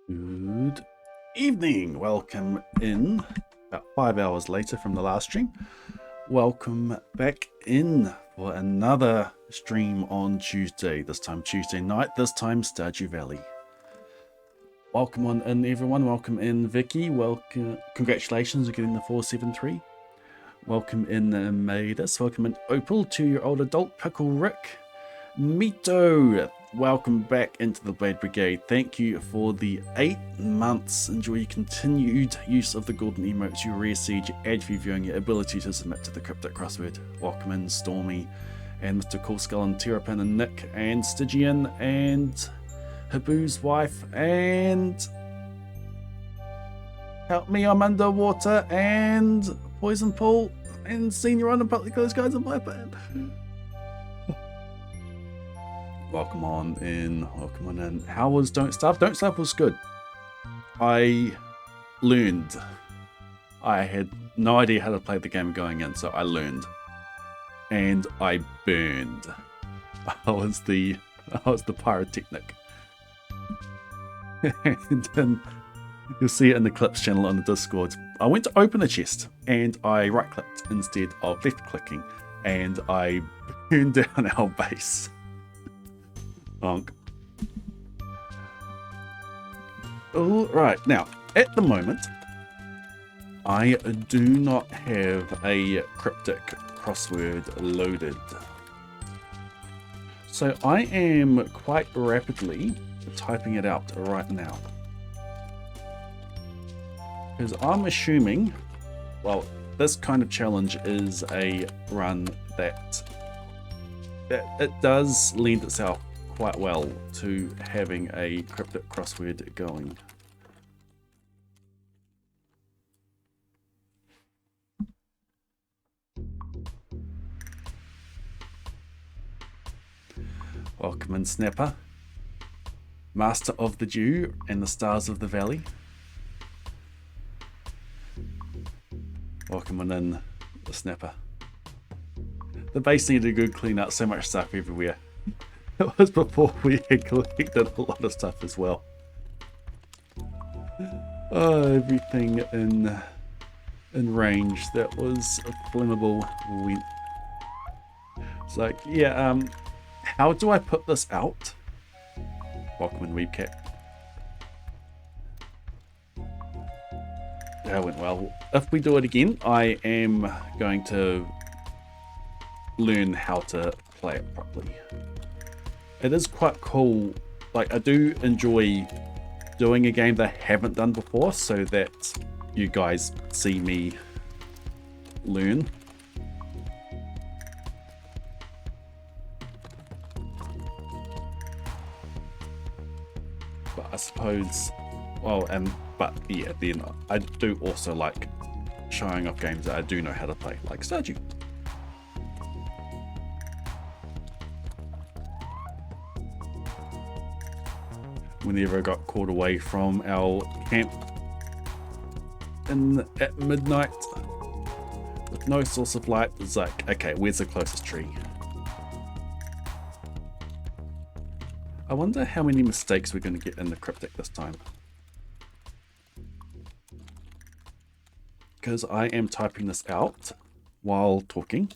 Good evening. Welcome in about 5 hours later from the last stream. Welcome back in for another stream on Tuesday. This time Tuesday night, this time Stardew Valley. Welcome on in, everyone. Welcome in, Vicky. Welcome. Congratulations on getting the 473. Welcome in, Maidus. Welcome in, Opal, 2-year-old adult, Pickle Rick, Mito. Welcome back into the Blade Brigade. Thank you for the 8 months. Enjoy your continued use of the golden emotes, your rare seed, your ad viewing, your ability to submit to the cryptic crossword. Welcome in, Stormy, and Mr. Coolskull, and Terrapin, and Nick, and Stygian, and Habu's wife, and help me, I'm underwater, and Poison Pool, and Senior on, and public those guys on my bed. Welcome on in, welcome on in. How was Don't Starve? Don't Starve was good. I learned. I had no idea how to play the game going in, so I learned. And I burned. I was the pyrotechnic. And then you'll see it in the Clips channel on the Discord. I went to open a chest and I right-clicked instead of left-clicking, and I burned down our base. All right, now at the moment I do not have a cryptic crossword loaded, so I am quite rapidly typing it out right now, because I'm assuming, well, this kind of challenge is a run that it does lend itself quite well to having a cryptic crossword going. Welcome in, Snapper, Master of the Dew and the Stars of the Valley. Welcome on in, the Snapper. The base needed a good clean up, so much stuff everywhere. It was before we had collected a lot of stuff as well. Oh, everything in range that was flammable went. It's like, yeah, how do I put this out? Welcome in, Weebcat. That went well. If we do it again, I am going to learn how to play it properly. It is quite cool. Like, I do enjoy doing a game that I haven't done before, so that you guys see me learn. But I suppose, well, but yeah, then I do also like showing off games that I do know how to play, like Stardew. Whenever I got caught away from our camp at midnight with no source of light, it's like, okay, where's the closest tree? I wonder how many mistakes we're going to get in the cryptic this time, because I am typing this out while talking,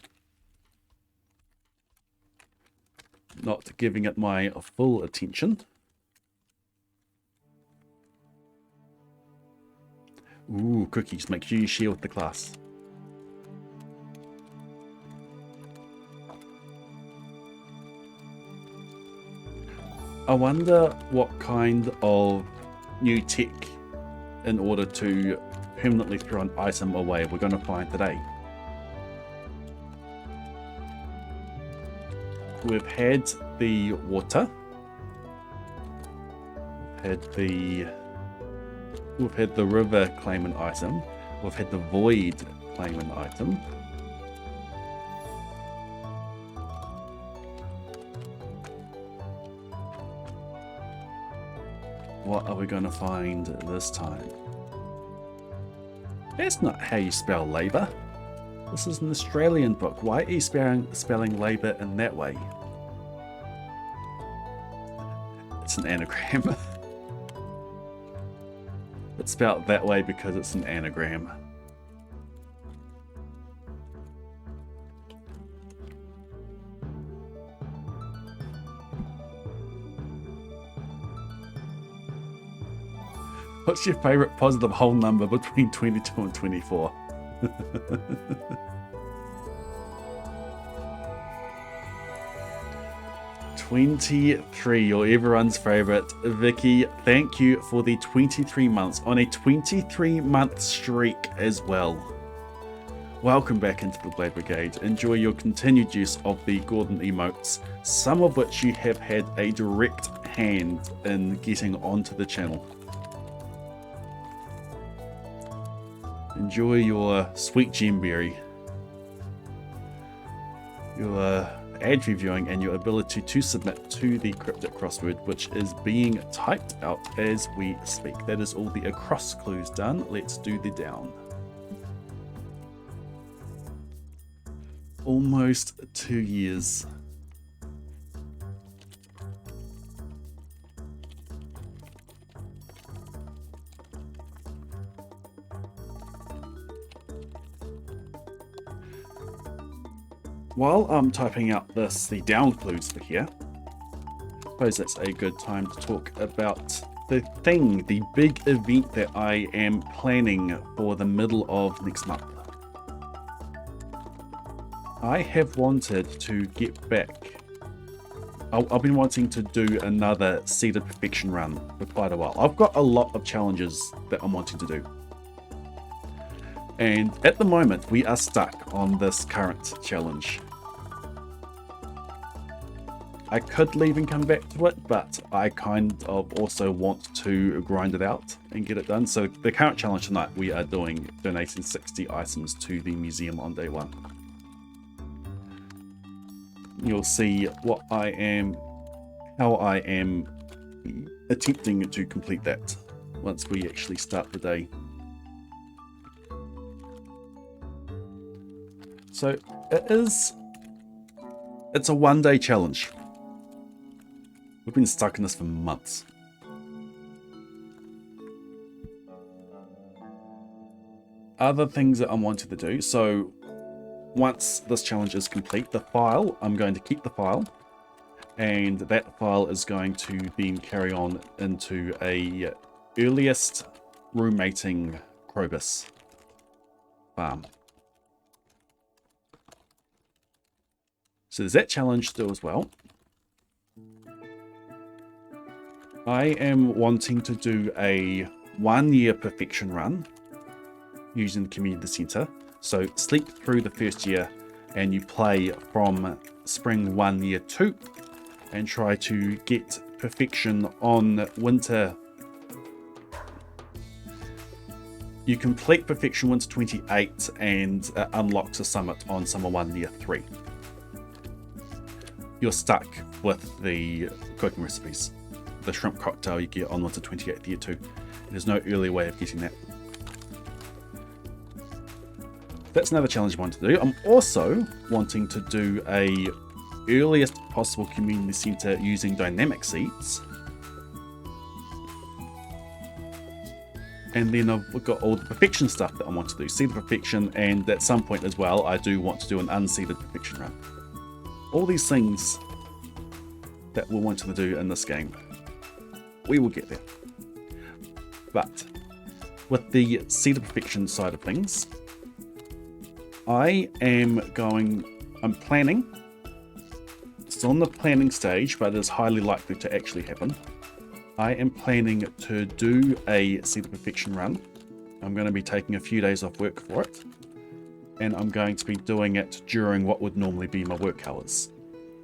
not giving it my full attention. Ooh, cookies. Make sure you share with the class. I wonder what kind of new tech, in order to permanently throw an item away, we're going to find today. We've had the water. We've had the river claim an item. We've had the void claim an item. What are we going to find this time? That's not how you spell labour. This is an Australian book. Why are you spelling labour in that way? It's an anagram. It's spelled that way because it's an anagram. What's your favorite positive whole number between 22 and 24? 23, you're everyone's favorite. Vicky, thank you for the 23 months on a 23-month streak as well. Welcome back into the Blade Brigade. Enjoy your continued use of the Gordon emotes, some of which you have had a direct hand in getting onto the channel. Enjoy your sweet gemberry, your ad reviewing, and your ability to submit to the cryptic crossword, which is being typed out as we speak. That is all the across clues done. Let's do the down. Almost 2 years. While I'm typing out the down clues for here, I suppose that's a good time to talk about the big event that I am planning for the middle of next month. I have wanted to get back. I've been wanting to do another Seeded Perfection run for quite a while. I've got a lot of challenges that I'm wanting to do. And at the moment, we are stuck on this current challenge. I could leave and come back to it, but I kind of also want to grind it out and get it done. So the current challenge tonight, we are donating 60 items to the museum on day 1. You'll see how I am attempting to complete that once we actually start the day. So it's a 1-day challenge. We've been stuck in this for months. Other things that I'm wanting to do. So once this challenge is complete, I'm going to keep the file, and that file is going to then carry on into a earliest roommating Krobus farm. So there's that challenge to do as well. I am wanting to do a 1-year perfection run using the community center. So sleep through the first year and you play from spring 1 year 2 and try to get perfection on winter. You complete perfection winter 28 and unlocks a summit on summer 1 year 3. You're stuck with the cooking recipes. The shrimp cocktail you get on winter 28 year 2. There's no early way of getting that. That's another challenge I want to do. I'm also wanting to do a earliest possible community center using dynamic seeds. And then I've got all the perfection stuff that I want to do. Seeded perfection, and at some point as well, I do want to do an unseeded perfection run. All these things that we're wanting to do in this game. We will get there. But with the seeded perfection side of things, I'm planning. It's on the planning stage, but it is highly likely to actually happen. I am planning to do a Seeded Perfection run. I'm going to be taking a few days off work for it. And I'm going to be doing it during what would normally be my work hours.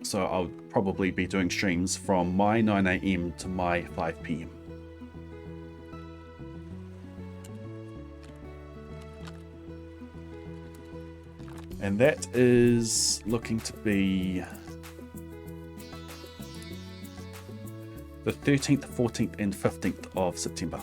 So I'll probably be doing streams from my 9 AM to my 5 PM. And that is looking to be the 13th, 14th, and 15th of September.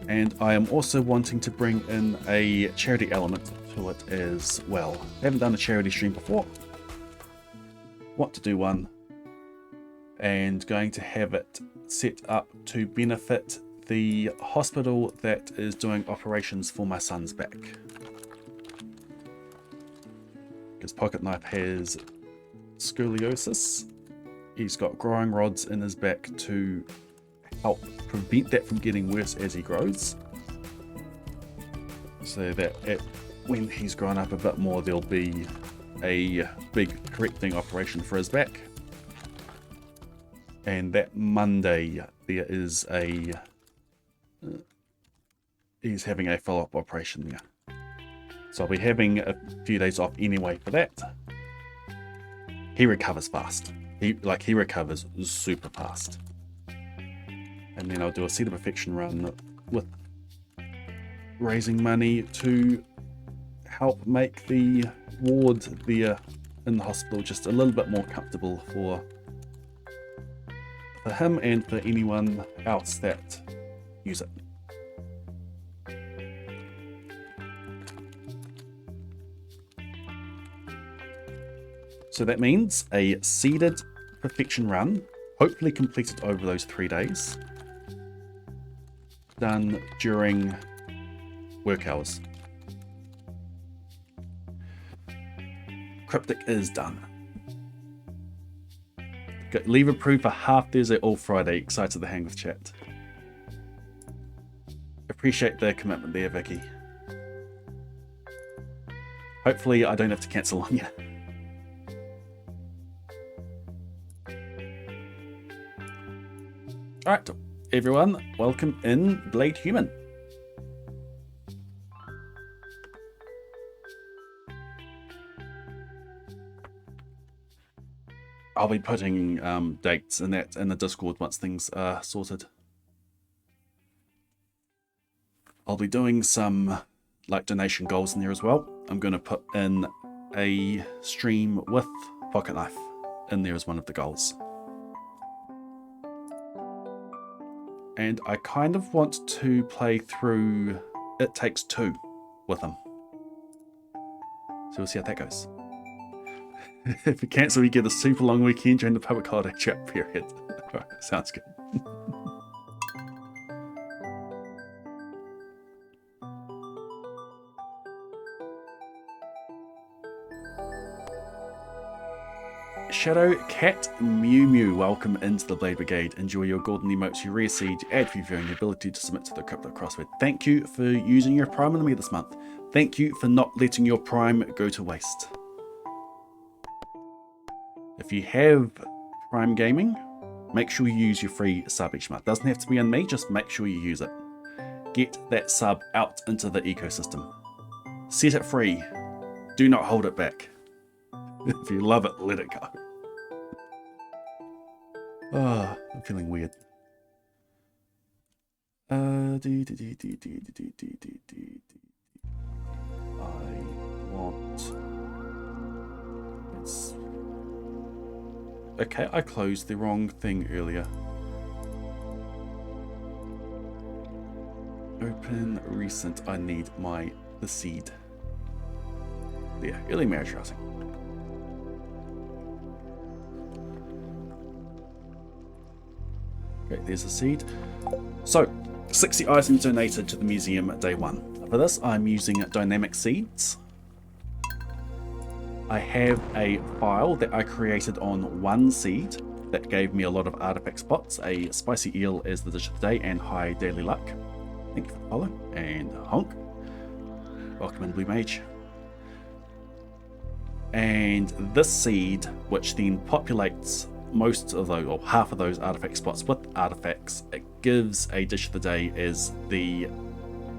And I am also wanting to bring in a charity element to it as well. I haven't done a charity stream before. Want to do one. and going to have it set up to benefit the hospital that is doing operations for my son's back. Because Pocket Knife has scoliosis. He's got growing rods in his back to help prevent that from getting worse as he grows. So that when he's grown up a bit more, there'll be a big correcting operation for his back. And that Monday, there is he's having a follow-up operation there. So I'll be having a few days off anyway for that. He recovers fast. He recovers super fast. And then I'll do a Seed of Perfection run with raising money to help make the ward there in the hospital just a little bit more comfortable for him and for anyone else that use it. So that means a seeded perfection run, hopefully completed over those 3 days, done during work hours. Cryptic is done. Leave approved for half Thursday all Friday. Excited to hang with chat. Appreciate the commitment there, Vicky. Hopefully I don't have to cancel on you. Alright, everyone, welcome in Blade Human. I'll be putting dates and that in the Discord once things are sorted. I'll be doing some donation goals in there as well. I'm going to put in a stream with Pocket Knife in there as one of the goals. And I kind of want to play through It Takes Two with him. So we'll see how that goes. If we cancel, we get a super long weekend during the public holiday chat period. Sounds good. Shadow Cat Mew Mew, welcome into the Blade Brigade. Enjoy your golden emotes, your rare seed, your ad review, and your ability to submit to the crypto crossword. Thank you for using your Prime on me this month. Thank you for not letting your Prime go to waste. If you have Prime Gaming, make sure you use your free sub each month. Doesn't have to be on me, just make sure you use it. Get that sub out into the ecosystem. Set it free. Do not hold it back. If you love it, let it go. Oh, I'm feeling weird. I want... Okay, I closed the wrong thing earlier. Open recent. I need the seed. There, early marriage housing. Okay, there's a seed. So, 60 items donated to the museum day 1. For this, I'm using dynamic seeds. I have a file that I created on one seed that gave me a lot of artifact spots, a spicy eel as the dish of the day, and high daily luck. Thank you for the follow. And honk. Welcome in, Blue Mage. And this seed, which then populates most of those, or half of those artifact spots with artifacts, it gives a dish of the day as the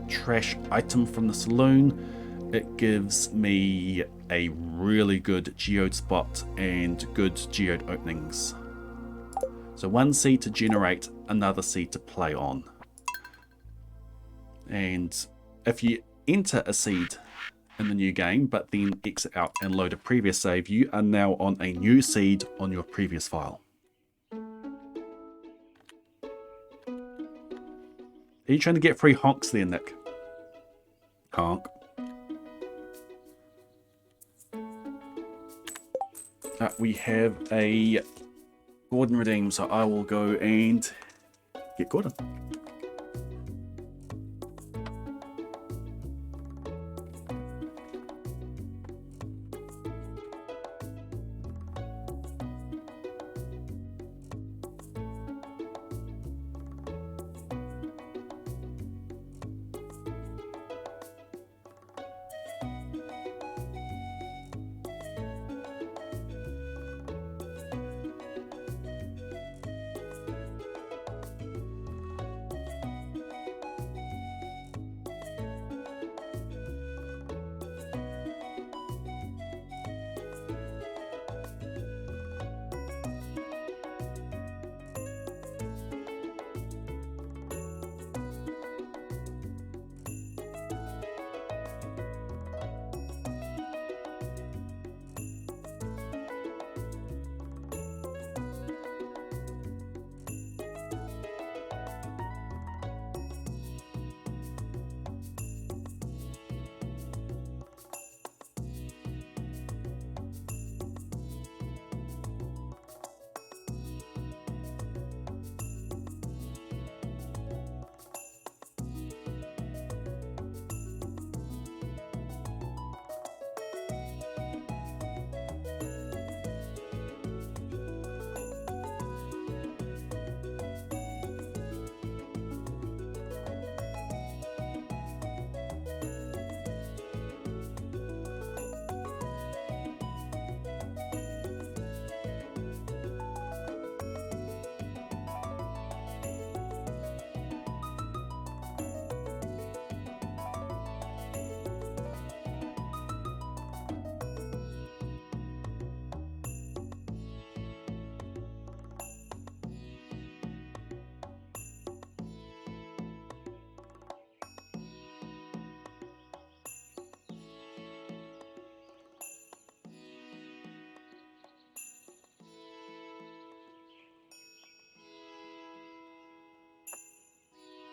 trash item from the saloon. It gives me a really good geode spot and good geode openings. So one seed to generate, another seed to play on. And if you enter a seed in the new game, but then exit out and load a previous save, you are now on a new seed on your previous file. Are you trying to get free honks there, Nick? Honk. We have a Gordon redeemed, so I will go and get Gordon.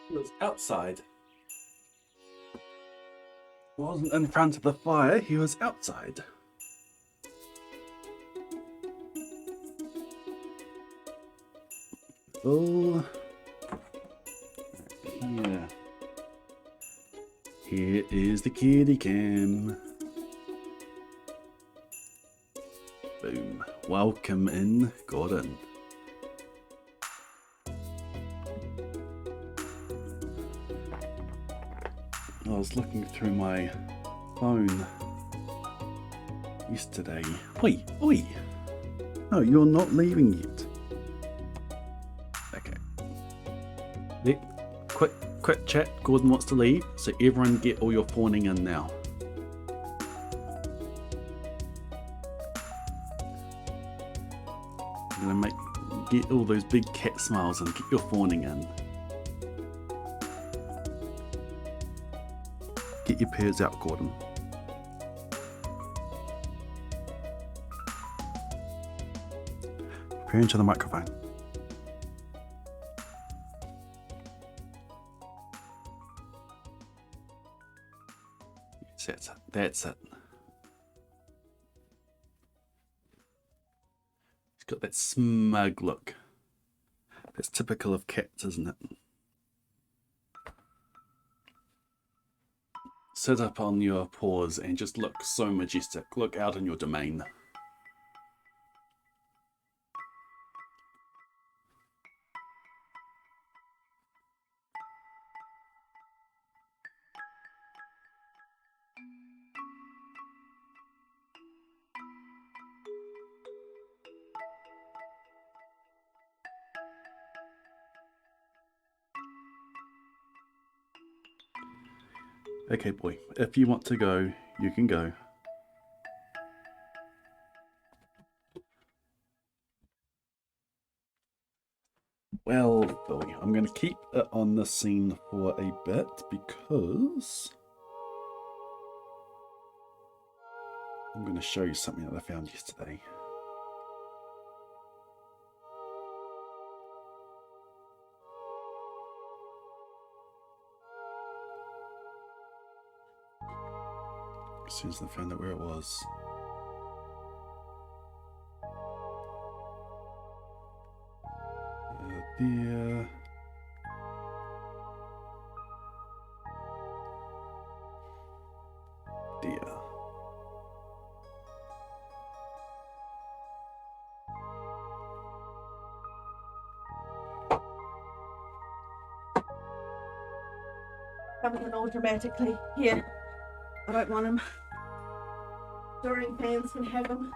He was outside. Wasn't in front of the fire, he was outside. Oh, here. Here is the kitty cam. Boom. Welcome in, Gordon. I was looking through my phone yesterday. Oi, oi! No, you're not leaving yet. Okay. Quick chat. Gordon wants to leave, so everyone get all your fawning in now. I'm gonna get all those big cat smiles and get your fawning in. Get your pairs out, Gordon. Prepare into the microphone. That's it. That's it. He's got that smug look. That's typical of cats, isn't it? Sit up on your paws and just look so majestic. Look out in your domain. Okay, boy, if you want to go, you can go. Well, Billy, I'm going to keep it on the scene for a bit because I'm going to show you something that I found yesterday. As soon as I found out where it was. there. There. Coming in all dramatically. Here. I don't want him. Soaring fans can have him.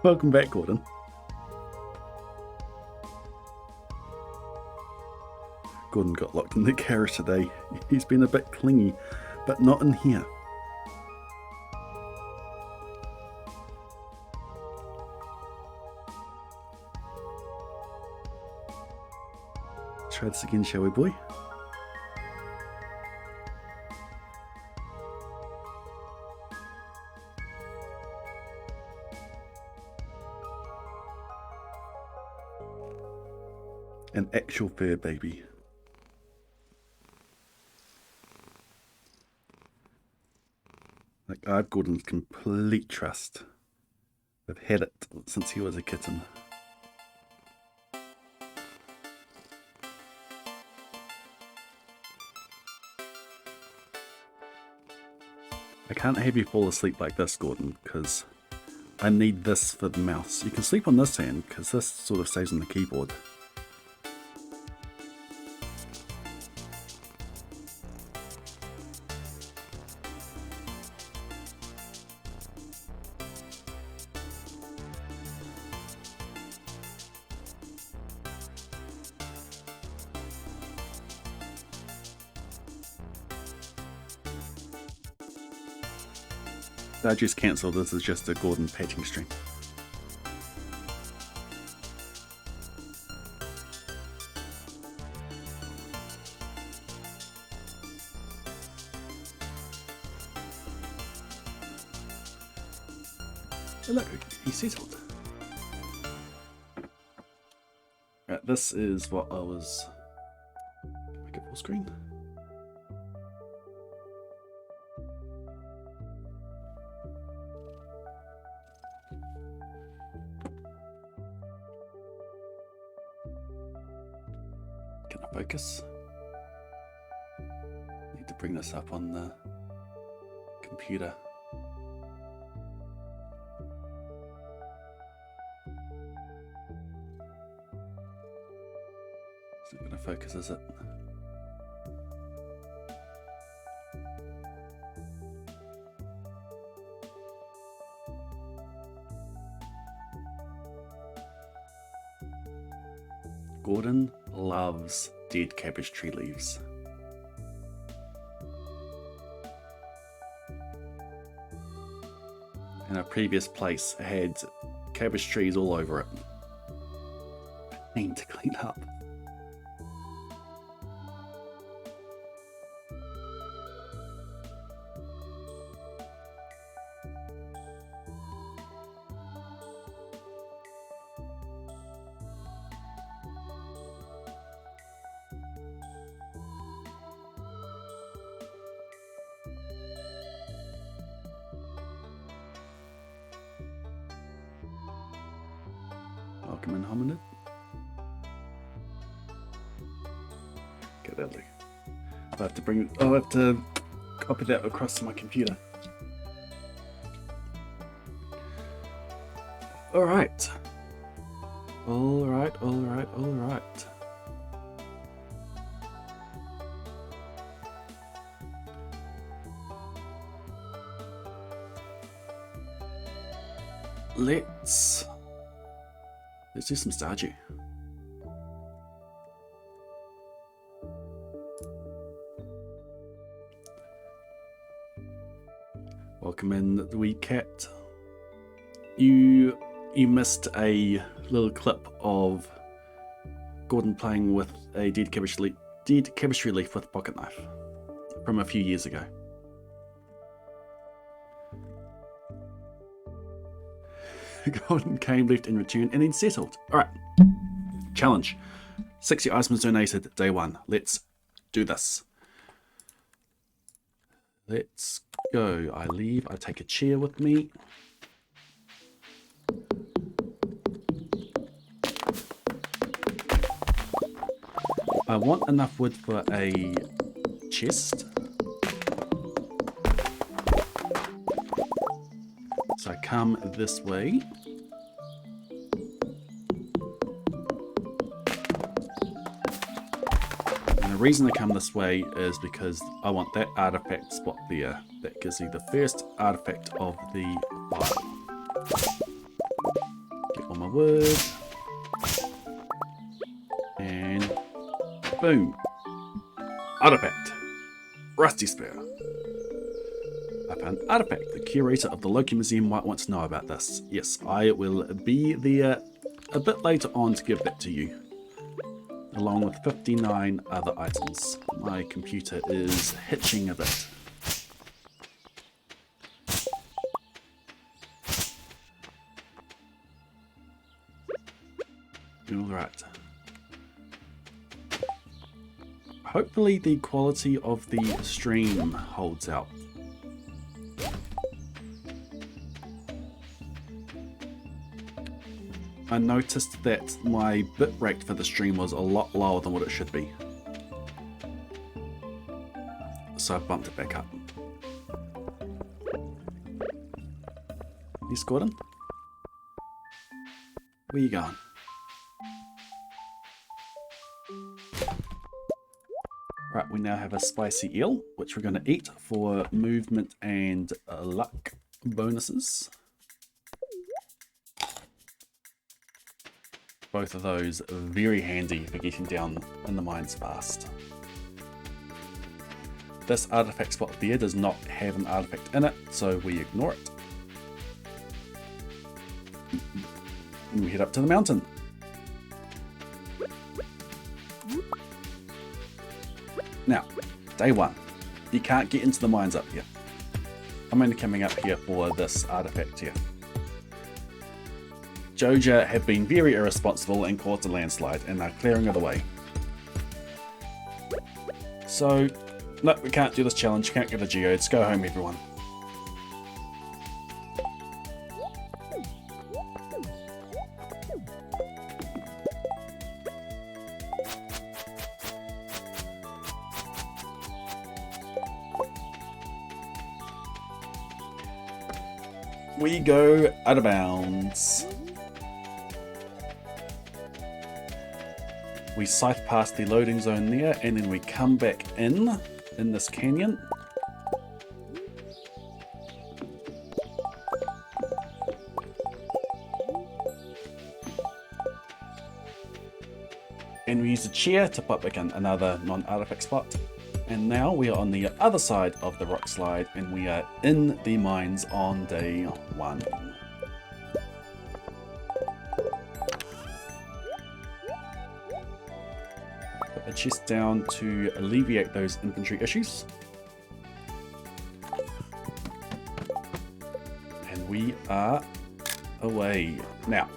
Welcome back, Gordon. Gordon got locked in the carriage today. He's been a bit clingy, but not in here. Try this again, shall we, boy? An actual fur baby. Like, I've Gordon's complete trust. I've had it since he was a kitten. I can't have you fall asleep like this, Gordon, because I need this for the mouse. You can sleep on this hand, because this sort of stays on the keyboard. I just cancelled. This is just a Gordon patching stream. Oh, look, he settled. Right, this is what I was. Make it full screen. Focus. Need to bring this up on the computer. It's not going to focus, is it? Gordon loves dead cabbage tree leaves. And our previous place had cabbage trees all over it. I need to clean up. Welcome in, hominid. Get that look. I have to bring. I'll have to copy that across to my computer. All right. All right. All right. All right. Let's do some Stardew. Welcome in, the wee cat. You missed a little clip of Gordon playing with a dead cabbage tree leaf with a pocket knife from a few years ago. Gordon came, left, and returned, and then settled. All right. Challenge. 60 items donated, day 1. Let's do this. Let's go. I leave. I take a chair with me. I want enough wood for a chest. So I come this way. And the reason I come this way is because I want that artifact spot there. That gives me the first artifact of the file. Get all my wood. And boom. Artifact. Rusty Spear. I found an artifact. The curator of the Loki Museum might want to know about this. Yes, I will be there a bit later on to give that to you, along with 59 other items. My computer is hitching a bit. Alright. Hopefully the quality of the stream holds out. I noticed that my bitrate for the stream was a lot lower than what it should be. So I bumped it back up. You scored him? Where you going? Right, we now have a spicy eel, which we're going to eat for movement and luck bonuses. Both of those are very handy for getting down in the mines fast. This artifact spot there does not have an artifact in it, so we ignore it. And we head up to the mountain. Now, day 1. You can't get into the mines up here. I'm only coming up here for this artifact here. Joja have been very irresponsible and caused a landslide and are clearing of the way. So, no, we can't do this challenge, can't get the geodes, go home everyone. We go out of bounds. We scythe past the loading zone there, and then we come back in this canyon. And we use a chair to pop back in another non-artifact spot. And now we are on the other side of the rock slide, and we are in the mines on day 1. Put a chest down to alleviate those inventory issues. And we are away. Now,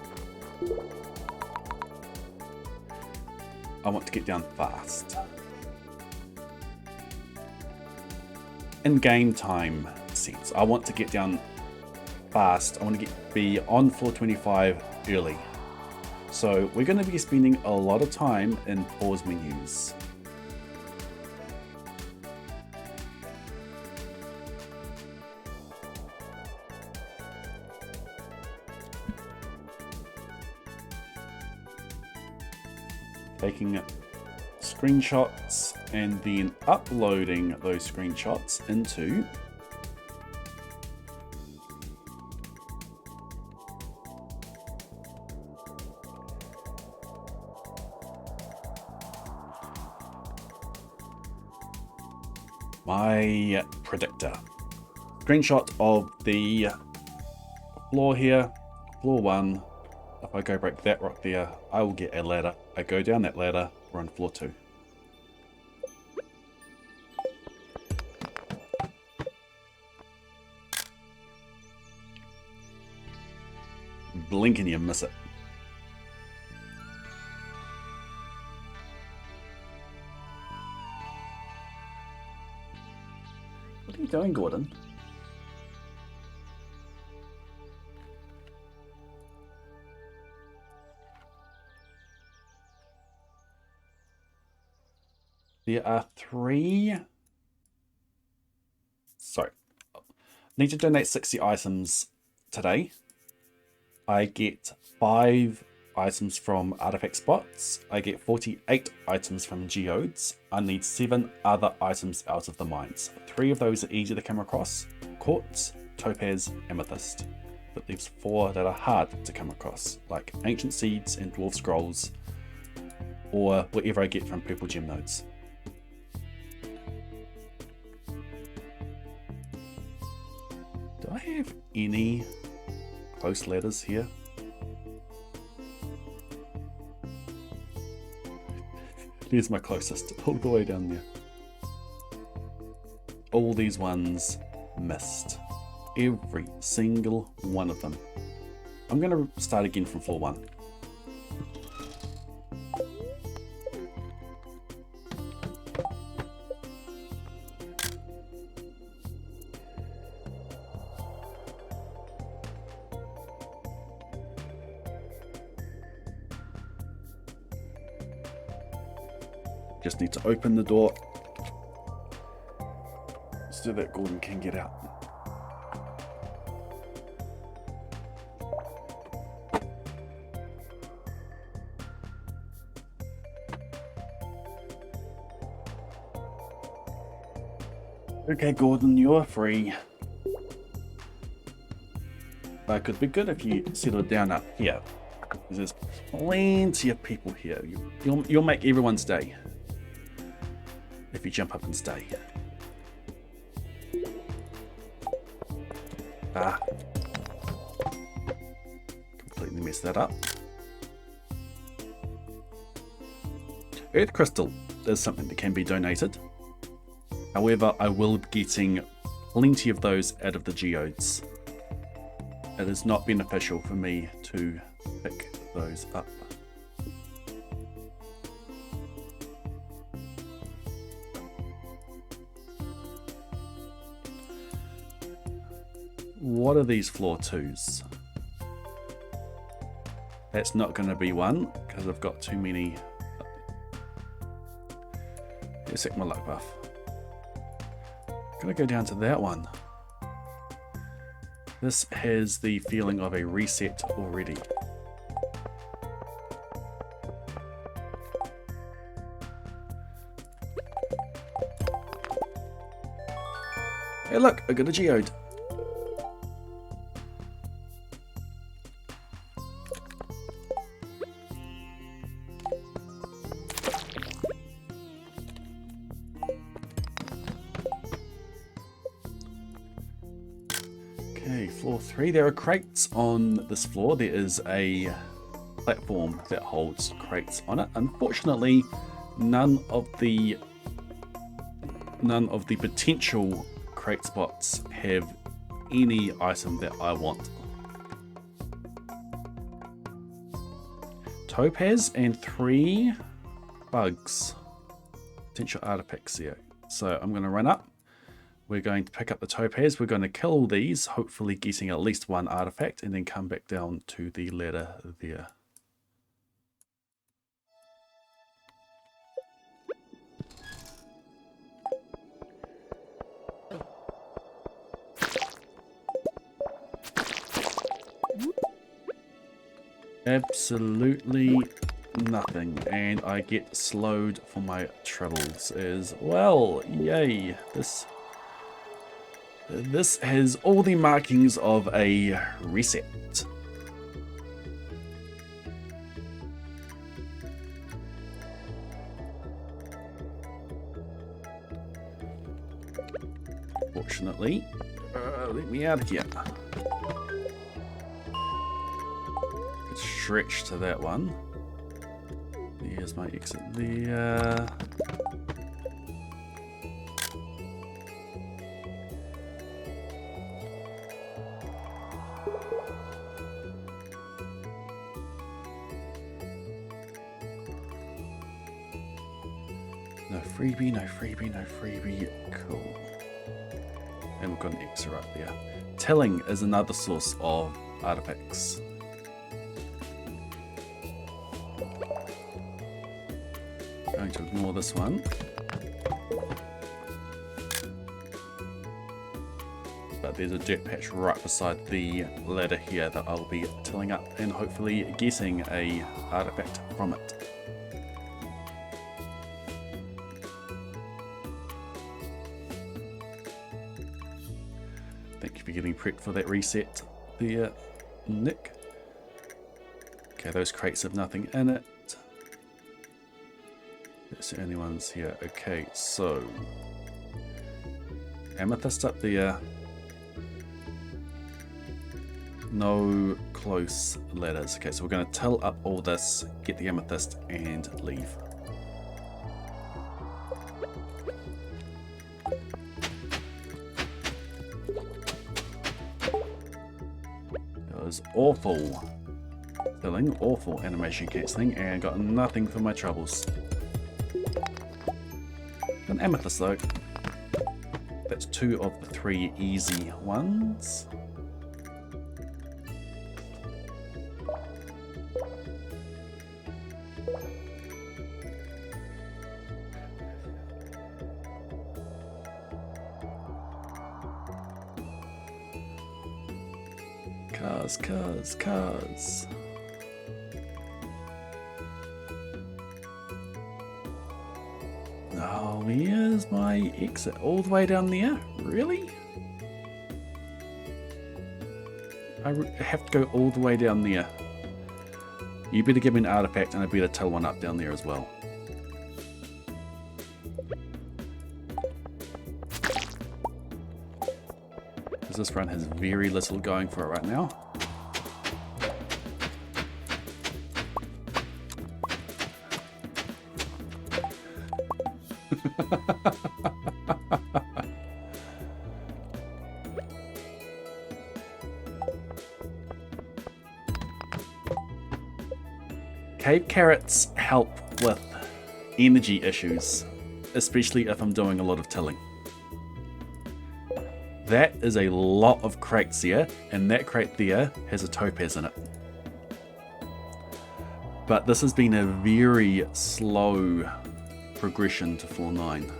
I want to get down fast. In game time sense, I want to get down fast. I want to be on floor 25 early. So we're going to be spending a lot of time in pause menus. Taking screenshots and then uploading those screenshots into my predictor. Screenshot of the floor here, floor 1. If I go break that rock there, I will get a ladder. I go down that ladder, we're on floor 2. Blink and you miss it. What are you doing, Gordon? There are 3. Sorry. Need to donate 60 items today. I get 5 items from artifact spots. I get 48 items from geodes. I need 7 other items out of the mines. 3 of those are easy to come across: quartz, topaz, amethyst. That leaves 4 that are hard to come across, like ancient seeds and dwarf scrolls, or whatever I get from purple gem nodes. Do I have any close ladders here? Here's my closest, all the way down there. All these ones missed. Every single one of them. I'm going to start again from floor 1. Just need to open the door so that Gordon can get out. Okay, Gordon, you're free. That could be good if you settled down up here. There's plenty of people here. You'll make everyone's day if you jump up and stay. Ah. Completely messed that up. Earth crystal is something that can be donated. However, I will be getting plenty of those out of the geodes. It is not beneficial for me to pick those up. What are these floor 2s? That's not going to be one because I've got too many. Let's check my luck buff. Gonna go down to that one. This has the feeling of a reset already. Hey look, I got a geode. Okay, floor 3. There are crates on this floor. There is a platform that holds crates on it. Unfortunately, none of the potential crate spots have any item that I want. Topaz and 3 bugs. Potential artifacts here. So I'm going to run up. We're going to pick up the topaz. We're going to kill all these, hopefully getting at least 1 artifact, and then come back down to the ladder there. Absolutely nothing, and I get slowed for my travels as well. Yay! This has all the markings of a reset. Fortunately, let me out of here. Could stretch to that one. Here's my exit there. No freebie, no freebie, no freebie. Cool. And we've got an X right there. Telling is another source of artifacts. Going to ignore this one. But there's a dirt patch right beside the ladder here that I'll be tilling up and hopefully getting a artifact from it. Thank you for getting prepped for that reset there, Nick. Okay, those crates have nothing in it. That's the only ones here. Okay, so amethyst up there. No close ladders. Okay, so we're going to till up all this, get the amethyst, and leave. It was awful filling, awful animation cancelling, and got nothing for my troubles. An amethyst though. That's 2 of the 3 easy ones. Cars. Oh, here's my exit all the way down there. Really? I have to go all the way down there. You better give me an artifact and I better till one up down there as well. Because this run has very little going for it right now. Cave carrots help with energy issues, especially if I'm doing a lot of tilling. That is a lot of crates there, and that crate there has a topaz in it. But this has been a very slow progression to floor 9.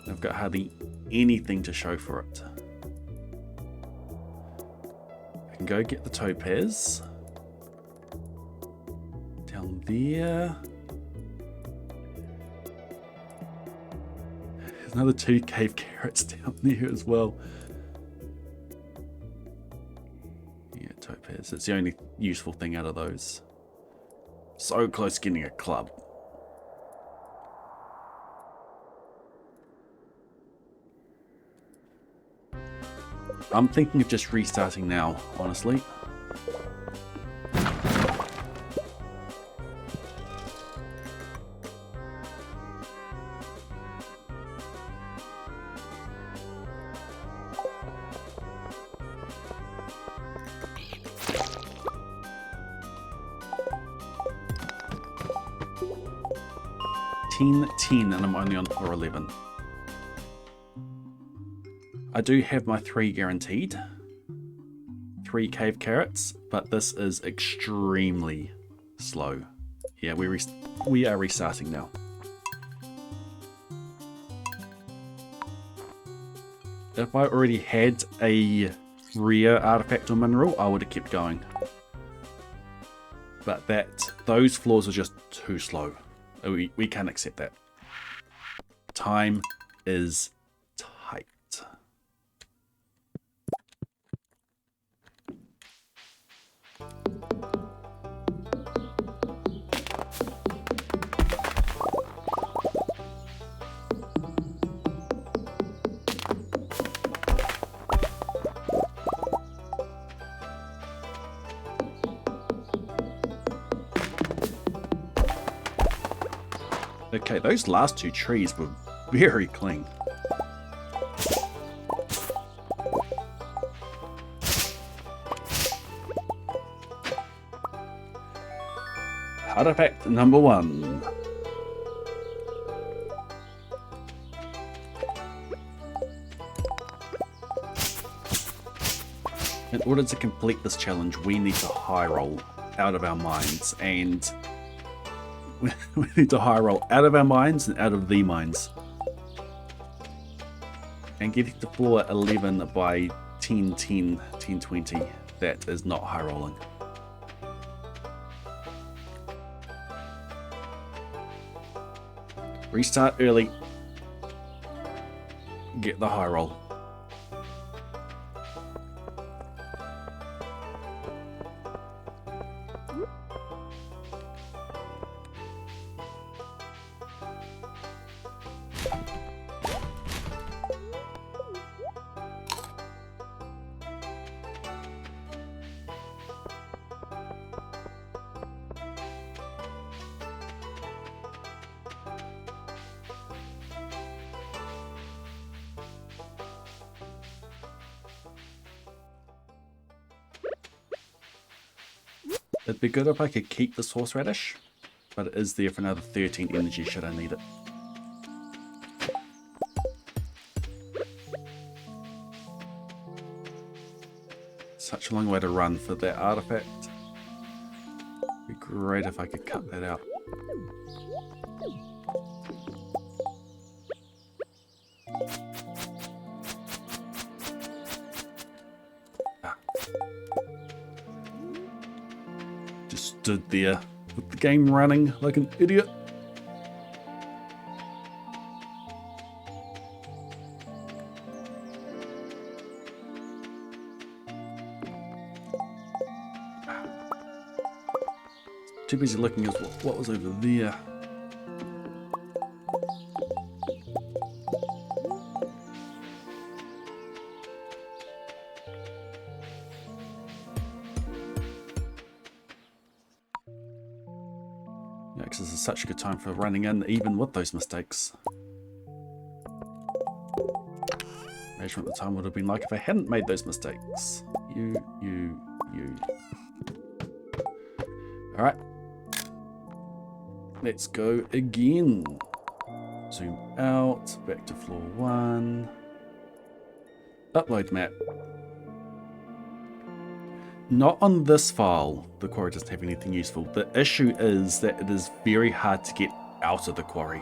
I've got hardly anything to show for it. I can go get the topaz. Down there. There's another 2 cave carrots down there as well. Yeah, topaz. It's the only useful thing out of those. So close to getting a club. I'm thinking of just restarting now, honestly. And I'm only on floor 11. I do have my 3 guaranteed. 3 cave carrots, but this is extremely slow. Yeah, we are restarting now. If I already had a rare artifact or mineral, I would have kept going. But those floors are just too slow. We can't accept that. Time is tight. Okay, those last 2 trees were very clean. Artifact number 1. In order to complete this challenge, we need to high roll out of our minds, and we need to high roll out of our minds and out of the mines. And getting to floor 11 by 10, 10, 10, 20, that is not high rolling. Restart early. Get the high roll. It'd be good if I could keep this horseradish, but it is there for another 13 energy should I need it. Such a long way to run for that artifact. It'd be great if I could cut that out. Just stood there with the game running like an idiot. Too busy looking at what was over there. Yeah, because this is such a good time for running in, even with those mistakes. Imagine what the time would have been like if I hadn't made those mistakes. You. Alright. Let's go again. Zoom out, back to floor 1. Upload map. Not on this file, the quarry doesn't have anything useful. The issue is that it is very hard to get out of the quarry.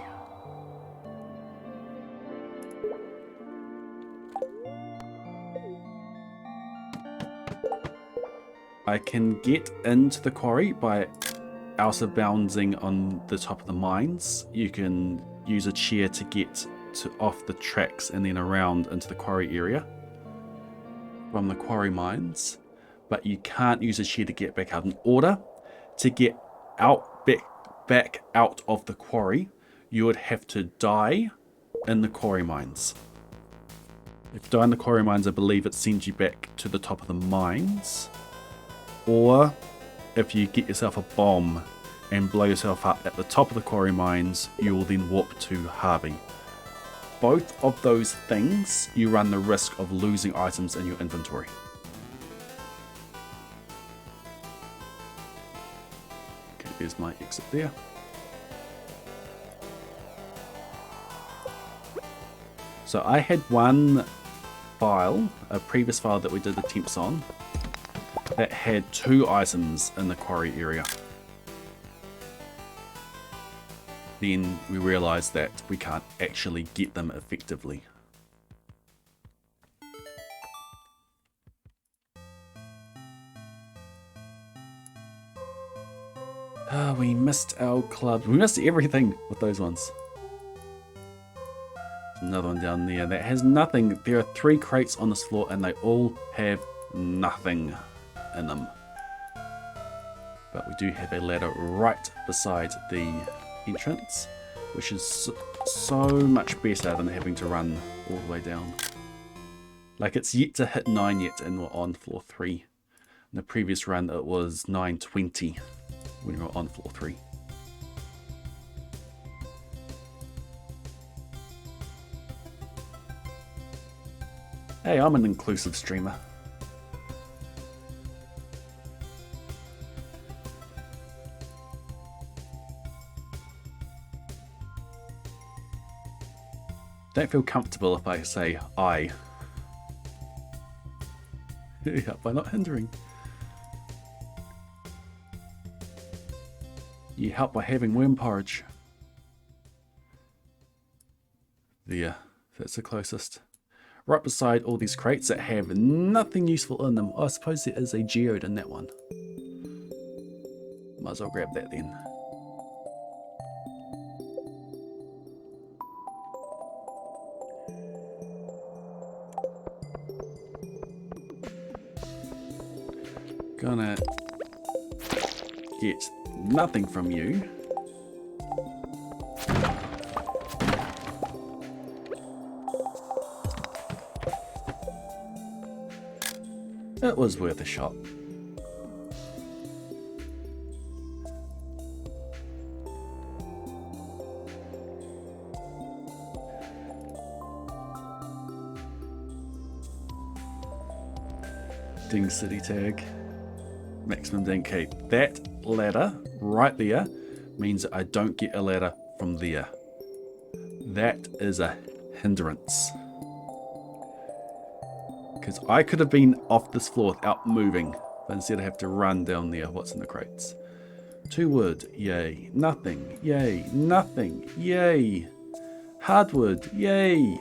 I can get into the quarry by out of bouncing on the top of the mines. You can use a chair to get off the tracks and then around into the quarry area from the quarry mines, but you can't use a chair to get back out. In order to get out back out of the quarry, you would have to die in the quarry mines. If you die in the quarry mines, I believe it sends you back to the top of the mines. Or if you get yourself a bomb and blow yourself up at the top of the quarry mines, you will then warp to Harvey. Both of those things, you run the risk of losing items in your inventory. Okay, there's my exit there. So I had one file, a previous file that we did attempts on, that had 2 items in the quarry area. Then we realized that we can't actually get them effectively. We missed our club. We missed everything with those ones. There's another one down there that has nothing. There are 3 crates on this floor and they all have nothing in them. But we do have a ladder right beside the entrance, which is so much better than having to run all the way down. Like, it's yet to hit 9 yet and we're on floor 3. In the previous run it was 9:20 when we were on floor 3. Hey, I'm an inclusive streamer. Don't feel comfortable if I say I. You help by not hindering. You help by having worm porridge. There, that's the closest. Right beside all these crates that have nothing useful in them. Oh, I suppose there is a geode in that one. Might as well grab that then. Gonna get nothing from you. It was worth a shot. Ding city tag. Maximum ding. Okay, that ladder right there means that I don't get a ladder from there. That is a hindrance. Because I could have been off this floor without moving, but instead I have to run down there. What's in the crates? 2 wood, yay. Nothing, yay. Nothing, yay. Hardwood, yay.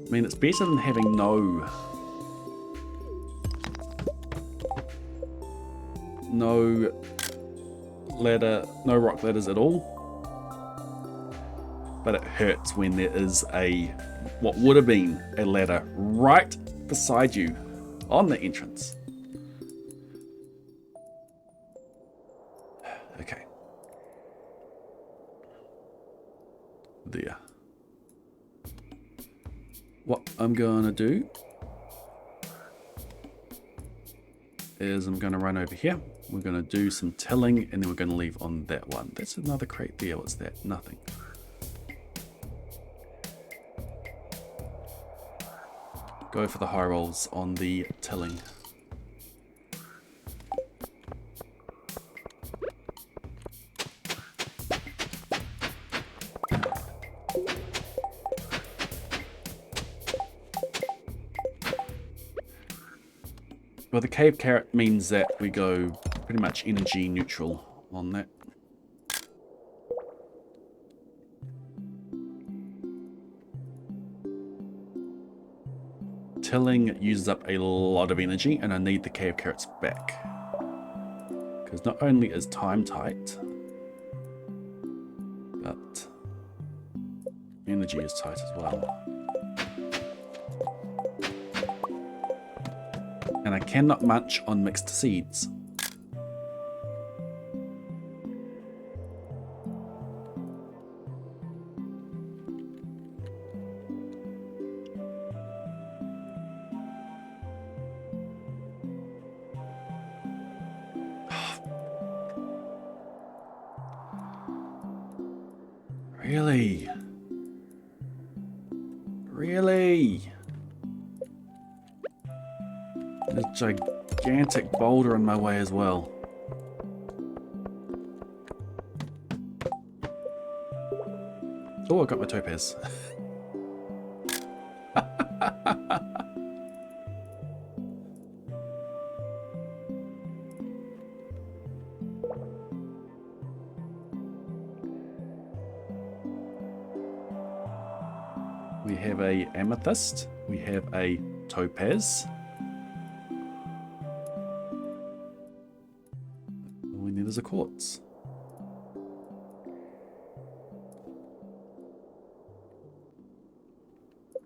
I mean, it's better than having no ladder, no rock ladders at all. But it hurts when there is what would have been a ladder right beside you on the entrance. Okay. There. What I'm gonna do is I'm gonna run over here. We're gonna do some tilling and then we're gonna leave on that one. That's another crate there. What's that? Nothing. Go for the high rolls on the tilling. Well, the cave carrot means that we go pretty much energy neutral on that. Tilling uses up a lot of energy and I need the cave carrots back. Because not only is time tight, but energy is tight as well. And I cannot munch on mixed seeds. Really? Really? There's a gigantic boulder in my way as well. Oh, I got my topaz. We have a amethyst. We have a topaz. All we need is a quartz.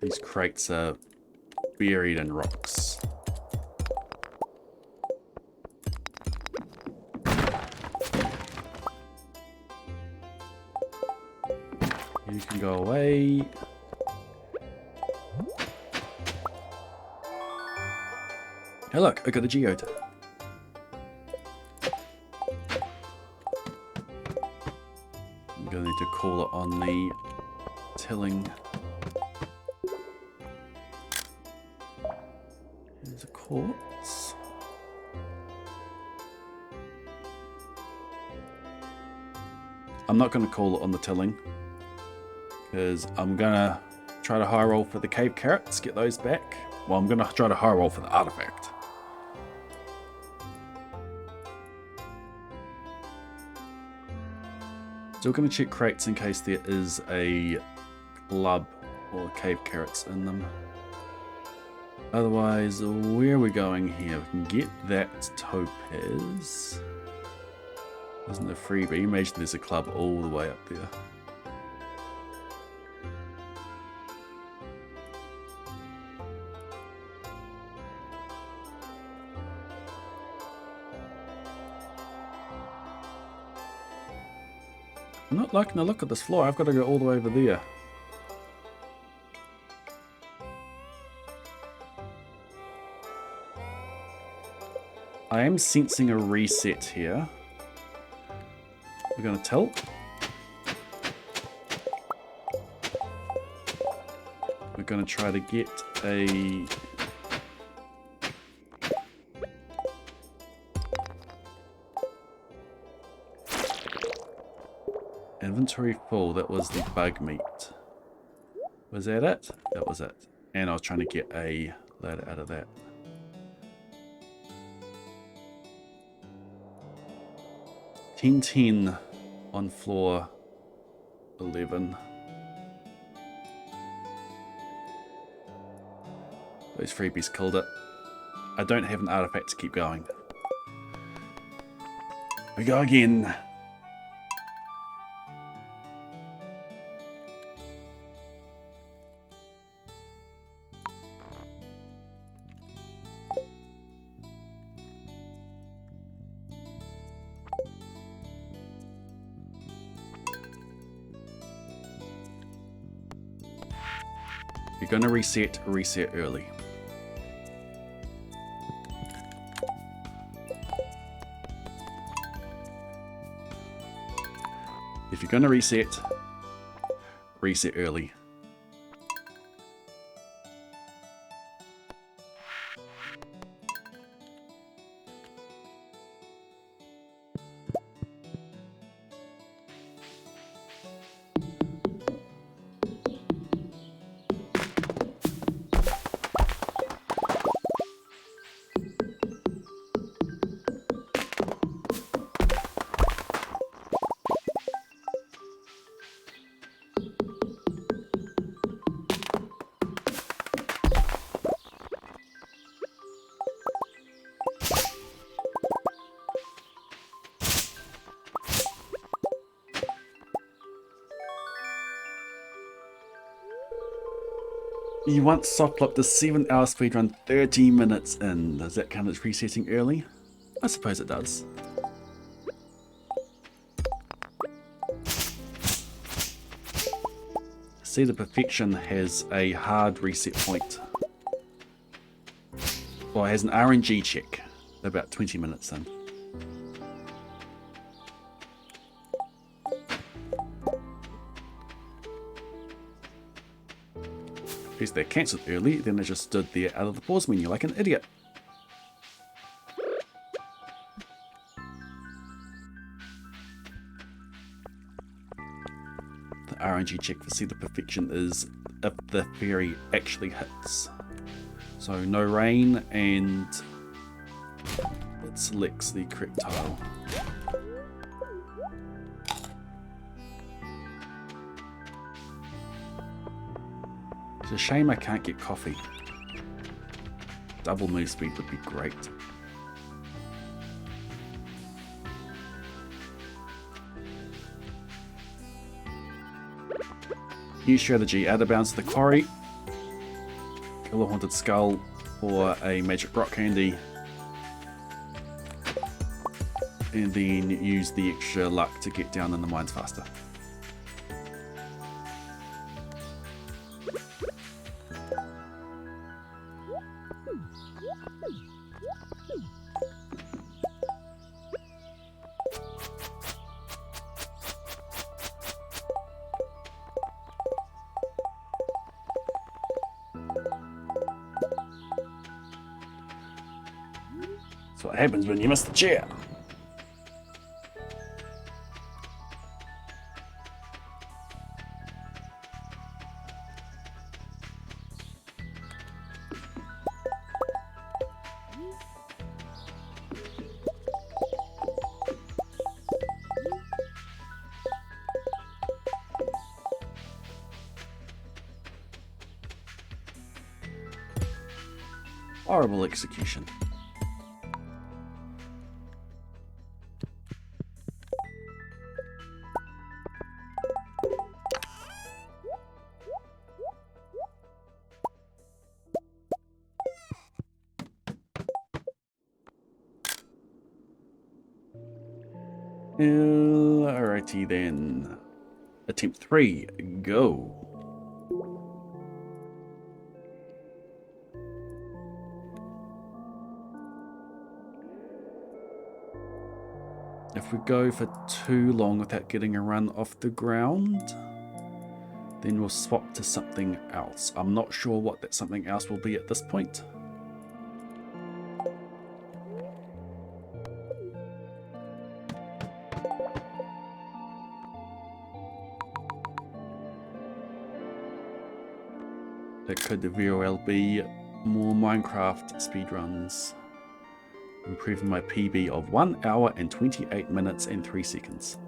These crates are buried in rocks. You can go away. Hey look, I got a geode. I'm gonna need to call it on the tilling. There's a quartz. I'm not going to call it on the tilling, because I'm going to try to high roll for the cave carrots, get those back. Well, I'm going to try to high roll for the artifact. Still going to check crates in case there is a club or cave carrots in them. Otherwise, where are we going here? We can get that topaz. Isn't a freebie? Imagine there's a club all the way up there. I'm not liking the look of this floor. I've got to go all the way over there. I am sensing a reset here. We're going to tilt. We're going to try to get a... inventory full. That was the bug meat. Was that it? That was it. And I was trying to get a ladder out of that. $10 on floor 11. Those freebies killed it. I don't have an artifact to keep going. We go again. You're going to reset early. If you're going to reset early. You once soft locked the 7-hour speedrun 30 minutes in. Does that count as resetting early? I suppose it does. See, the Perfection has a hard reset point. Well, it has an RNG check about 20 minutes in. If they're cancelled early, then they just stood there out of the pause menu like an idiot. The RNG check for See the Perfection is if the fairy actually hits. So no rain, and it selects the correct tile. It's a shame I can't get coffee. Double move speed would be great. New strategy, out of bounds to the quarry. Kill a haunted skull for a magic rock candy. And then use the extra luck to get down in the mines faster. That's what happens when you miss the chair. Horrible execution. Alrighty then. Attempt 3, go. If we go for too long without getting a run off the ground, then we'll swap to something else. I'm not sure what that something else will be at this point. That could very well be more Minecraft speedruns. Improving my PB of 1 hour and 28 minutes and 3 seconds.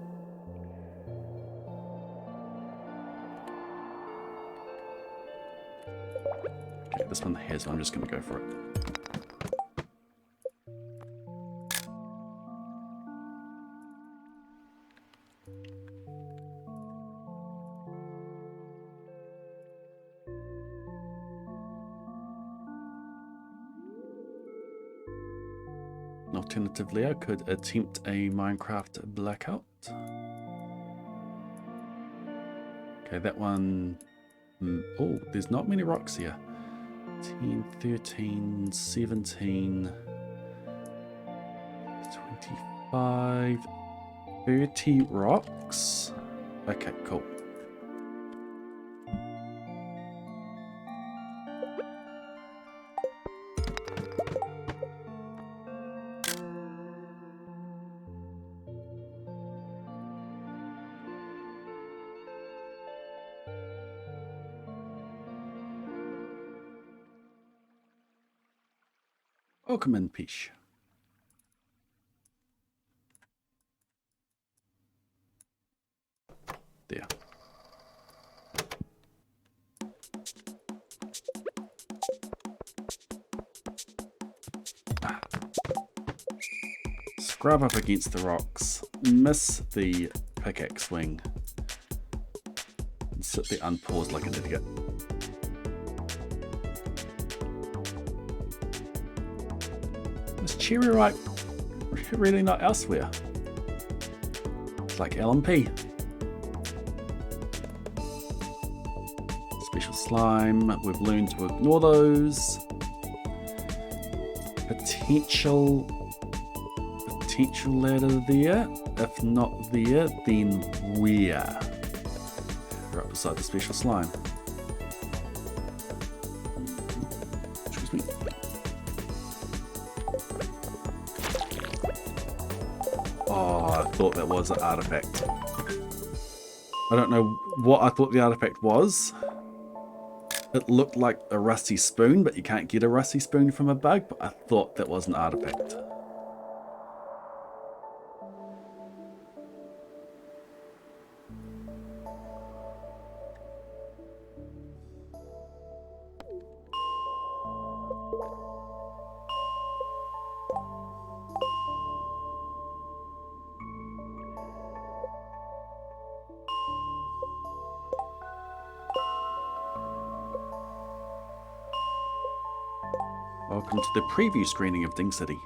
Okay, this one has, I'm just going to go for it. Alternatively, I could attempt a Minecraft blackout. Okay, that one... oh, there's not many rocks here. 10, 13, 17, 25, 30 rocks. Okay, cool. Welcome in, Peach. There. Scrub up against the rocks. Miss the pickaxe swing. And sit there unpaused like an idiot. Is cherry ripe really not elsewhere? It's like LMP. Special slime. We've learned to ignore those. Potential ladder there. If not there, then where? Right beside the special slime. Excuse me. Oh, I thought that was an artifact. I don't know what I thought the artifact was. It looked like a rusty spoon, but you can't get a rusty spoon from a bug, but I thought that was an artifact. Welcome to the preview screening of Ding City.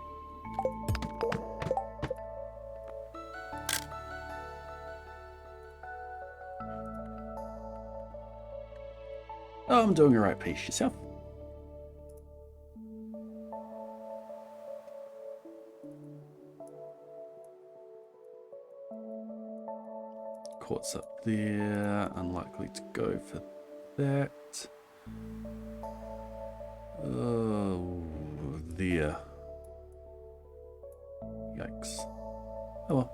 Oh, I'm doing a right piece. Yourself? Quartz up there. Unlikely to go for that. Oh, there. Yikes. Oh well.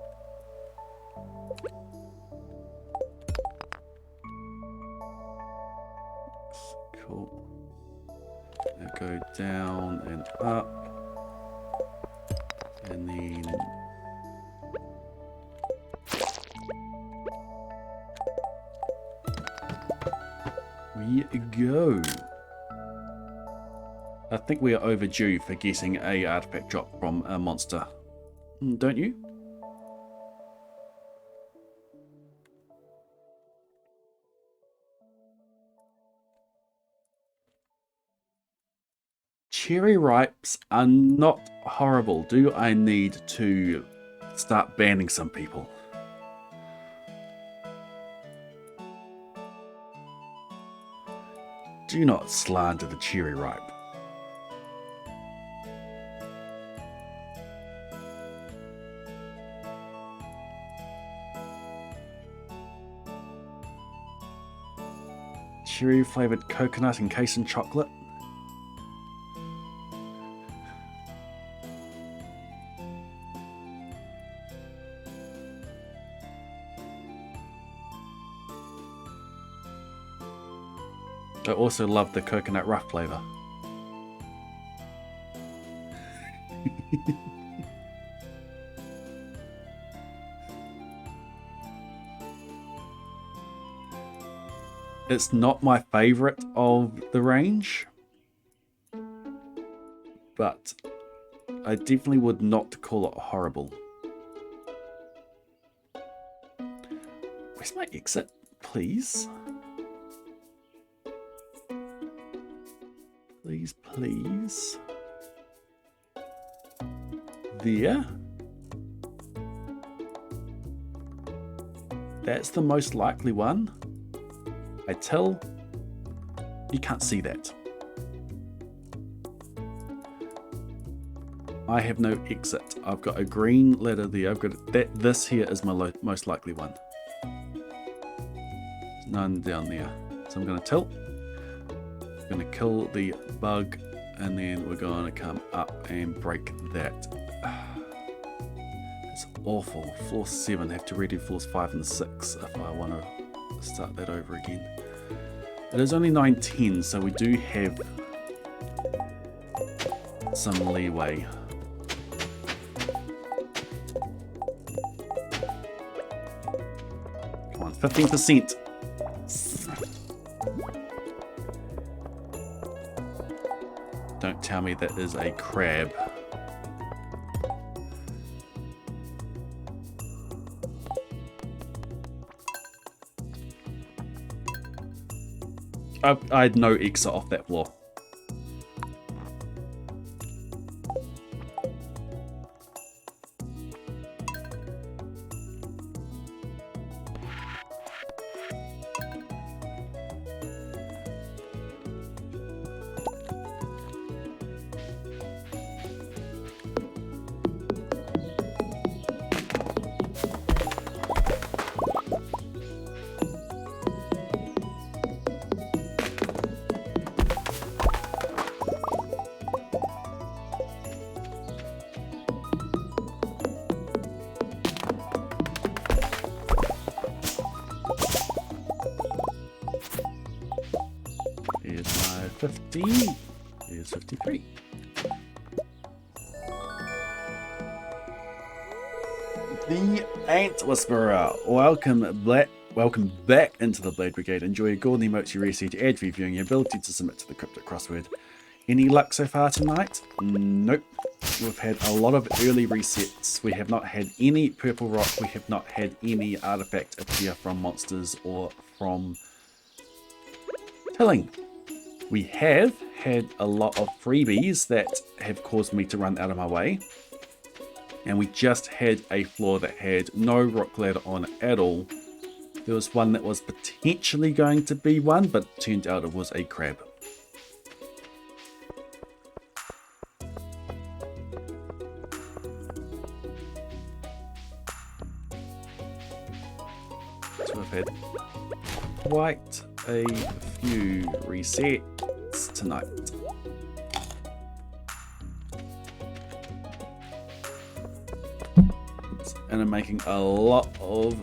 Cool. Now go down and up. And then... we go. I think we are overdue for getting a artifact drop from a monster. Don't you? Cherry ripes are not horrible. Do I need to start banning some people? Do not slander the cherry ripe. Cherry flavored coconut encased in chocolate. I also love the coconut rough flavor. It's not my favorite of the range, but I definitely would not call it horrible. Where's my exit, please? Please, please. There. That's the most likely one. I tell you can't see that. I have no exit. I've got a green letter there. I've got that. This here is my most likely one. None down there. So I'm going to tilt. I'm going to kill the bug, and then we're going to come up and break that. It's awful. Floor 7. I have to redo floors 5 and 6 if I want to start that over again. It is only 9:10, so we do have some leeway. Come on, 15%. Don't tell me that is a crab. I had no exit off that floor. Here's my 50. Here's 53. The Ant Whisperer. Welcome back into the Blade Brigade. Enjoy your golden emotes, your research, ad reviewing, your ability to submit to the cryptic crossword. Any luck so far tonight? Nope. We've had a lot of early resets. We have not had any purple rock. We have not had any artifact appear from monsters or from tilling. We have had a lot of freebies that have caused me to run out of my way. And we just had a floor that had no rock ladder on at all. There was one that was potentially going to be one, but turned out it was a crab. So I've had quite a few resets tonight. And I'm making a lot of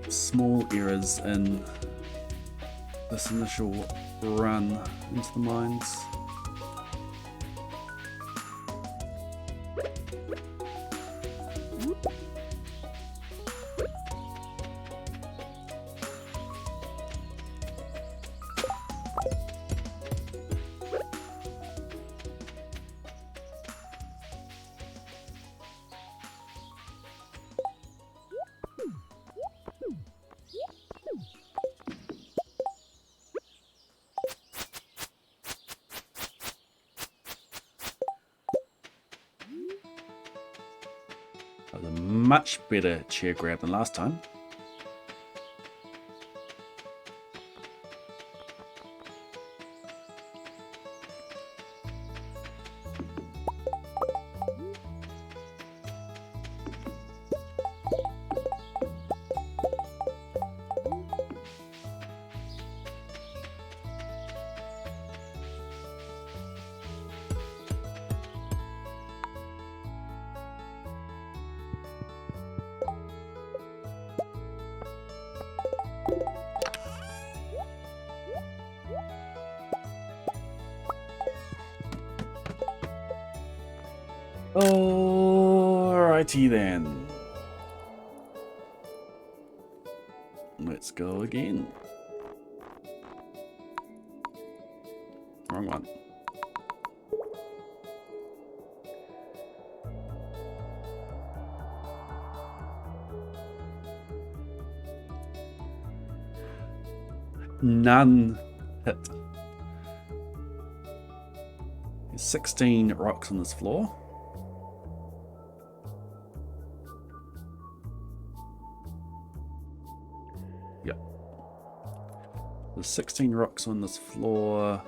small errors in this initial run into the mines. That was a much better chair grab than last time. Alrighty then. Let's go again. Wrong one. None hit. There's 16 rocks on this floor. Yep. There's 16 rocks on this floor.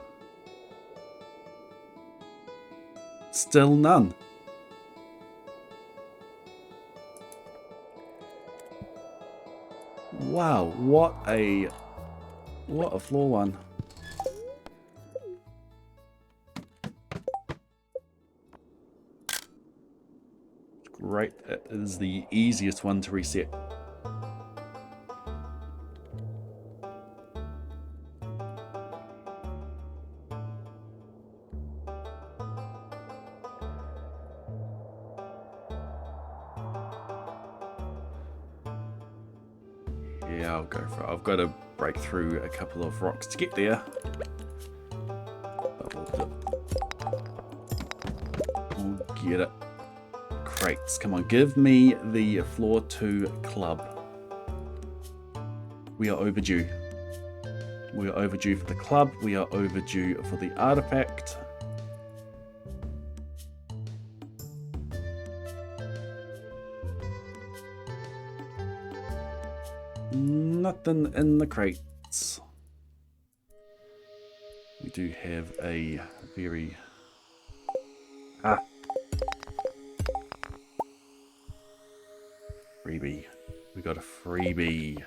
Still none. Wow, what a floor one. Great, it is the easiest one to reset. Yeah, I'll go for it. I've got to break through a couple of rocks to get there. But we'll get it. Crates, come on, give me the floor 2 club. We are overdue. We are overdue for the club. We are overdue for the artifact. Nothing in the crates. We do have a very... freebie. We got a freebie.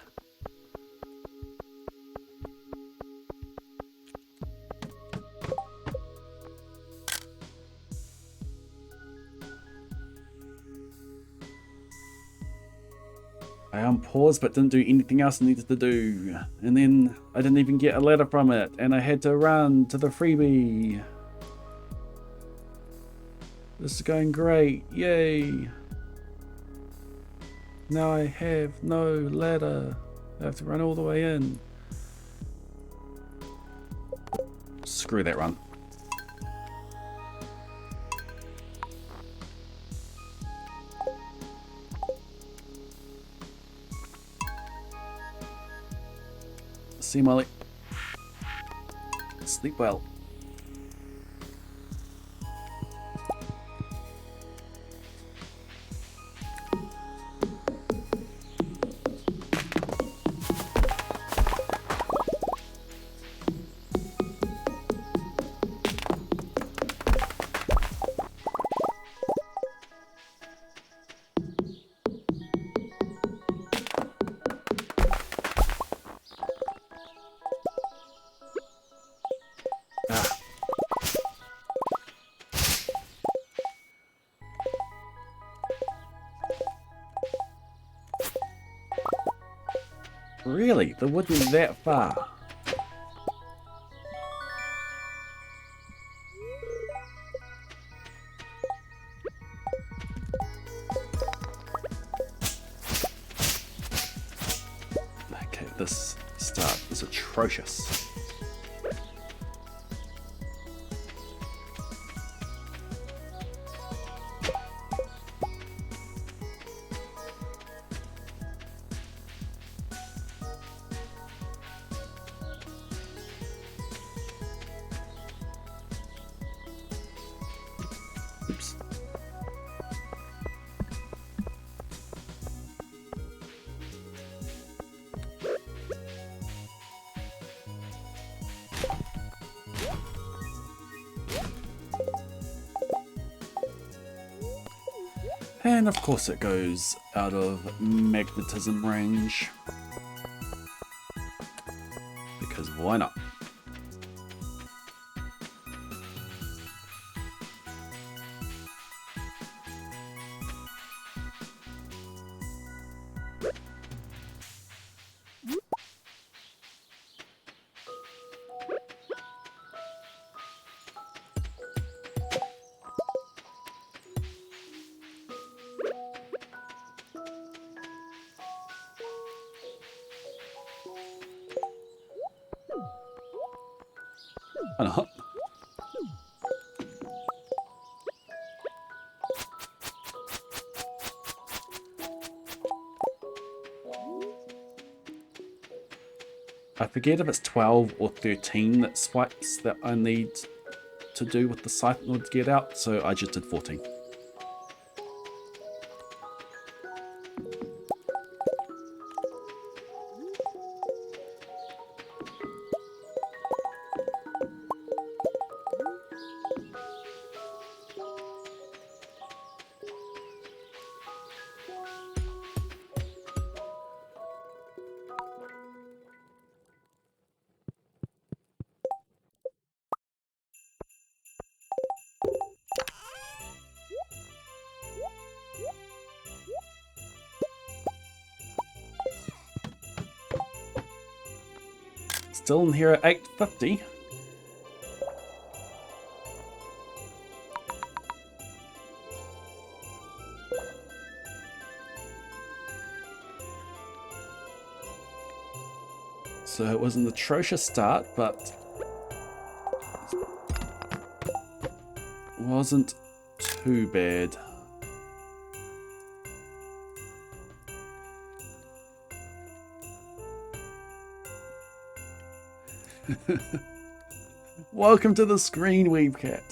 I unpaused but didn't do anything else I needed to do. And then I didn't even get a letter from it. And I had to run to the freebie. This is going great. Yay. Now I have no ladder. I have to run all the way in. Screw that run. See you, Molly. Sleep well. Really? The wood went that far? Okay, this start is atrocious. Oops. And of course it goes out of magnetism range. Because why not? Why not? I forget if it's 12 or 13 swipes that I need to do with the scythe in order to get out, so I just did 14. Still in here at 850. So it was an atrocious start, but wasn't too bad. Welcome to the screen, Weavecat.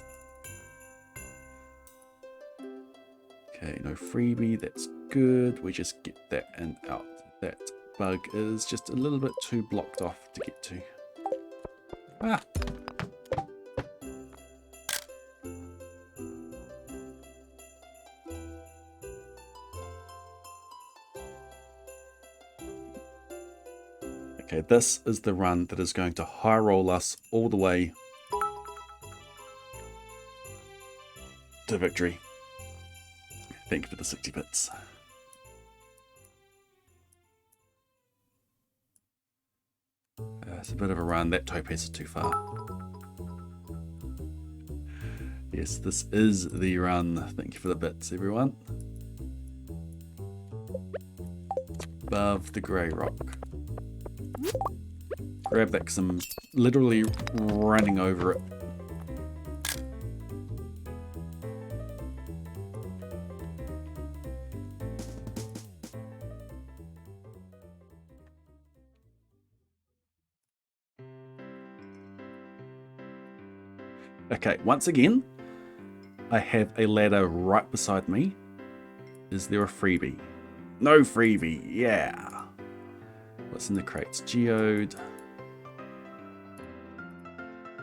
Okay, no freebie, that's good. We just get that and out. That bug is just a little bit too blocked off to get to. Ah! Okay, this is the run that is going to high roll us all the way to victory. Thank you for the 60 bits. It's a bit of a run. That topaz is too far. Yes, this is the run. Thank you for the bits, everyone. Above the grey rock. Grab that because I'm literally running over it. Okay, once again, I have a ladder right beside me. Is there a freebie? No freebie, yeah. What's in the crates? Geode.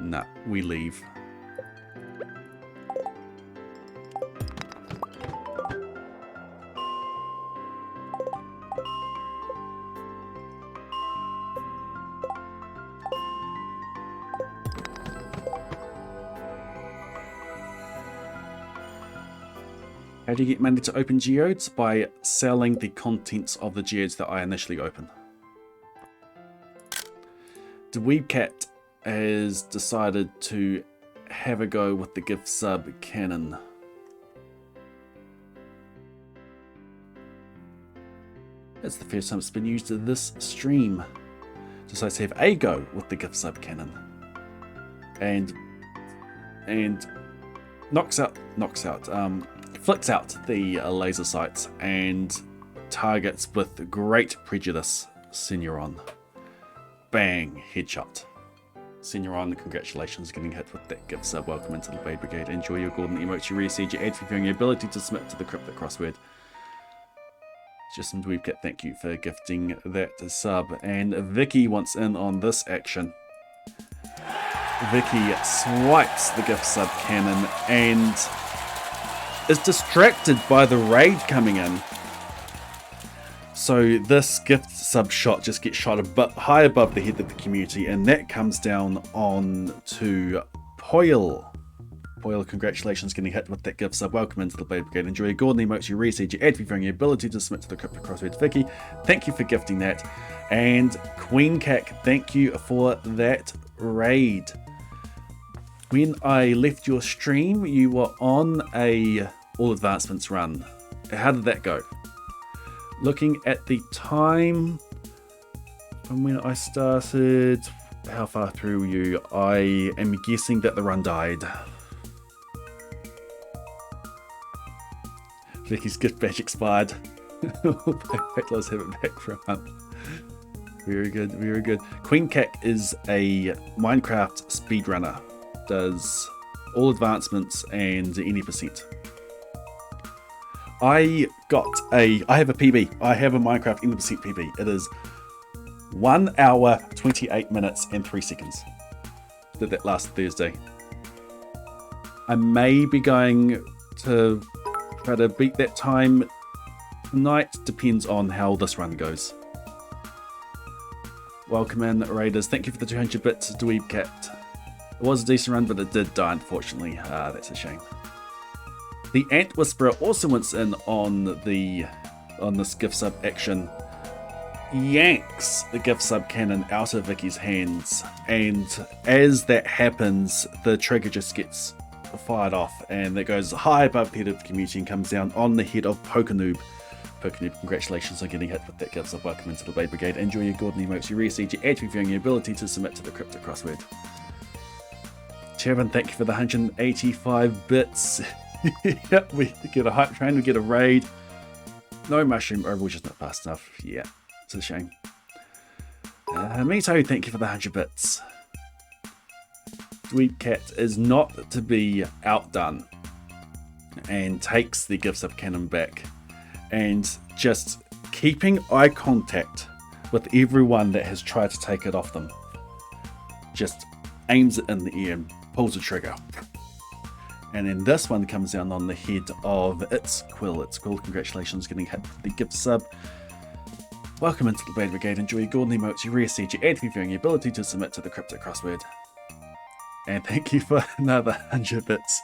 Nah, we leave. How do you get money to open geodes? By selling the contents of the geodes that I initially open. The Weebcat has decided to have a go with the gift sub cannon. That's the first time it's been used in this stream. Decides to have a go with the gift sub cannon. And flicks out the laser sights and targets with great prejudice Senioron. Bang, headshot. Senioron, congratulations getting hit with that gift sub. Welcome into the Blade Brigade. Enjoy your golden emotes. You reseed your ads reviewing your ability to submit to the cryptic crossword. Justin Dweebcat, thank you for gifting that sub. And Vicky wants in on this action. Vicky swipes the gift sub cannon and is distracted by the raid coming in. So this gift sub shot just gets shot a bit high above the head of the community, and that comes down on to Poyle. Poyle, congratulations getting hit with that gift sub. Welcome into the Blade Brigade. Enjoy your Gordon emotes, your reset, your ad for your ability to submit to the Crypto Crosswords. Vicky, thank you for gifting that. And Queen Cack, thank you for that raid. When I left your stream, you were on a all advancements run. How did that go? Looking at the time from when I started, how far through were you? I am guessing that the run died. Vicky's gift badge expired. Let's have it back for a month. Very good, very good. Queen Cack is a Minecraft speedrunner. Does all advancements and any percent. I have a PB. I have a Minecraft any percent PB. It is 1 hour, 28 minutes and 3 seconds. Did that last Thursday. I may be going to try to beat that time tonight. Depends on how this run goes. Welcome in, Raiders. Thank you for the 200 bits, Dweeb Cat. It was a decent run, but it did die, unfortunately. That's a shame. The Ant Whisperer also wants in on this gift sub action. Yanks the gift sub cannon out of Vicky's hands, and as that happens, the trigger just gets fired off, and that goes high above the head of the community and comes down on the head of Pokenoob. Pokenoob, congratulations on getting hit with that gift sub. Welcome into the Blade Brigade. Enjoy your Gordon emotes, your reset, your ad reviewing your ability to submit to the Crypto Crossword. Chairman, thank you for the 185 bits. Yep, we get a hype train, we get a raid. No mushroom overall, just not fast enough. Yeah, it's a shame. Mito, thank you for the 100 bits. Dweeb Cat is not to be outdone and takes the gift sub cannon back and just keeping eye contact with everyone that has tried to take it off them. Just aims it in the air, pulls the trigger. And then this one comes down on the head of It's Quill. It's Quill, congratulations getting hit with the gift sub. Welcome into the Blade Brigade. Enjoy your Gordon emotes, your reset, your ad reviewing your ability to submit to the Crypto Crossword. And thank you for another 100 bits.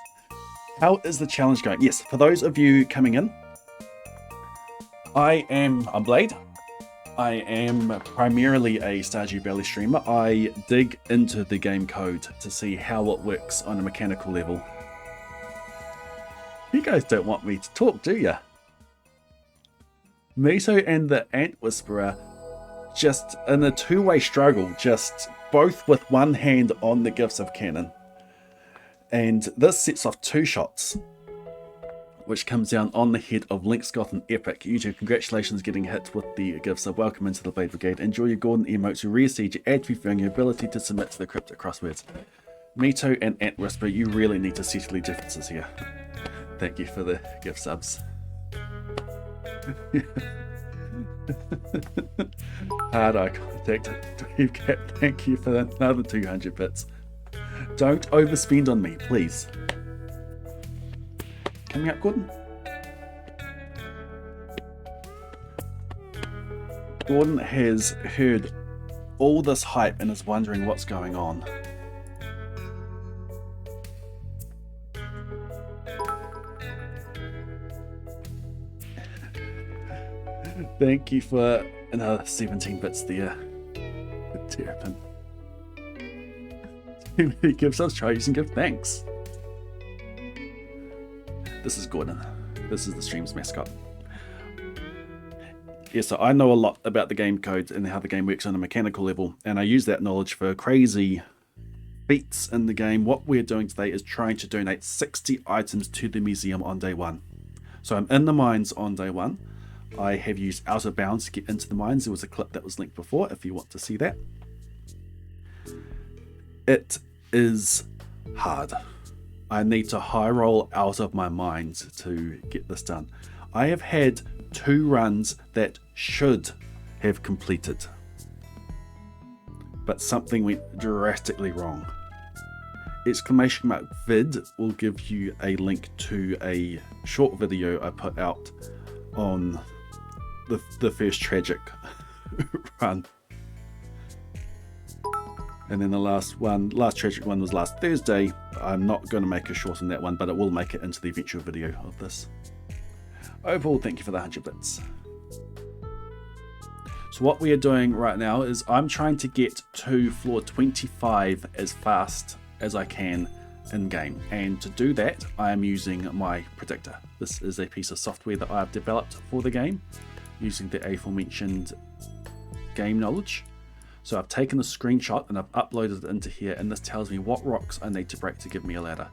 How is the challenge going? Yes, for those of you coming in, I'm Blade. I am primarily a Stardew Valley streamer. I dig into the game code to see how it works on a mechanical level. You guys don't want me to talk, do ya? Mito and the Ant Whisperer just in a two-way struggle, just both with one hand on the gifts of cannon. And this sets off two shots, which comes down on the head of Link Scott and Epic. You two, congratulations getting hit with the gifts of welcome into the Blade Brigade. Enjoy your Gordon emotes, your reset, your ad reviewing your ability to submit to the Crypto Crosswords. Mito and Ant Whisperer, you really need to settle the differences here. Thank you for the gift subs. Hard eye contact. Dweeb Cat, thank you for another 200 bits. Don't overspend on me, please. Coming up, Gordon? Gordon has heard all this hype and is wondering what's going on. Thank you for another 17 bits there. Terrapin. Too many gifts. Let's try using gift. Thanks. This is Gordon. This is the stream's mascot. Yeah, so I know a lot about the game code and how the game works on a mechanical level, and I use that knowledge for crazy feats in the game. What we're doing today is trying to donate 60 items to the museum on day one. So I'm in the mines on day one. I have used Out of Bounds to get into the mines. There was a clip that was linked before if you want to see that. It is hard. I need to high roll out of my mind to get this done. I have had 2 runs that should have completed, but something went drastically wrong. exclamation mark vid will give you a link to a short video I put out on the first tragic run. And then the last tragic one was last Thursday. I'm not going to make a short on that one, but it will make it into the eventual video of this. Overall, thank you for the 100 bits. So what we are doing right now is I'm trying to get to floor 25 as fast as I can in game. And to do that, I am using my predictor. This is a piece of software that I've developed for the game using the aforementioned game knowledge. So I've taken a screenshot and I've uploaded it into here, and this tells me what rocks I need to break to give me a ladder.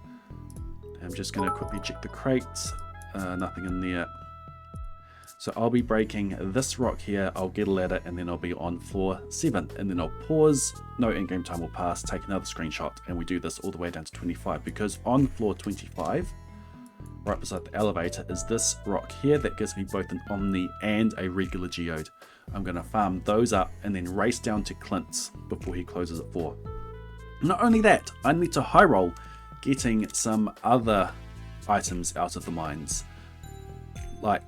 I'm just going to quickly check the crates, nothing in there. So I'll be breaking this rock here, I'll get a ladder, and then I'll be on floor 7, and then I'll pause, no in-game time will pass, take another screenshot, and we do this all the way down to 25, because on floor 25, right beside the elevator, is this rock here that gives me both an Omni and a regular geode. I'm going to farm those up and then race down to Clint's before he closes at 4. Not only that, I need to high roll getting some other items out of the mines, like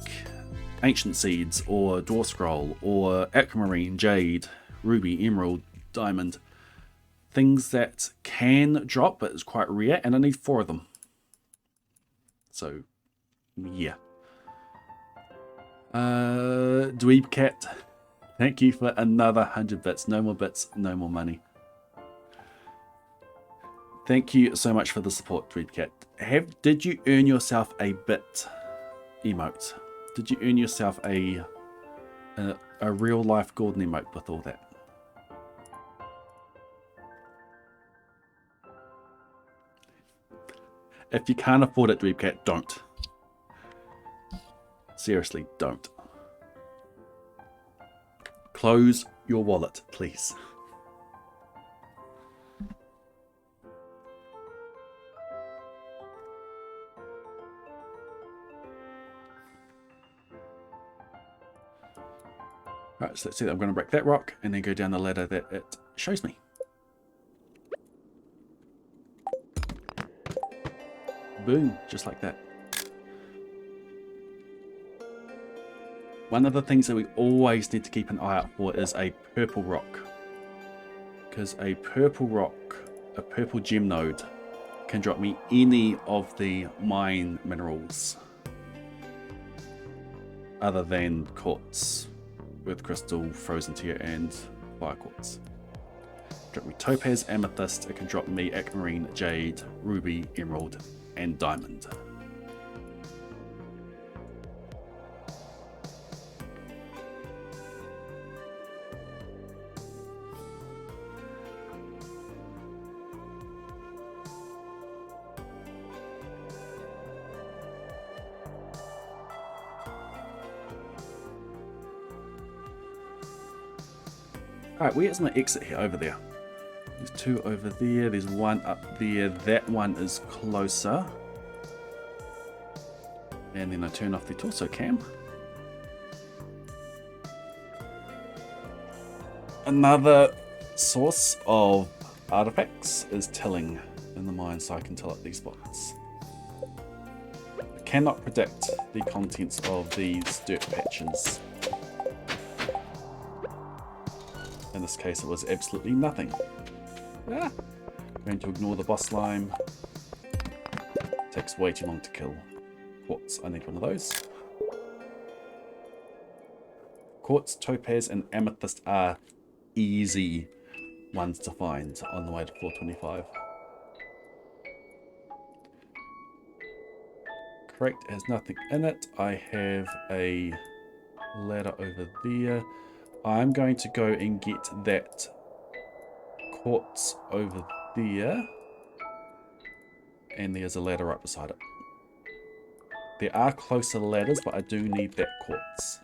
ancient seeds or dwarf scroll or aquamarine, jade, ruby, emerald, diamond. Things that can drop but is quite rare, and I need 4 of them. So yeah. Dweeb Cat, thank you for another 100 bits. No more bits, no more money. Thank you so much for the support, Dweeb Cat. Did you earn yourself a bit emote? Did you earn yourself a real life golden emote with all that? If you can't afford it, Dweeb Cat, don't. Seriously, don't. Close your wallet, please. Right, so let's see that I'm going to break that rock and then go down the ladder that it shows me. Boom, just like that. One of the things that we always need to keep an eye out for is a purple rock. Because a purple rock, a purple gem node, can drop me any of the mine minerals other than quartz, earth crystal, frozen tear, and fire quartz. Drop me topaz, amethyst, it can drop me aquamarine, jade, ruby, emerald, and diamond. Alright, where's my exit here? Over there. There's 2 over there, there's 1 up there, that one is closer. And then I turn off the torso cam. Another source of artifacts is tilling in the mine, so I can till up these spots. I cannot predict the contents of these dirt patches. In this case, it was absolutely nothing. Ah. I'm going to ignore the boss slime. Takes way too long to kill. Quartz, I need one of those. Quartz, topaz, and amethyst are easy ones to find on the way to floor 25. Crate has nothing in it. I have a ladder over there. I'm going to go and get that quartz over there. And there's a ladder right beside it. There are closer ladders, but I do need that quartz.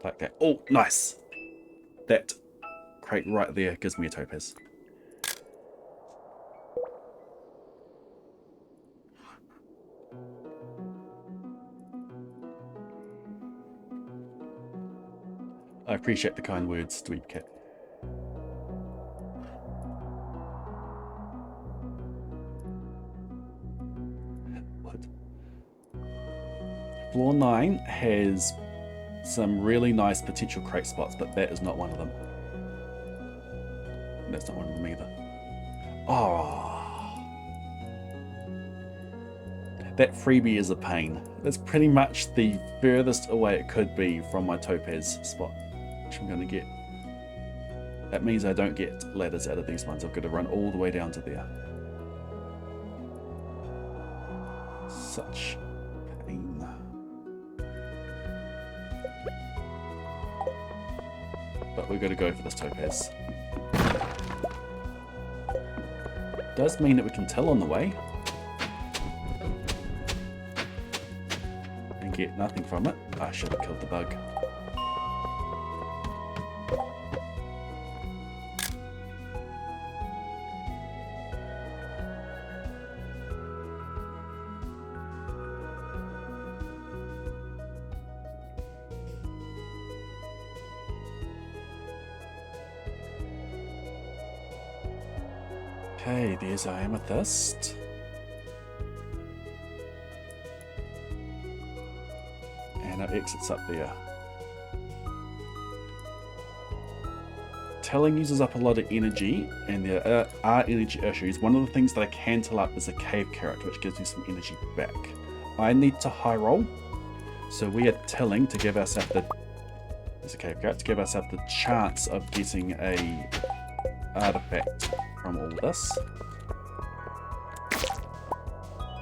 Like that. Oh, nice! That crate right there gives me a topaz. I appreciate the kind words, Dweeb Cat. wood. Floor 9 has some really nice potential crate spots, but that is not one of them. And that's not one of them either. Oh. That freebie is a pain. That's pretty much the furthest away it could be from my topaz spot, which I'm going to get. That means I don't get ladders out of these ones. I've got to run all the way down to there. Such pain. But we've got to go for this topaz. Does mean that we can tell on the way. And get nothing from it. I should have killed the bug. Okay, there's our amethyst. And our exit's up there. Telling uses up a lot of energy, and there are energy issues. One of the things that I can tell up is a cave carrot, which gives me some energy back. I need to high roll, so we are telling to give ourselves the... There's a cave carrot, to give ourselves the chance of getting a artifact from all this.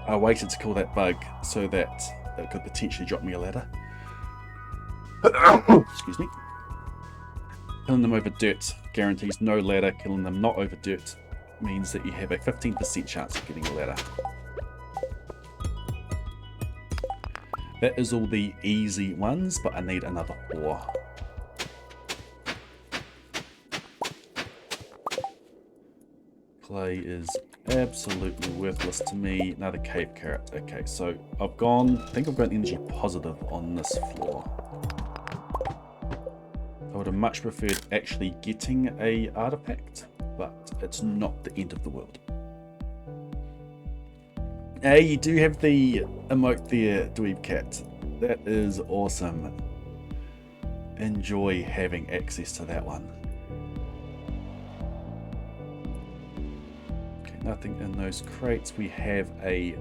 I waited to kill that bug so that it could potentially drop me a ladder. Excuse me. Killing them over dirt guarantees no ladder. Killing them not over dirt means that you have a 15% chance of getting a ladder. That is all the easy ones, but I need another 4. Clay is absolutely worthless to me. Another cave carrot. Okay, so I think I've gone energy positive on this floor. I would have much preferred actually getting a artifact, but it's not the end of the world. Hey, you do have the emote there, Dweeb Cat. That is awesome. Enjoy having access to that one. Nothing in those crates. We have a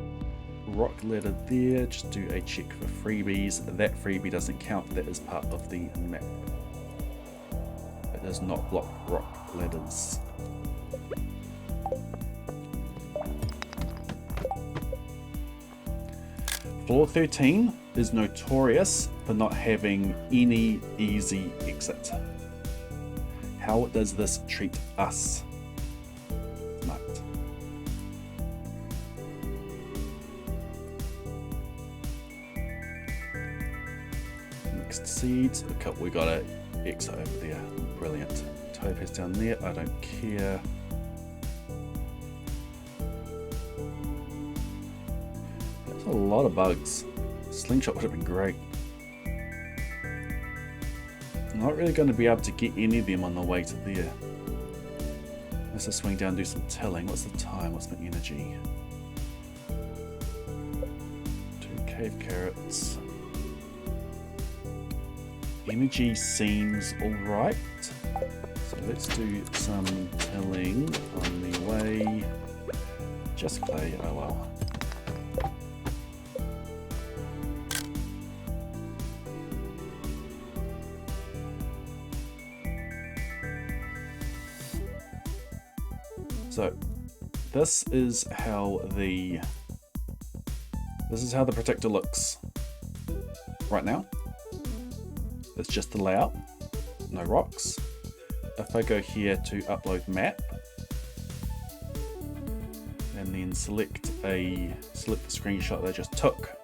rock ladder there. Just do a check for freebies. That freebie doesn't count. That is part of the map. It does not block rock ladders. Floor 13 is notorious for not having any easy exit. How does this treat us? Seeds. We got an exit over there. Brilliant. Topaz down there. I don't care. There's a lot of bugs. Slingshot would have been great. I'm not really going to be able to get any of them on the way to there. Let's just swing down and do some tilling. What's the time? What's my energy? 2 cave carrots. Energy seems alright, so let's do some tilling on the way. Just clay, oh well. So this is how the protector looks right now. It's just the layout, no rocks. If I go here to upload map, and then select the screenshot that I just took,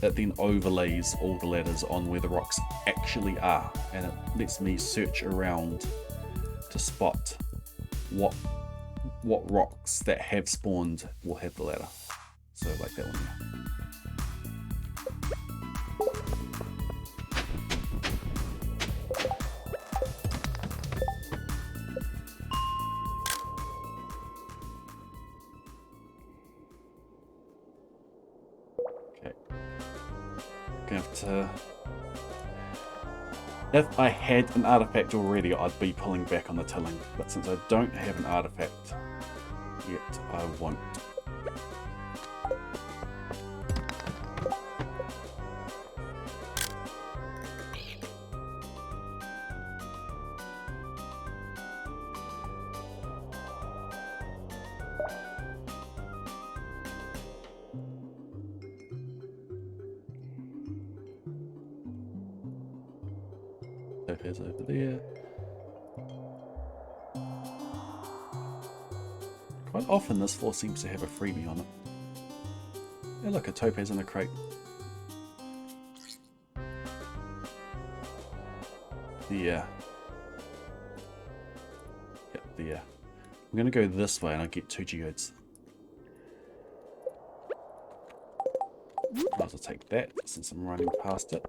it then overlays all the ladders on where the rocks actually are, and it lets me search around to spot what rocks that have spawned will have the ladder. So like that one here. gonna have to... If I had an artifact already, I'd be pulling back on the tilling. But since I don't have an artifact yet, I won't. Topaz over there. Quite often this floor seems to have a freebie on it. Hey look, a topaz in a crate. There. Yep, there. I'm gonna go this way and I'll get 2 geodes. Might as well take that since I'm running past it.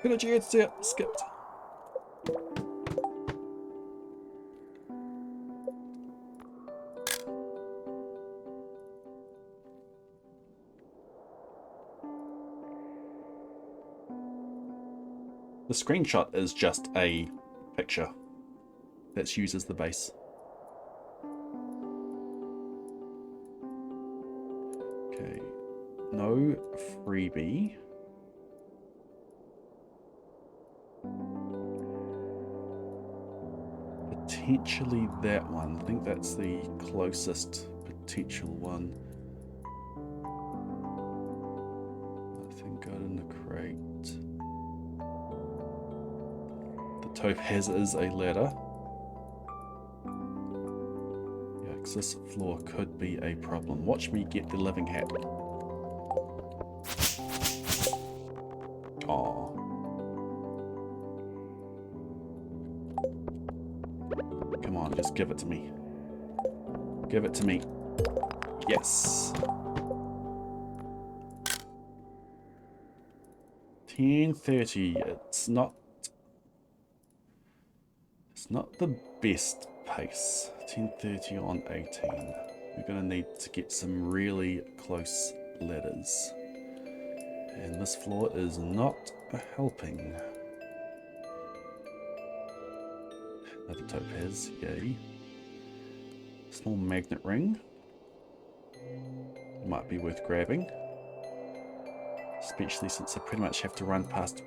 Got a geode skipped. The screenshot is just a picture that's used as the base. Okay, no freebie. Potentially that one. I think that's the closest potential one. Nothing got in the crate. The topaz is a ladder. Yikes, this floor could be a problem. Watch me get the living hat. Aww. Come on, just give it to me. Give it to me. Yes. 10:30. It's not the best pace. 10:30 on 18. We're gonna need to get some really close ladders. And this floor is not helping. Another topaz, yay. Small magnet ring. Might be worth grabbing. Especially since I pretty much have to run past...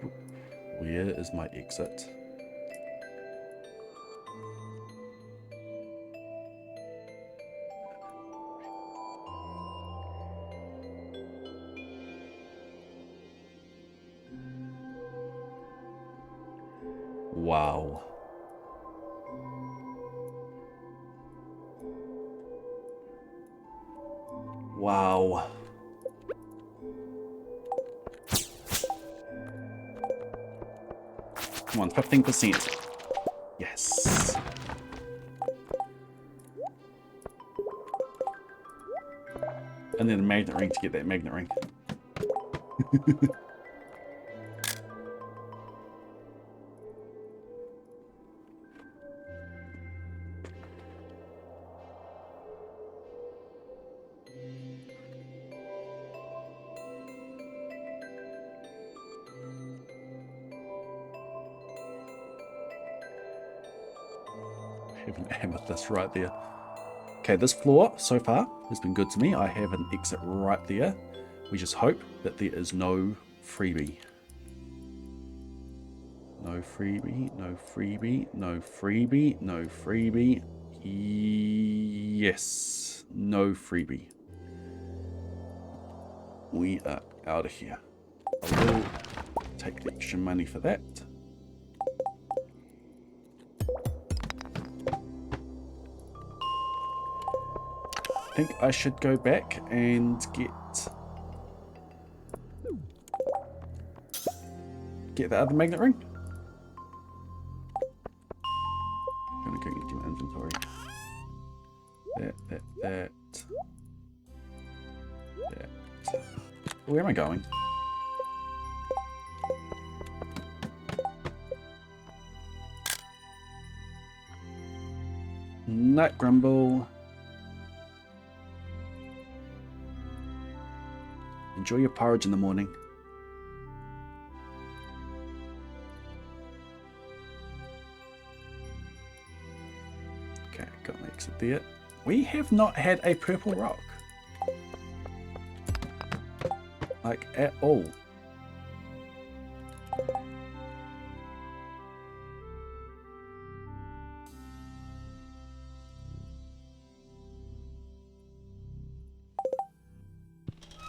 Where is my exit? Wow. Wow. Come on, 15%. Yes. And then a magnet ring to get that magnet ring. Have an amethyst right there. Okay, this floor so far has been good to me. I have an exit right there. We just hope that there is no freebie. No freebie, no freebie, no freebie, no freebie. Yes, no freebie. We are out of here. I will take the extra money for that. I think I should go back and get the other magnet ring. I'm gonna go into my inventory. That. Where am I going? night, Grumble. Enjoy your porridge in the morning. Okay, got my exit there. We have not had a purple rock. Like, at all.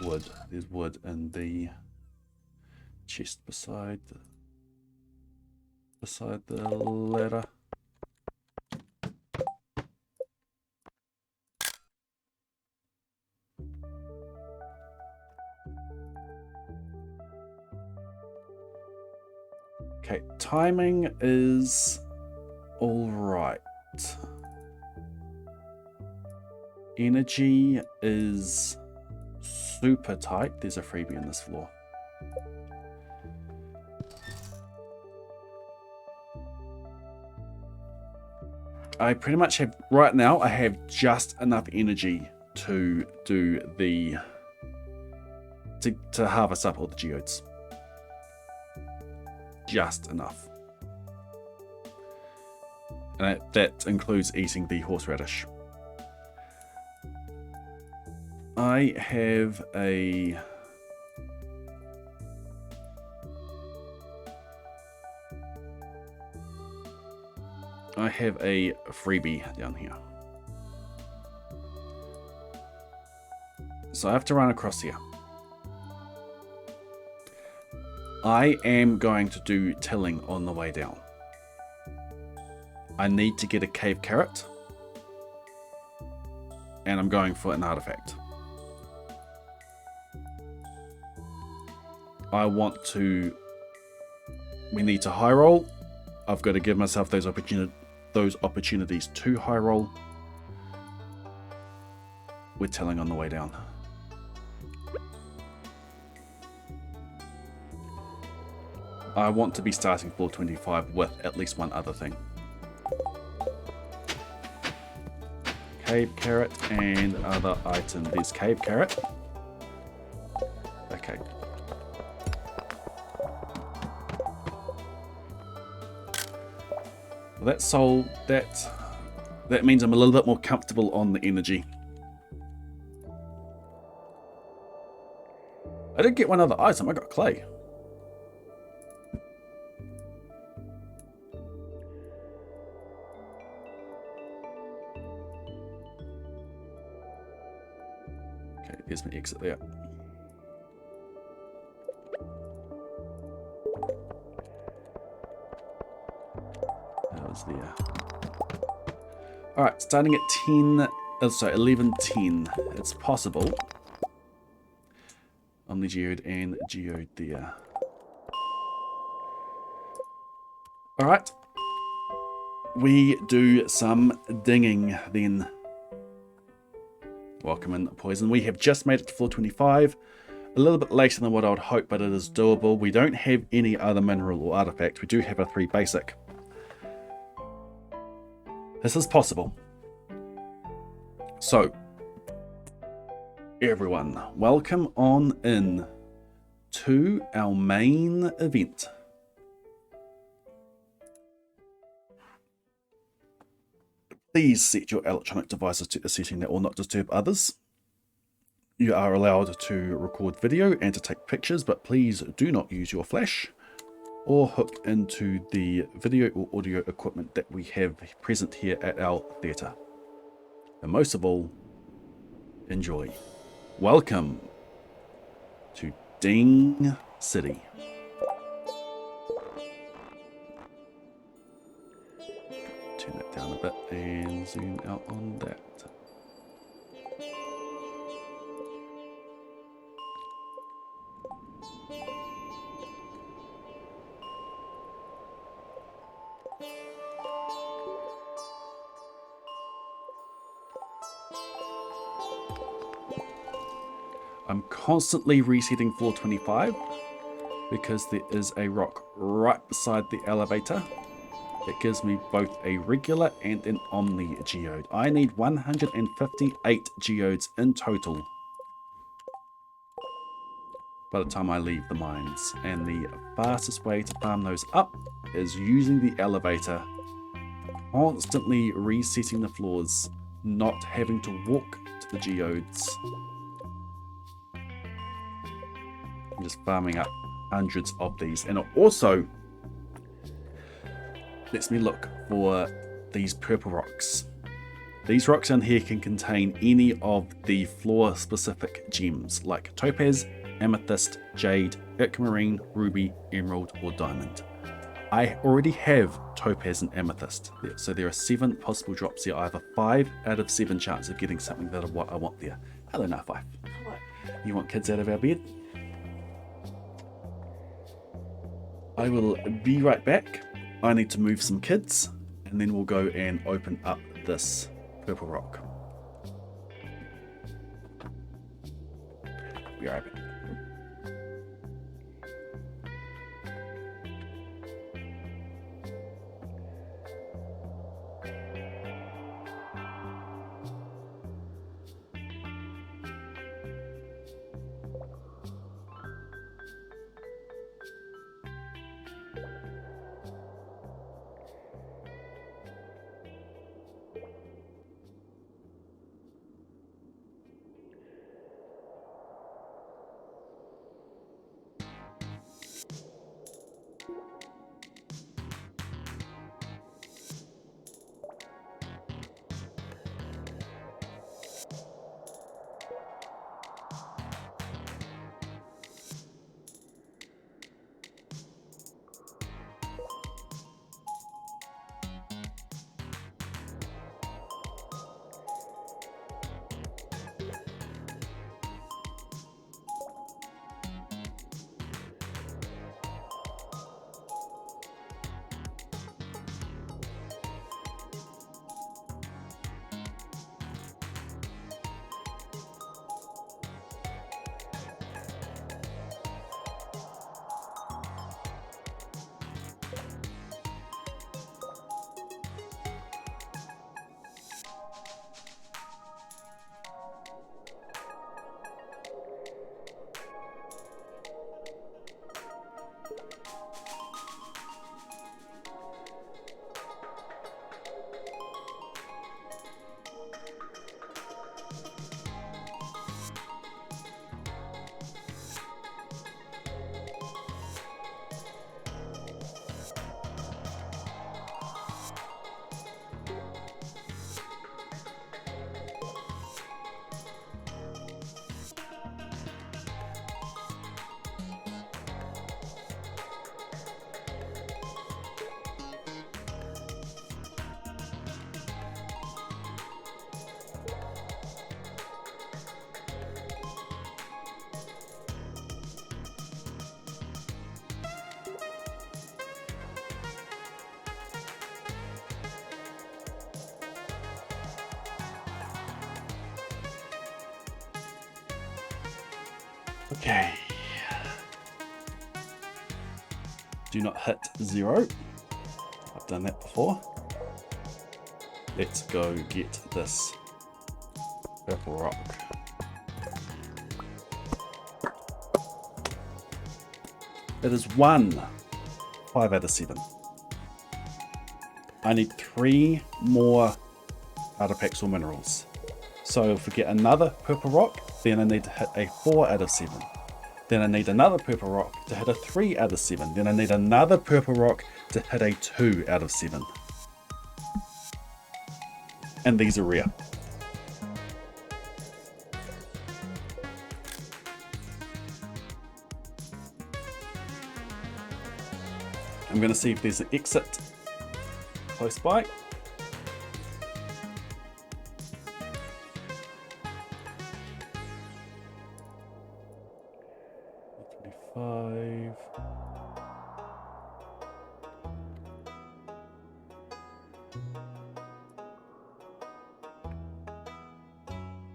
Wood. There's wood in the chest beside the ladder. Okay, timing is all right. Energy is super tight. There's a freebie on this floor. I pretty much have, right now, I have just enough energy to do the, to harvest up all the geodes. Just enough. And that includes eating the horseradish. I have a freebie down here. So I have to run across here. I am going to do tilling on the way down. I need to get a cave carrot. And I'm going for an artifact. We need to high roll. I've got to give myself those opportunities to high roll. We're telling on the way down. I want to be starting floor 25 with at least one other thing. Cave carrot and other item. There's cave carrot. Okay. That's so that means I'm a little bit more comfortable on the energy. I did get one other item. I got clay. Okay, there's my exit there. There. Alright, starting at 11:10. It's possible. Omni-geode and geode there. Alright. We do some dinging then. Welcome in, Poison. We have just made it to floor 25. A little bit later than what I would hope, but it is doable. We don't have any other mineral or artifact. We do have a 3 basic. This is possible. So, everyone, welcome on in to our main event. Please set your electronic devices to a setting that will not disturb others. You are allowed to record video and to take pictures, but please do not use your flash or hook into the video or audio equipment that we have present here at our theatre. And most of all, enjoy. Welcome to Ding City. Turn that down a bit and zoom out on that. I'm constantly resetting floor 25 because there is a rock right beside the elevator It gives me both a regular and an Omni geode. I need 158 geodes in total by the time I leave the mines. And the fastest way to farm those up is using the elevator, constantly resetting the floors, not having to walk to the geodes. I'm just farming up hundreds of these. And it also lets me look for these purple rocks. These rocks down here can contain any of the floor specific gems like topaz, amethyst, jade, aquamarine, ruby, emerald, or diamond. I already have topaz and amethyst, so there are 7 possible drops here. I have a 5 out of 7 chance of getting something that I want there. Hello, now 5. Hello. You want kids out of our bed? I will be right back. I need to move some kids, and then we'll go and open up this purple rock. Be right back. Okay. Do not hit 0. I've done that before. Let's go get this purple rock. It is 1. 5 out of 7. I need 3 more artifacts minerals. So if we get another purple rock, then I need to hit a 4 out of 7. Then I need another purple rock to hit a 3 out of 7. Then I need another purple rock to hit a 2 out of 7. And these are rare. I'm going to see if there's an exit close by.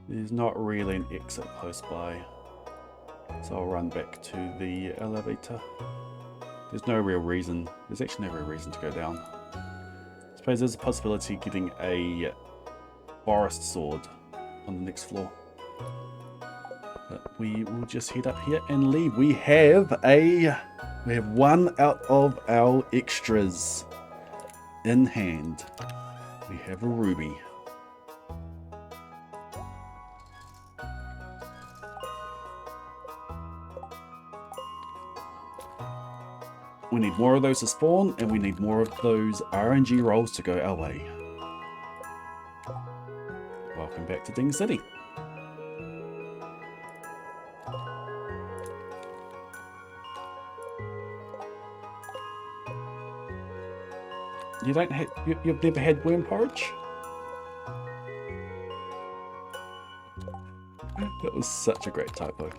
There's not really an exit close by, so I'll run back to the elevator. There's no real reason, there's actually no real reason to go down. suppose there's a possibility of getting a forest sword on the next floor. But we will just head up here and leave. We have one out of our extras in hand. We have a ruby. We need more of those to spawn, and we need more of those RNG rolls to go our way. Welcome back to Ding City. You've never had worm porridge? That was such a great typo.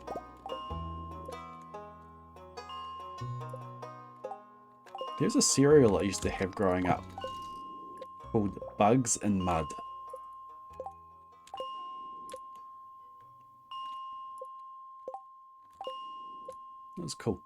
There's a cereal I used to have growing up called Bugs and Mud. That was cool.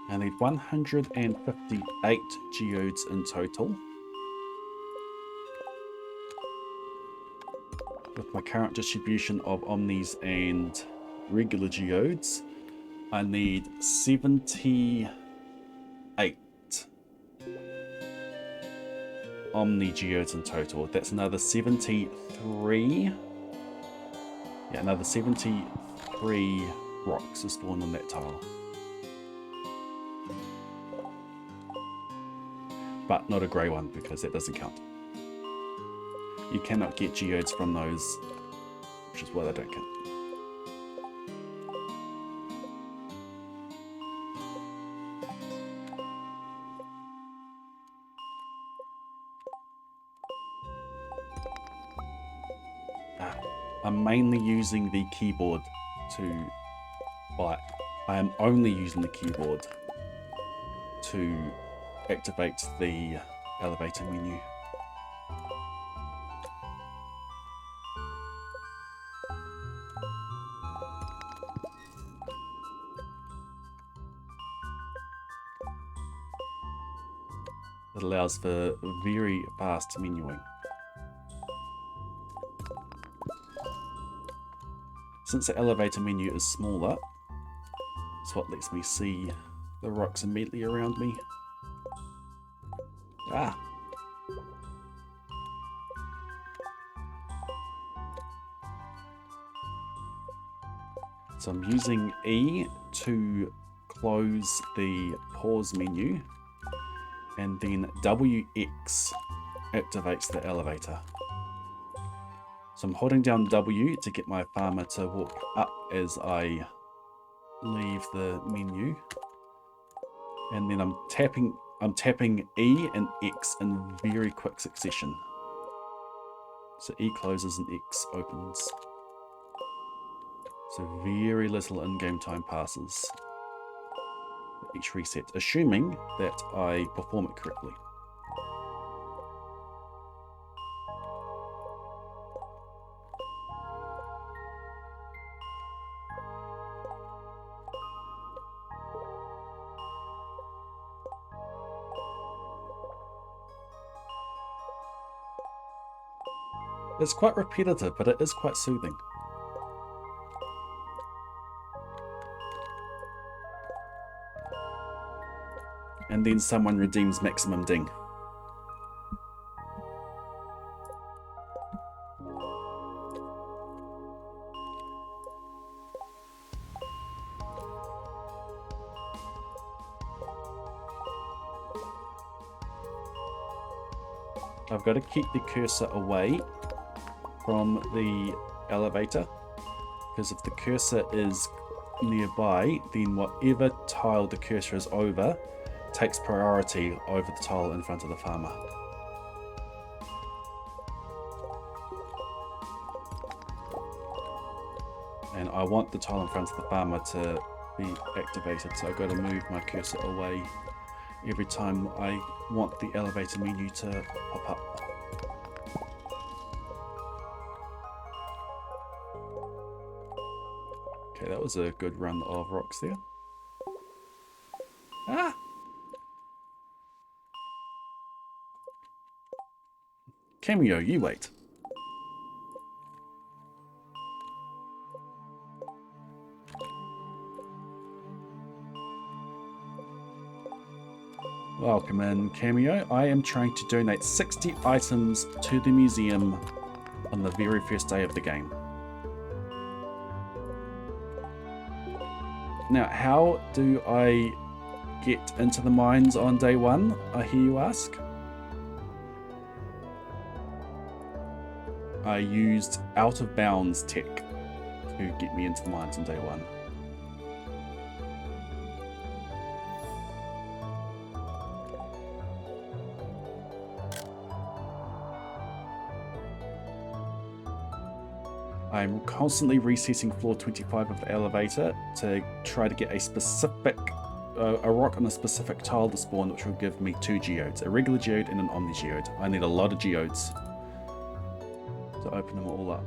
I need 158 geodes in total. With my current distribution of omnis and regular geodes, I need 78 omni geodes in total. That's another 73. Yeah, another 73 rocks to spawn on that tile. But not a grey one, because that doesn't count. You cannot get geodes from those, which is why they don't count. I'm mainly using the keyboard to... Well, I am only using the keyboard to activate the elevator menu. It allows for very fast menuing. Since the elevator menu is smaller, it's what lets me see the rocks immediately around me. Ah! So I'm using E to close the pause menu, and then WX activates the elevator. So I'm holding down W to get my farmer to walk up as I leave the menu, and then I'm tapping E and X in very quick succession. So E closes and X opens. So very little in-game time passes for each reset, assuming that I perform it correctly. It's quite repetitive, but it is quite soothing. And then someone redeems maximum ding. I've got to keep the cursor away from the elevator, because if the cursor is nearby, then whatever tile the cursor is over takes priority over the tile in front of the farmer. And I want the tile in front of the farmer to be activated, so I've got to move my cursor away every time I want the elevator menu to pop up. Okay, that was a good run of rocks there. Ah! Cameo, you wait. Welcome in, Cameo. I am trying to donate 60 items to the museum on the very first day of the game. Now, how do I get into the mines on day one, I hear you ask? I used out of bounds tech to get me into the mines on day one. I'm constantly resetting floor 25 of the elevator to try to get a specific a rock on a specific tile to spawn, which will give me 2 geodes, a regular geode and an omni geode. I need a lot of geodes to open them all up.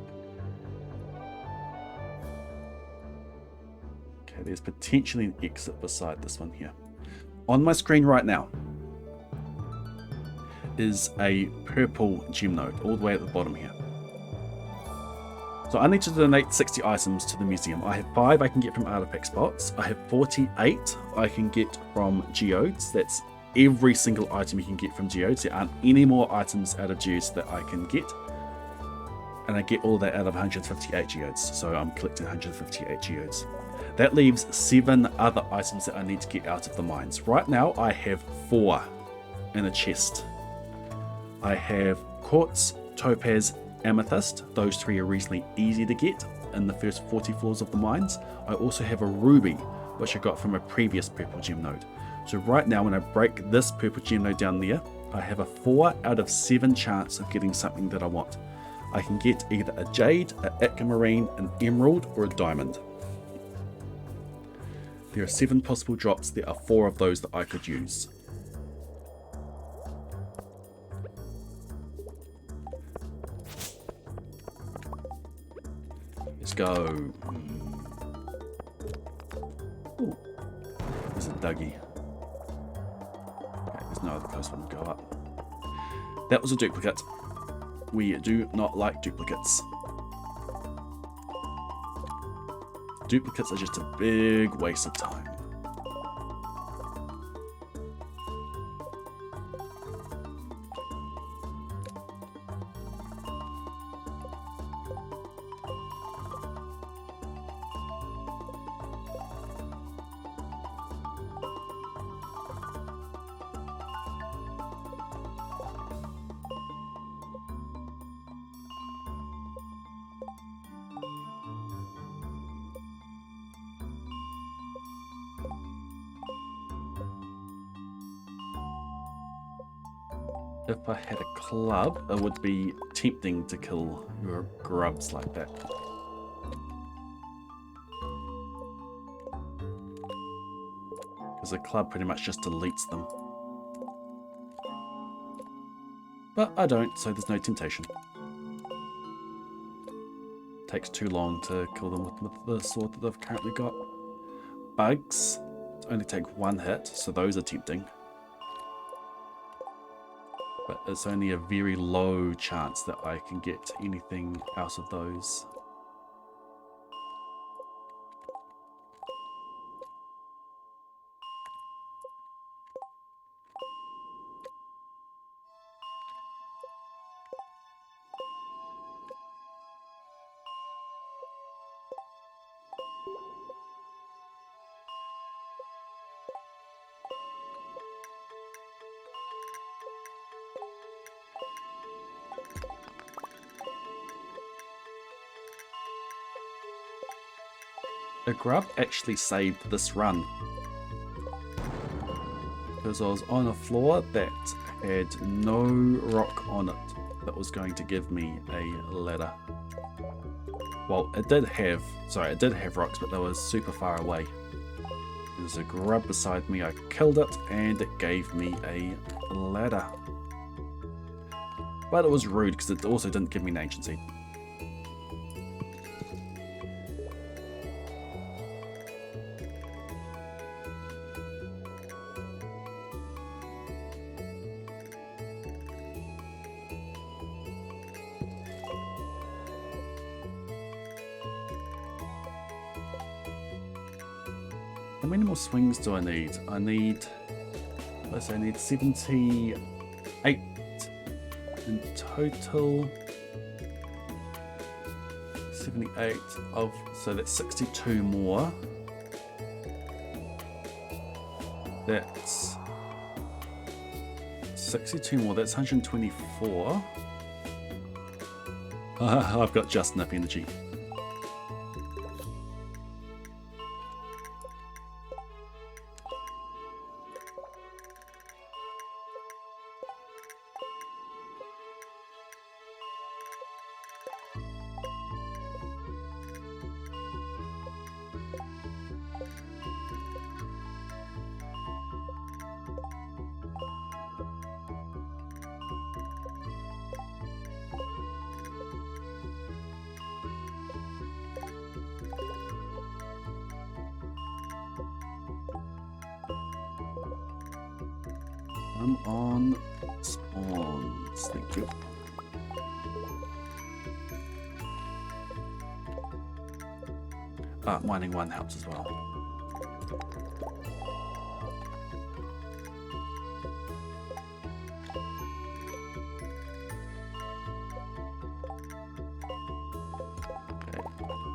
Okay, there's potentially an exit beside this one here. On my screen right now is a purple gem node all the way at the bottom here. So I need to donate 60 items to the museum. I have 5 I can get from artifact spots. I have 48 I can get from geodes. That's every single item you can get from geodes. There aren't any more items out of geodes that I can get. And I get all that out of 158 geodes. So I'm collecting 158 geodes. That leaves 7 other items that I need to get out of the mines. Right now I have 4 in a chest. I have quartz, topaz, amethyst. Those 3 are reasonably easy to get in the first 40 floors of the mines. I also have a ruby, which I got from a previous purple gem node. So right now when I break this purple gem node down there, I have a 4 out of 7 chance of getting something that I want. I can get either a jade, an aquamarine, an emerald, or a diamond. There are 7 possible drops. There are 4 of those that I could use. Let's go. Ooh, there's a Dougie. Okay, there's no other close one to go up. That was a duplicate. We do not like duplicates. Duplicates are just a big waste of time. If I had a club, it would be tempting to kill your grubs like that. Because a club pretty much just deletes them. But I don't, so there's no temptation. Takes too long to kill them with the sword that they've currently got. Bugs only take 1 hit, so those are tempting. But it's only a very low chance that I can get anything out of those. A grub actually saved this run because I was on a floor that had no rock on it that was going to give me a ladder. Well, it did have rocks, but they were super far away. There's a grub beside me, I killed it and it gave me a ladder. But it was rude because it also didn't give me an ancient seed. How many more swings do I need? I need 78 in total. 78 of, so that's 62 more. That's 62 more, that's 124. I've got just enough energy. I'm on spawns, thank you. Mining 1 helps as well.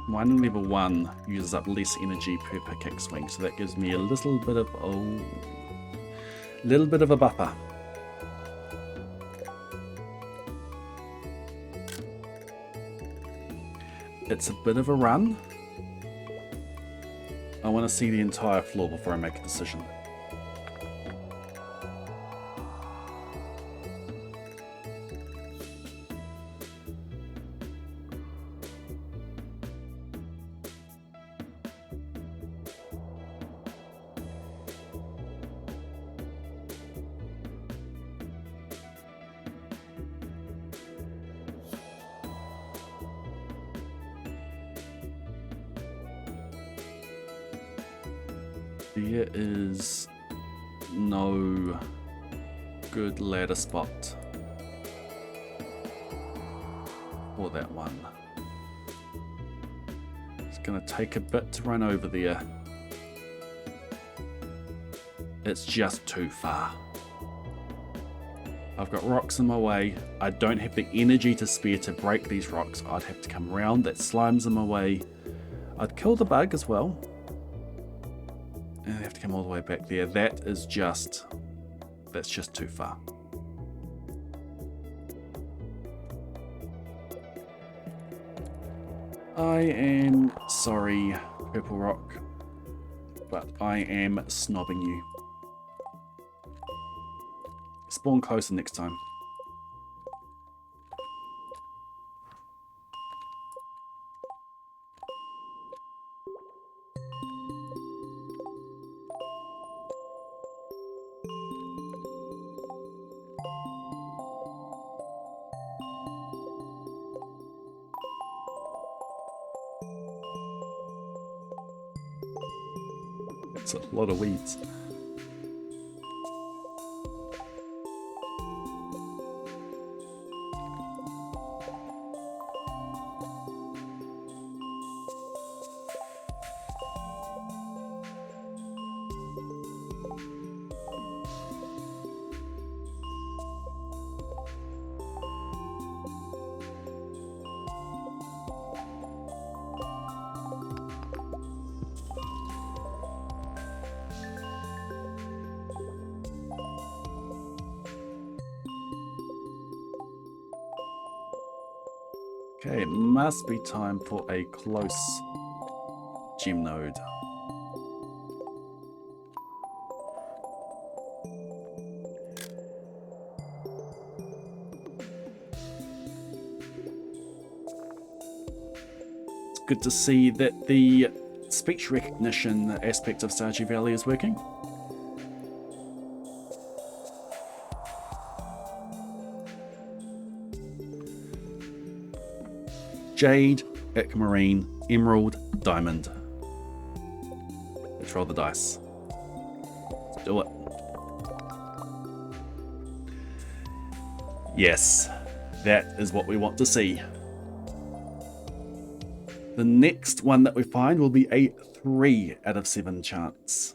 Mining level 1 uses up less energy per pickaxe swing, so that gives me a little bit of a buffer. It's a bit of a run. I want to see the entire floor before I make a decision. There is no good ladder spot for that one. It's going to take a bit to run over there. It's just too far. I've got rocks in my way. I don't have the energy to spare to break these rocks. I'd have to come around. That slime's in my way. I'd kill the bug as well. And I have to come all the way back there. That's just too far. I am sorry, Purple Rock, but I am snobbing you. Spawn closer next time. It's a lot of weeds. Okay, it must be time for a close gem node. It's good to see that the speech recognition aspect of Stardew Valley is working. Jade, Aquamarine, Emerald, Diamond. Let's roll the dice. Let's do it. Yes, that is what we want to see. The next one that we find will be a 3 out of 7 chance.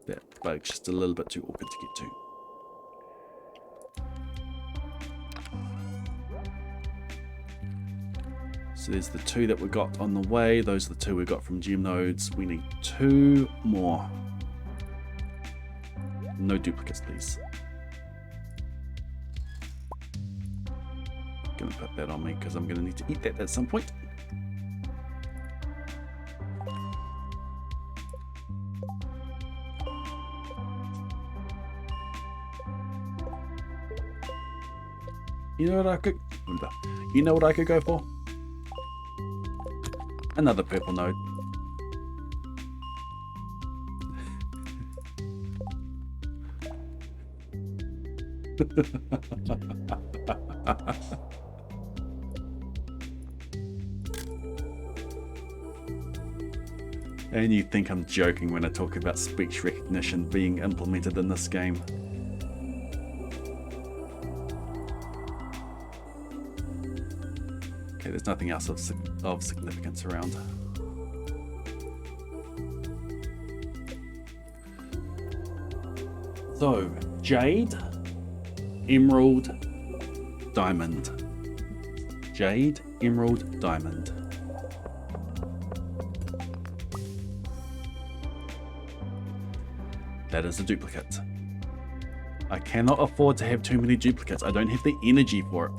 That bug's just a little bit too awkward to get to. So there's the 2 that we got on the way. Those are the 2 we got from gem nodes. We need 2 more. No duplicates, please. Gonna put that on me because I'm gonna need to eat that at some point. You know what I could? You know what I could go for? Another purple node. And you think I'm joking when I talk about speech recognition being implemented in this game. Okay, there's nothing else of significance around. So, Jade, Emerald, Diamond. Jade, Emerald, Diamond. That is a duplicate. I cannot afford to have too many duplicates. I don't have the energy for it.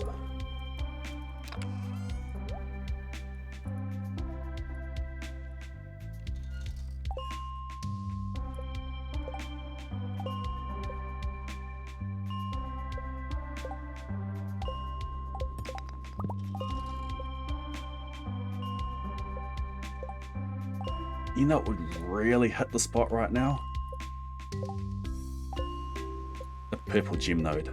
You know what would really hit the spot right now? The purple gem node.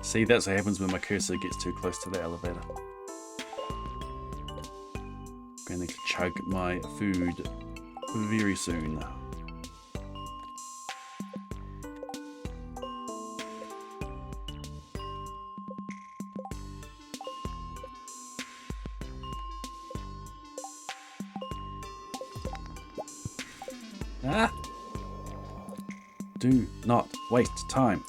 See, that's what happens when my cursor gets too close to the elevator. I'm going to chug my food very soon. Ah! Do not waste time.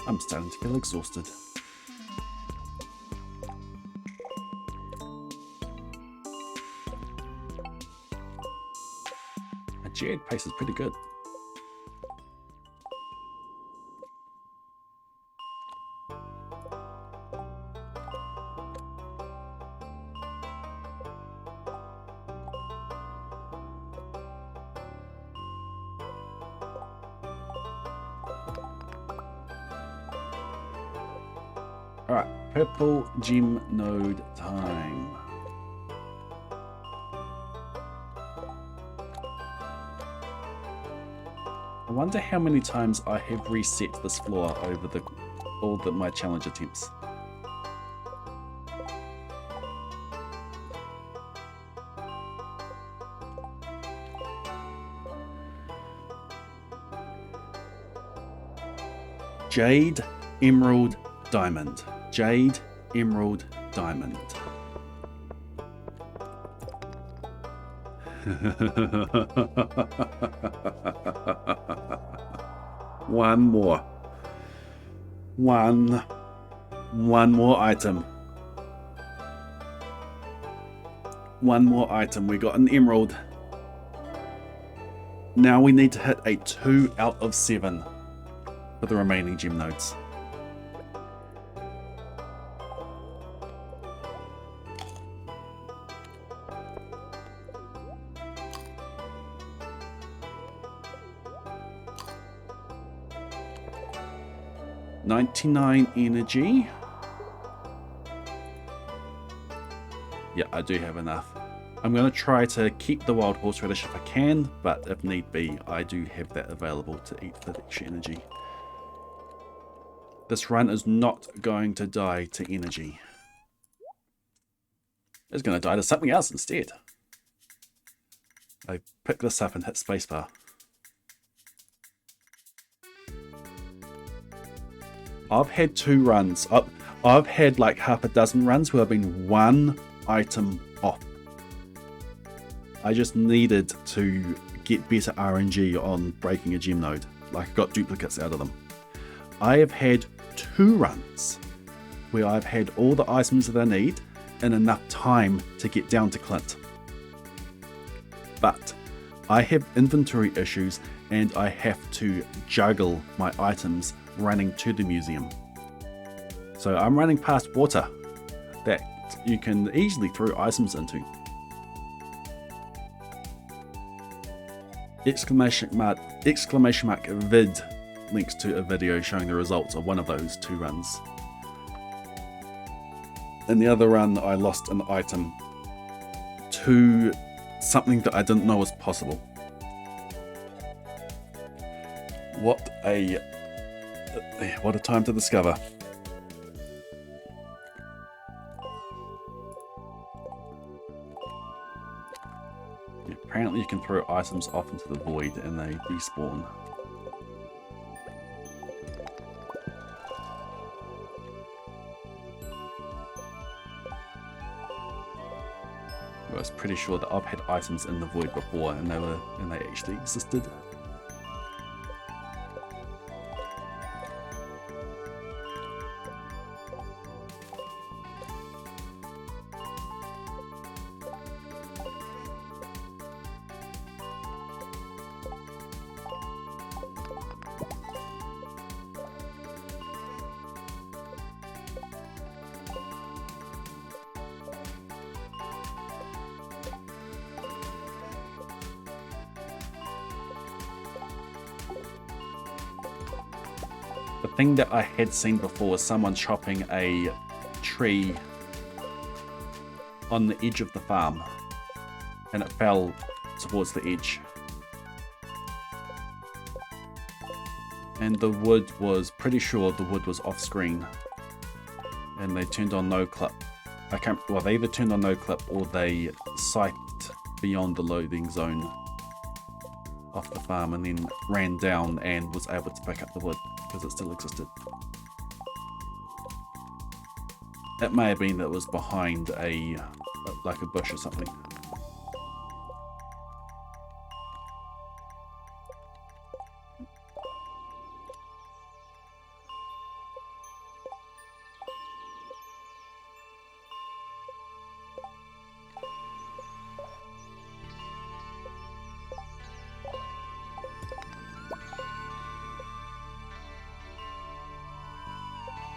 I'm starting to feel exhausted. My jade pace is pretty good. Alright, purple gem node time. I wonder how many times I have reset this floor over all my challenge attempts. Jade, Emerald, Diamond. Jade, Emerald, Diamond. One more. One more item. One more item. We got an emerald. Now we need to hit a 2 out of 7 for the remaining gem nodes. $99 energy. Yeah, I do have enough. I'm going to try to keep the wild horseradish if I can, but if need be, I do have that available to eat for the extra energy. This run is not going to die to energy. It's going to die to something else instead. I pick this up and hit spacebar. I've had 2 runs. I've had like half a dozen runs where I've been 1 item off. I just needed to get better RNG on breaking a gem node. Like I got duplicates out of them. I have had 2 runs where I've had all the items that I need in enough time to get down to Clint. But I have inventory issues and I have to juggle my items running to the museum. So I'm running past water that you can easily throw items into. Exclamation mark vid links to a video showing the results of one of those 2 runs. In the other run, I lost an item to something that I didn't know was possible. What a time to discover. Apparently you can throw items off into the void and they respawn. I was pretty sure that I've had items in the void before and they actually existed. The thing that I had seen before was someone chopping a tree on the edge of the farm and it fell towards the edge. And the wood was, pretty sure the wood was off screen and they turned on no clip. Well, they either turned on no clip or they psyched beyond the loading zone off the farm and then ran down and was able to pick up the wood because it still existed. It may have been that it was behind like a bush or something.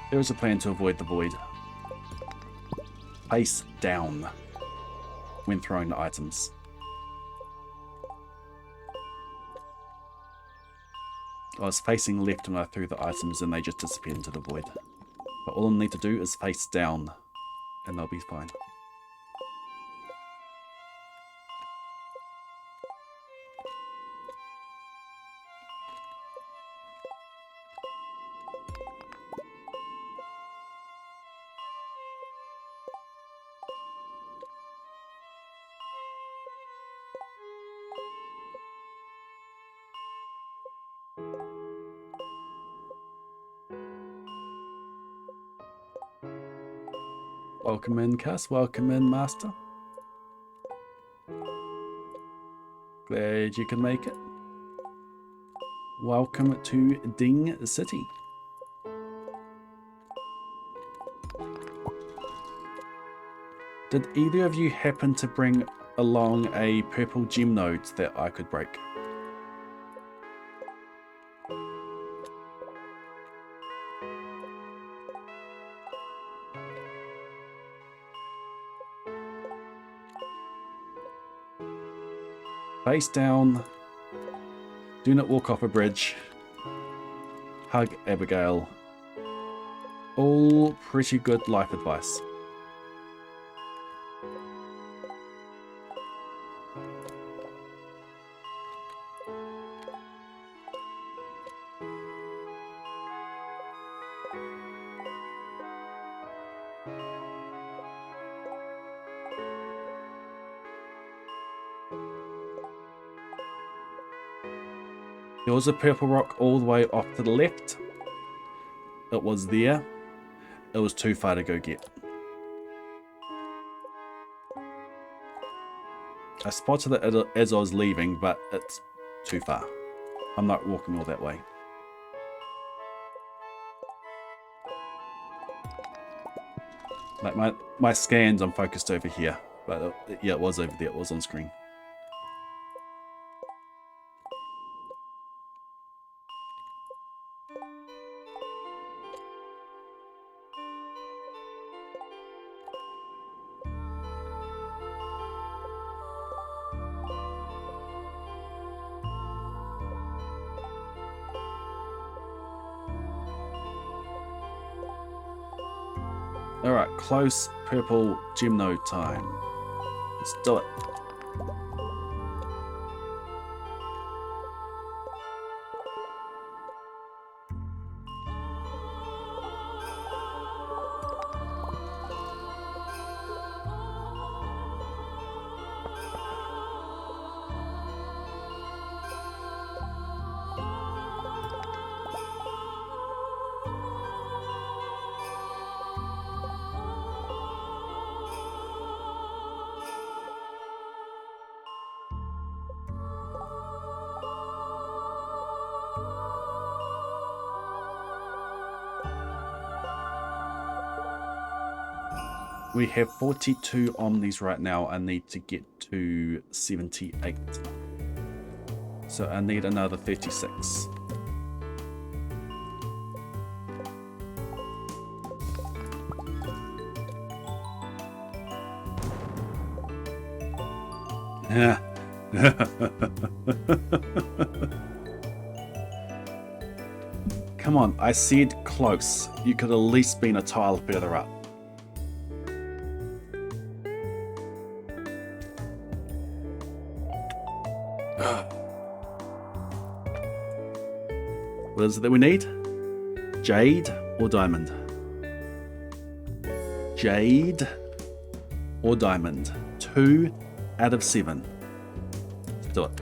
There was a plan to avoid the void. Face down when throwing the items. I was facing left when I threw the items and they just disappeared into the void. But all I need to do is face down and they'll be fine. Welcome in, Cass. Welcome in, Master. Glad you can make it. Welcome to Ding City. Did either of you happen to bring along a purple gem node that I could break? Face down. Do not walk off a bridge. Hug Abigail. All pretty good life advice. There was a purple rock all the way off to the left. It was there. It was too far to go get. I spotted it as I was leaving, but it's too far. I'm not walking all that way. Like my scans, I'm focused over here. But yeah, it was over there. It was on screen. Alright, close purple gem node time. Let's do it. We have 42 omnis right now. I need to get to 78. So I need another 36. Yeah. Come on, I said close. You could at least been a tile further up. What is it that we need? Jade or diamond? Jade or diamond? 2 out of 7. Let's do it.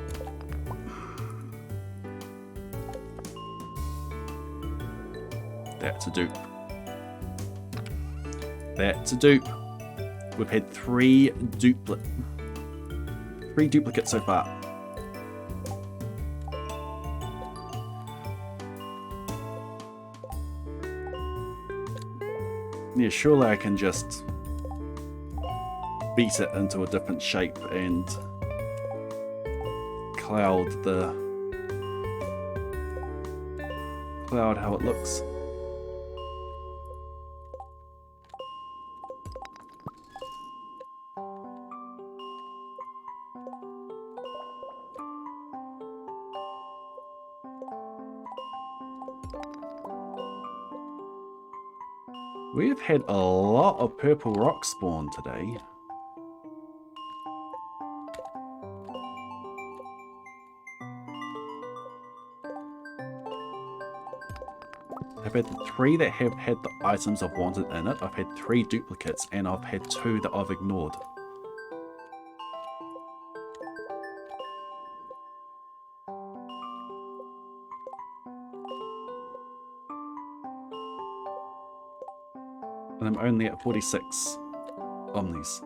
That's a dupe. That's a dupe. We've had 3 duplicates so far. Yeah, surely I can just beat it into a different shape and cloud how it looks. We've had a lot of purple rock spawn today. I've had the 3 that have had the items I've wanted in it. I've had 3 duplicates and I've had 2 that I've ignored. And I'm only at 46 omnis.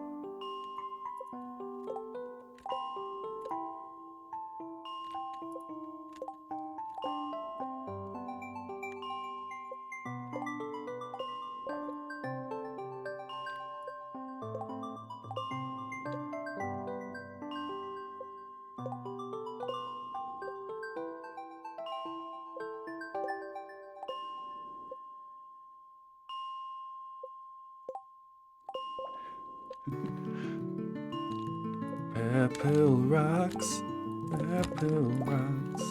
Purple rocks, purple rocks.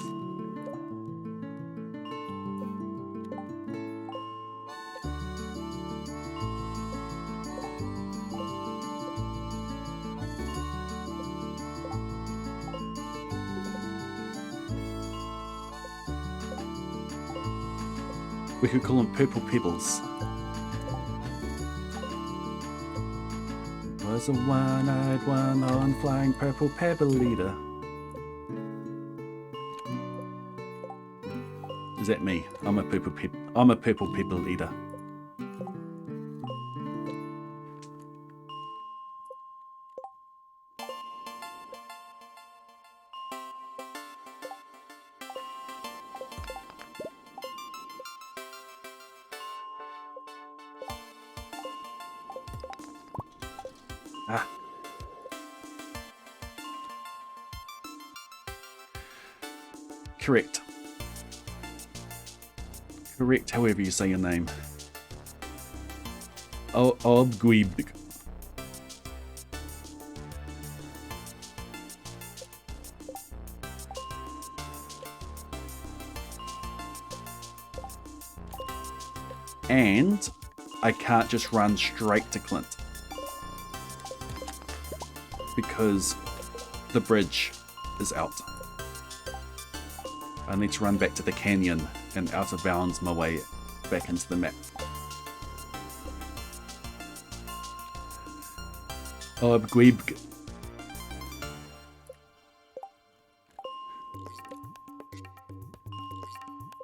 We could call them purple pebbles. Was a one-eyed, one-horned, flying purple pebble eater. Is that me? I'm a purple pebble eater. Ah. Correct. Correct, however you say your name. Obguib. And I can't just run straight to Clint, because the bridge is out. I need to run back to the canyon and out of bounds my way back into the map. Obguib.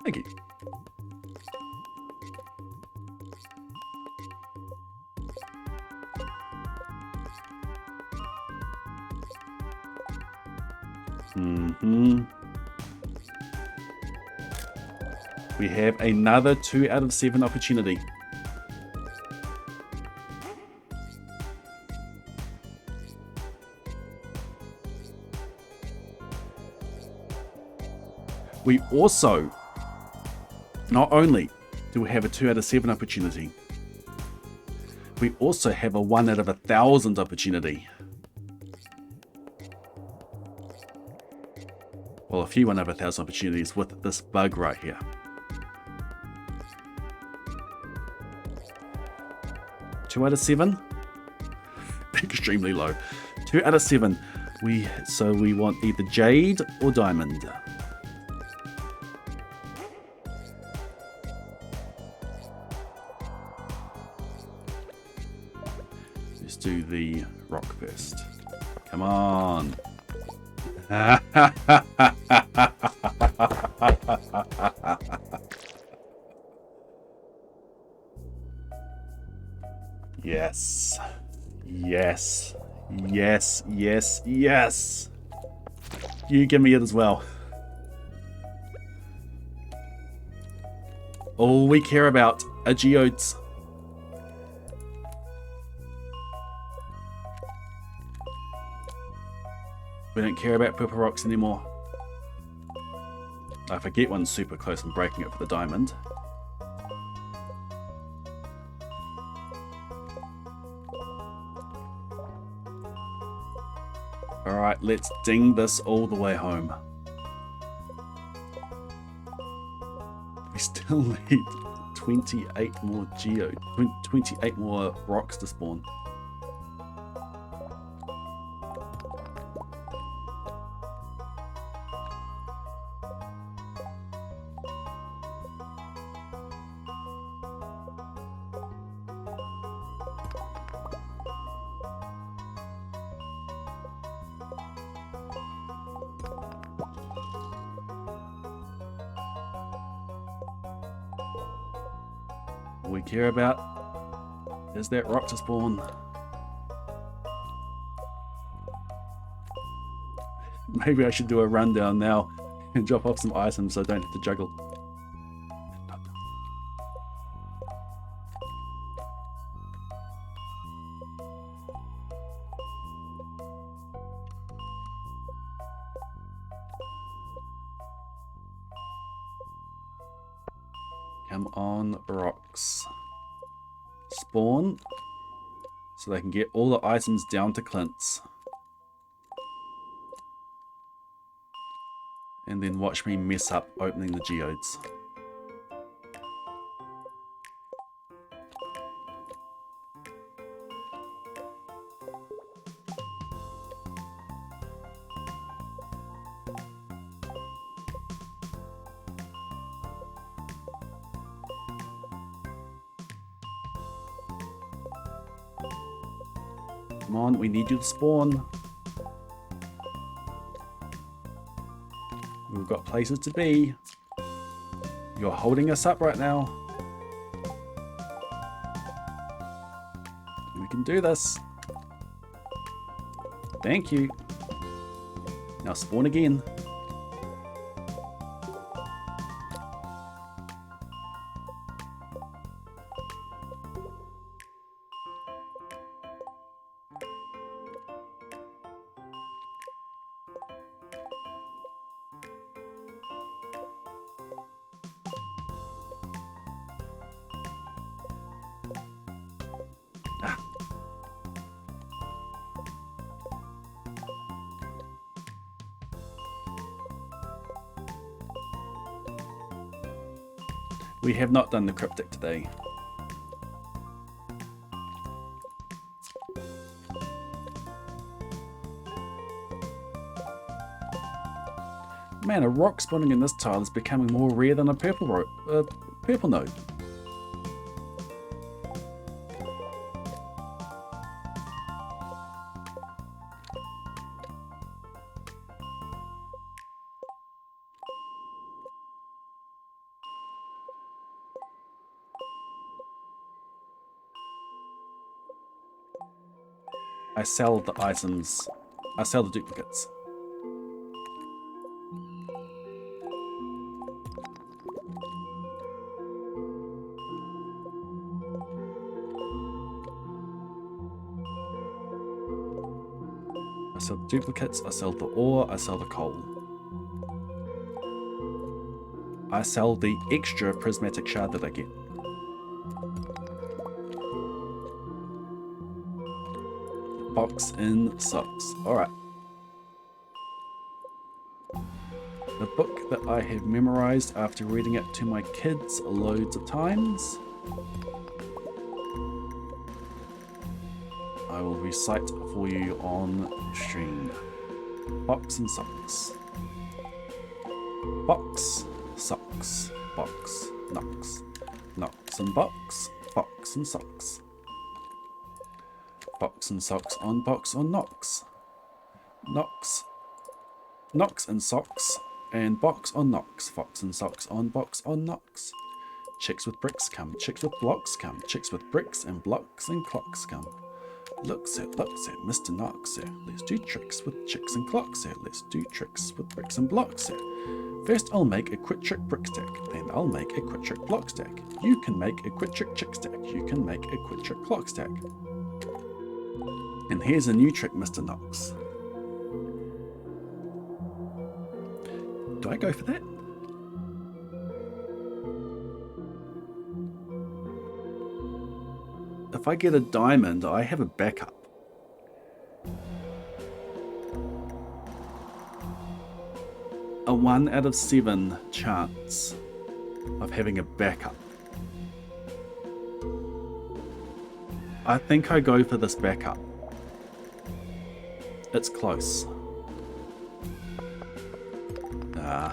Thank you. We have another 2 out of 7 opportunity. We also, not only do we have a 2 out of 7 opportunity, we also have a 1 out of 1,000 opportunity. Well, a few 1 out of 1,000 opportunities with this bug right here. Two out of 7? Extremely low. 2 out of 7. So we want either jade or diamond. Let's do the rock first. Come on. Yes. Yes. Yes. Yes. Yes. You give me it as well. All we care about are geodes. We don't care about purple rocks anymore. If I get one super close, I'm breaking it for the diamond. Alright, let's ding this all the way home. We still need 28 more 28 more rocks to spawn. All we care about is that rock to spawn. Maybe I should do a rundown now and drop off some items so I don't have to juggle. Come on, rocks. Spawn. So they can get all the items down to Clint's. And then watch me mess up opening the geodes. Come on, we need you to spawn. We've got places to be. You're holding us up right now. We can do this. Thank you. Now spawn again. We have not done the cryptic today. Man, a rock spawning in this tile is becoming more rare than a purple node. I sell the items. I sell the duplicates. I sell the duplicates, I sell the ore, I sell the coal. I sell the extra prismatic shard that I get. Box in socks. Alright. The book that I have memorized after reading it to my kids loads of times. I will recite for you on stream. Box and socks. Box, socks, box, knocks. Knocks and box and socks. Box and socks on box on knocks. Knocks. Knocks and socks and box on knocks. Fox and socks on box on knocks. Chicks with bricks come, chicks with blocks come, chicks with bricks and blocks and clocks come. Looks at, Mr. Knox here. Let's do tricks with chicks and clocks here. Let's do tricks with bricks and blocks here. First I'll make a quick trick brick stack, then I'll make a quick trick block stack. You can make a quick trick chick stack, you can make a quick trick clock stack. And here's a new trick, Mr. Knox. Do I go for that? If I get a diamond, I have a backup. A 1 out of 7 chance of having a backup. I think I go for this backup. It's close. Nah.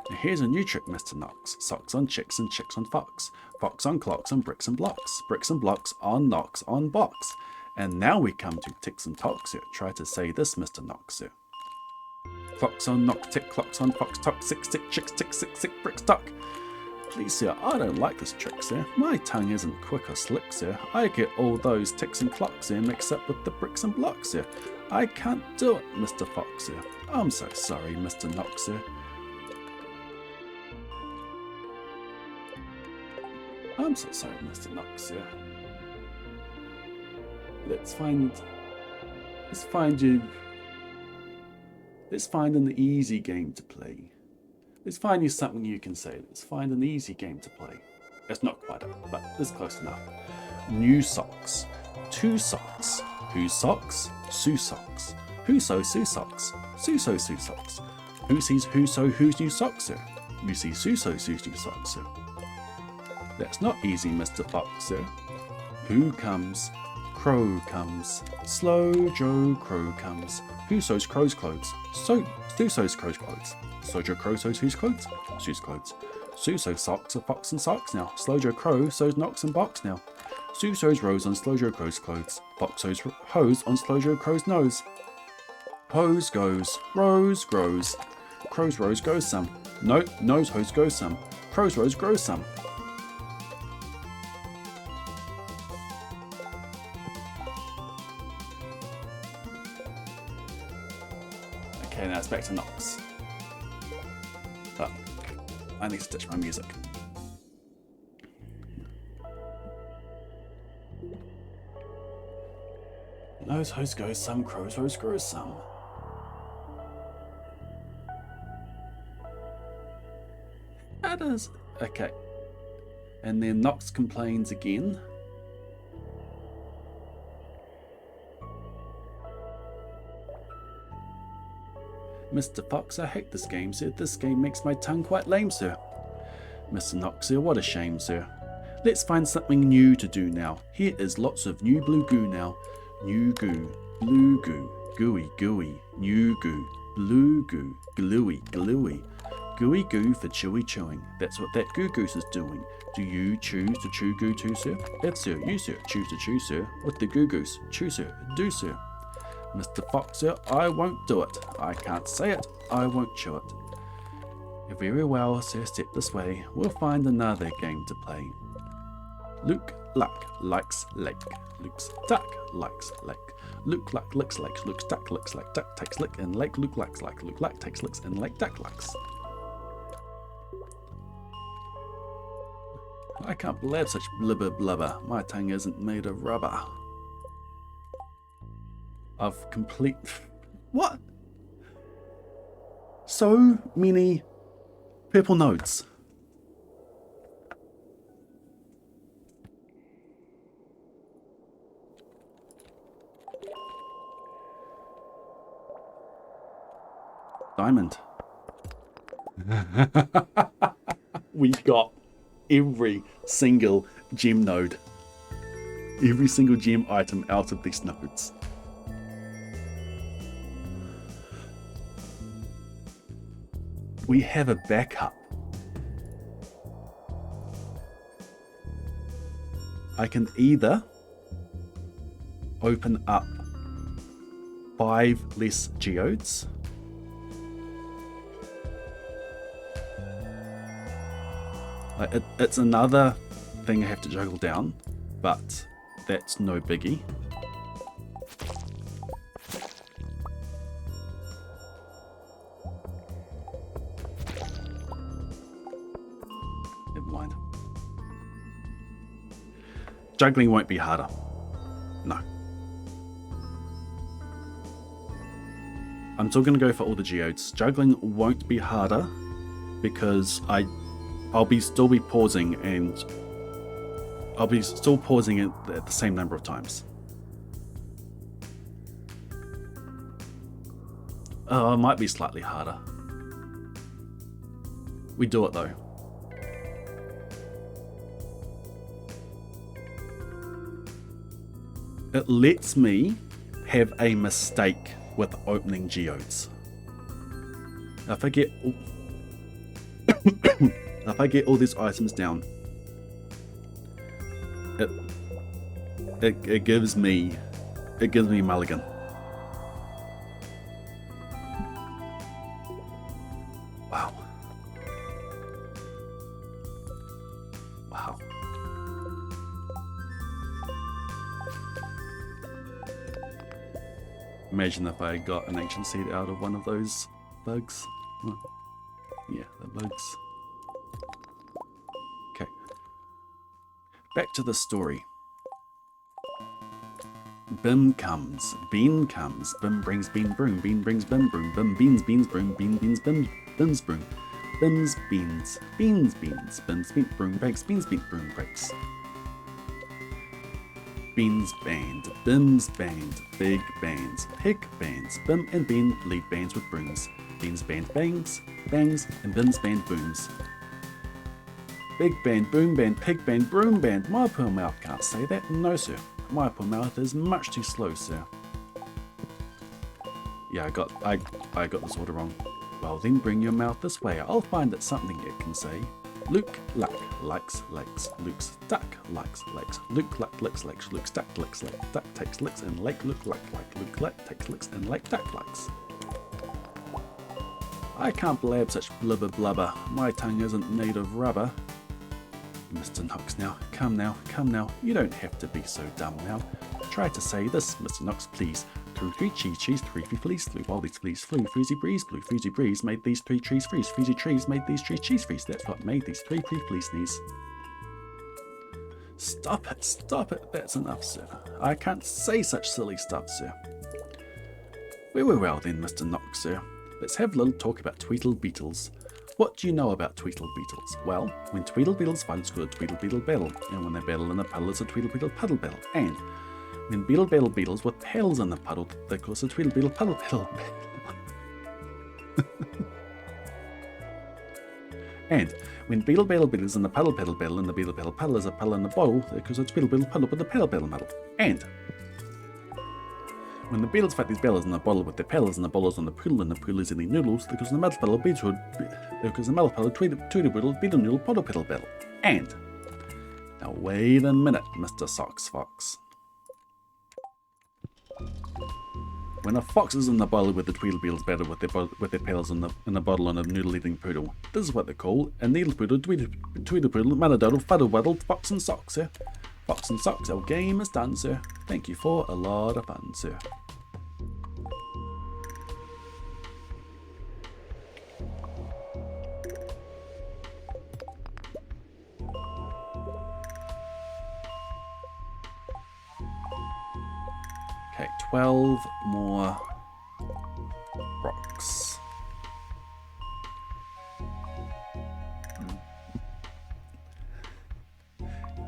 Now here's a new trick, Mr. Knox. Socks on chicks and chicks on fox. Fox on clocks and bricks and blocks. Bricks and blocks on knocks on box. And now we come to ticks and tocks here. Try to say this, Mr. Knox here. Clocks on knock, tick, clocks on fox, tock, six, tick, chicks, tick, six, tick, bricks, tock. Please, sir, I don't like this trick, sir. My tongue isn't quick or slick, sir. I get all those ticks and clocks, sir, mixed up with the bricks and blocks, sir. I can't do it, Mr. Fox, sir. I'm so sorry, Mr. Knox, sir. I'm so sorry, Mr. Knox, sir. Let's find Let's find you. Let's find an easy game to play. Let's find you something you can say. Let's find an easy game to play. It's not quite it, but it's close enough. New socks. 2 socks. Whose socks? Sue socks. Who sew Sue socks? Sue sew Sue socks. Who sees who sew whose new socks, sir? You see Sue sew Sue's new socks, sir. That's not easy, Mr. Fox, sir. Who comes? Crow comes. Slow Joe Crow comes. Who sews Crow's clothes? Sue sews Crow's clothes. Slow Joe Crow sews whose clothes? Sue's clothes. Sue sews socks of fox and socks now. Slow Joe Crow sews knocks and box now. Sue sews rose on Slow Joe Crow's clothes. Fox sews hose on Slow Joe Crow's nose. Hose goes, rose grows. Crow's rose goes some. No, nose hose goes some. Crow's rose grows some. Okay, now it's back to knocks. But I need to ditch my music. Nose hose goes some, crow's hose grows some. How does... Okay. And then Knox complains again. Mr. Fox, I hate this game, sir. This game makes my tongue quite lame, sir. Mr. Knox, sir, what a shame, sir. Let's find something new to do now. Here is lots of new blue goo now. New goo, blue goo, gooey gooey, new goo, blue goo, gluey gluey. Gooey goo for chewy chewing. That's what that goo goose is doing. Do you choose to chew goo too, sir? Yes, sir. You, sir, choose to chew, sir. With the goo goose. Chew, sir. Do, sir. Mr. Fox, sir, I won't do it. I can't say it. I won't chew it. Very well, sir. Step this way. We'll find another game to play. Luke Luck likes lake. Luke's duck likes lake. Luke Luck licks lakes. Luke's duck licks lake. Duck takes lick in lake. Luke likes like. Luke Luck takes licks in lake. Duck likes. I can't believe such blubber blubber. My tongue isn't made of rubber. Of complete... What? So many purple notes. Diamond. We got every single gem node. Every single gem item out of these nodes. We have a backup. I can either open up 5 less geodes, it's another thing I have to juggle down, but that's no biggie. Never mind. Juggling won't be harder. No. I'm still going to go for all the geodes. Juggling won't be harder because I'll still be pausing, and I'll be still pausing it at the same number of times. Oh, it might be slightly harder. We do it though. It lets me have a mistake with opening geodes. If I get if I get all these items down, it gives me mulligan. Wow. Wow. Imagine if I got an ancient seed out of one of those bugs. Well, yeah, the bugs. Back to the story. Bim comes, bean comes, bim brings bean broom, bean brings bim broom, bim beans beans broom, bean beans bim bims broom, bims beans, beans beans, bims bean broom breaks, beans bean broom breaks. Beans band, bims band, big bands, pig bands, bim and bean lead bands with brooms. Beans band bangs, bangs, and bims band booms. Big band, boom band, pig band, broom band. My poor mouth can't say that. No, sir. My poor mouth is much too slow, sir. Yeah, I got this order wrong. Well, then bring your mouth this way. I'll find it something it can say. Luke Luck likes lakes. Luke's duck likes lakes. Luke Luck licks lakes. Luke's duck licks lake. Duck takes licks in lake. Luke Luck like. Luke Luck takes licks in lake. Duck likes. I can't blab such blubber blubber. My tongue isn't made of rubber. Mr. Knox now. Come now. Come now. You don't have to be so dumb now. Try to say this, Mr. Knox, please. 2, 3, cheese, 3, fleece, flew, while these fleas flew, freezy breeze blew, freezy breeze made these 3 trees freeze, freezy trees made these trees cheese freeze, that's what made these 3 fleas sneeze. Stop it, that's enough, sir. I can't say such silly stuff, sir. Well then, Mr. Knox, sir. Let's have a little talk about Tweedle Beetles. What do you know about Tweedle Beetles? Well, when Tweedle Beetles fight, it's called a Tweedle Beetle battle, and when they battle in a puddle, it's a Tweedle Beetle puddle battle, and when Beetle battle beetles with paddles in the puddle, they call it a Tweedle Beetle puddle battle. And when Beetle battle beetles in the puddle paddle battle, and the Beetle battle puddle is a puddle in the bottle, they call it a Tweedle Beetle puddle with the paddle battle muddle. And when the beetles fight these battles in the bottle with their paddles, and the bottles on the poodle, and the poodle is in the noodles, because the muddle puddle beetle, because the muddle puddle Tweedle Beetle beetle noodle puddle paddle battle. And now wait a minute, Mr. Socks Fox. When a fox is in the bottle with the Tweedle Beetles battle with their paddles in the bottle on a noodle-eating poodle, this is what they call a needle poodle, tweedle poodle, muddadoddle, fuddle waddle, fox and socks, sir. Fox and socks, our game is done, sir. Thank you for a lot of fun, sir. Okay, 12 more rocks.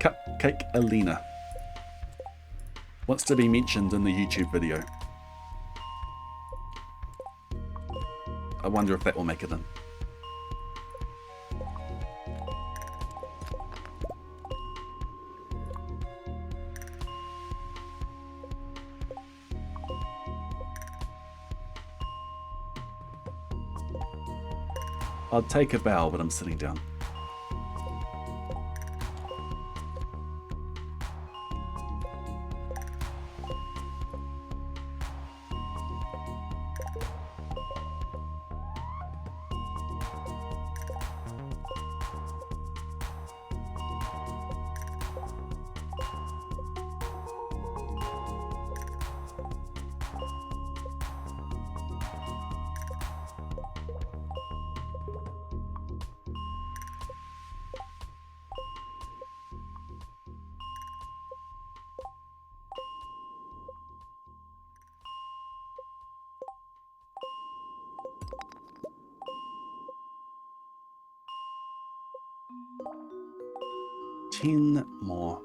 Cupcake Alina wants to be mentioned in the YouTube video. I wonder if that will make it in. I'll take a bow, but I'm sitting down. Ten more.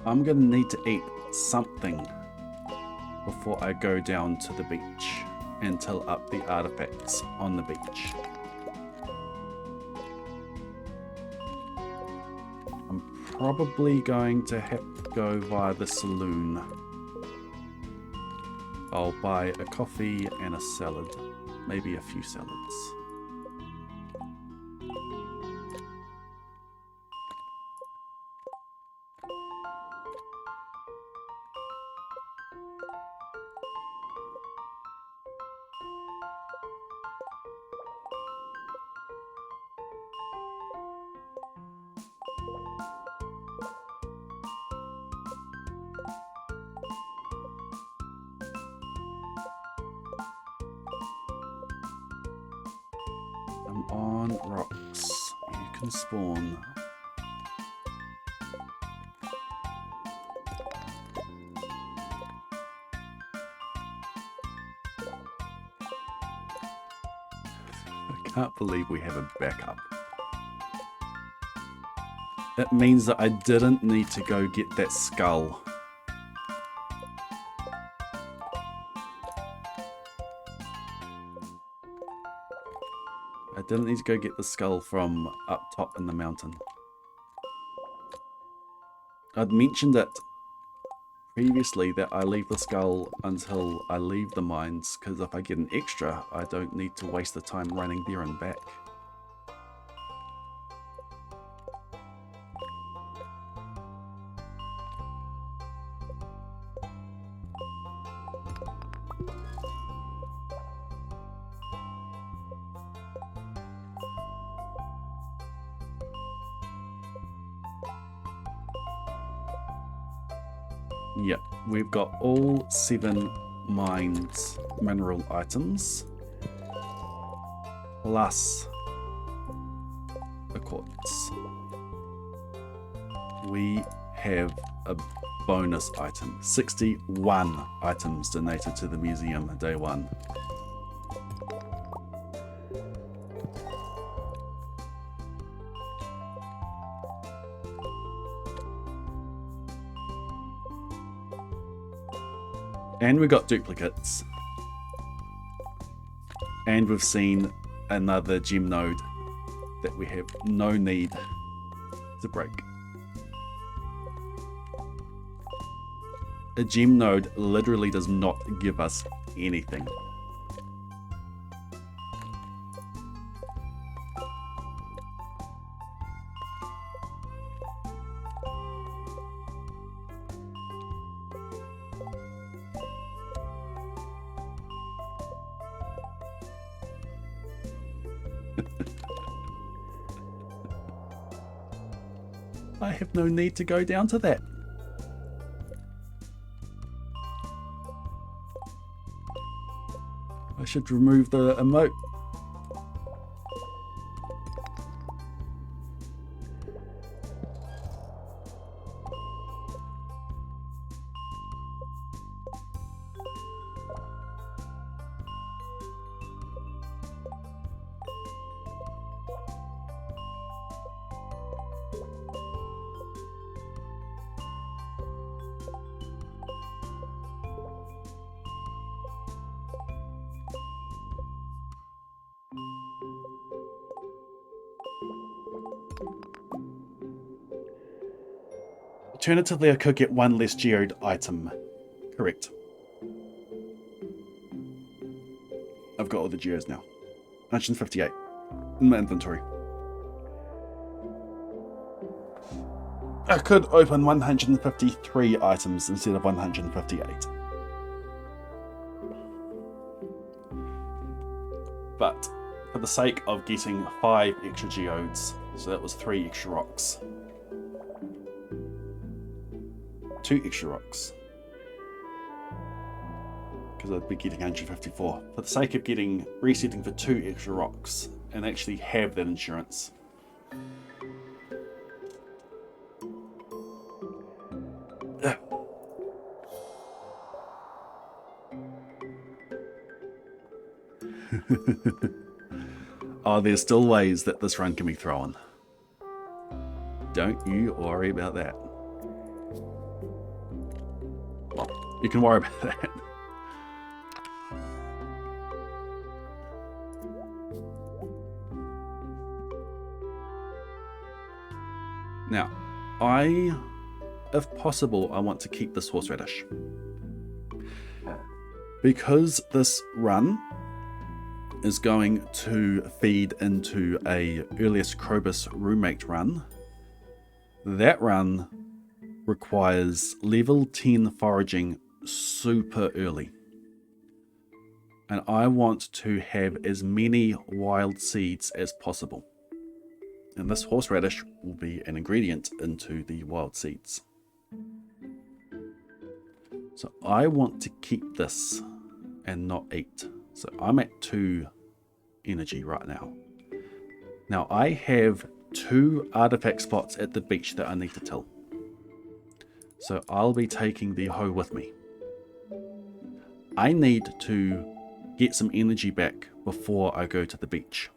I'm gonna need to eat something before I go down to the beach and till up the artifacts on the beach. I'm probably going to have to go via the saloon. I'll buy a coffee and a salad, maybe a few salads. on rocks. You can spawn. I can't believe we have a backup. It means that I didn't need to go get that skull. I didn't need to go get the skull from up top in the mountain. I'd mentioned it previously that I leave the skull until I leave the mines, because if I get an extra, I don't need to waste the time running there and back. Yep, we've got all 7 mines mineral items, plus the quartz. We have a bonus item, 61 items donated to the museum day 1. And we got duplicates. And we've seen another gem node that we have no need to break. A gem node literally does not give us anything. I have no need to go down to that. I should remove the emote. Alternatively, I could get 1 less geode item. Correct. I've got all the geodes now. 158 in my inventory. I could open 153 items instead of 158. But for the sake of getting 5 extra geodes, so that was 3 extra rocks. 2 extra rocks. Because I'd be getting 154. For the sake of getting resetting for 2 extra rocks and actually have that insurance. Oh, there's still ways that this run can be thrown. Don't you worry about that. Well, you can worry about that. Now, if possible, I want to keep this horseradish. Because this run is going to feed into a earliest Krobus roommate run, that run requires level 10 foraging super early. And I want to have as many wild seeds as possible. And this horseradish will be an ingredient into the wild seeds. So I want to keep this and not eat. So I'm at 2 energy right now. Now I have 2 artifact spots at the beach that I need to till. So I'll be taking the hoe with me. I need to get some energy back before I go to the beach.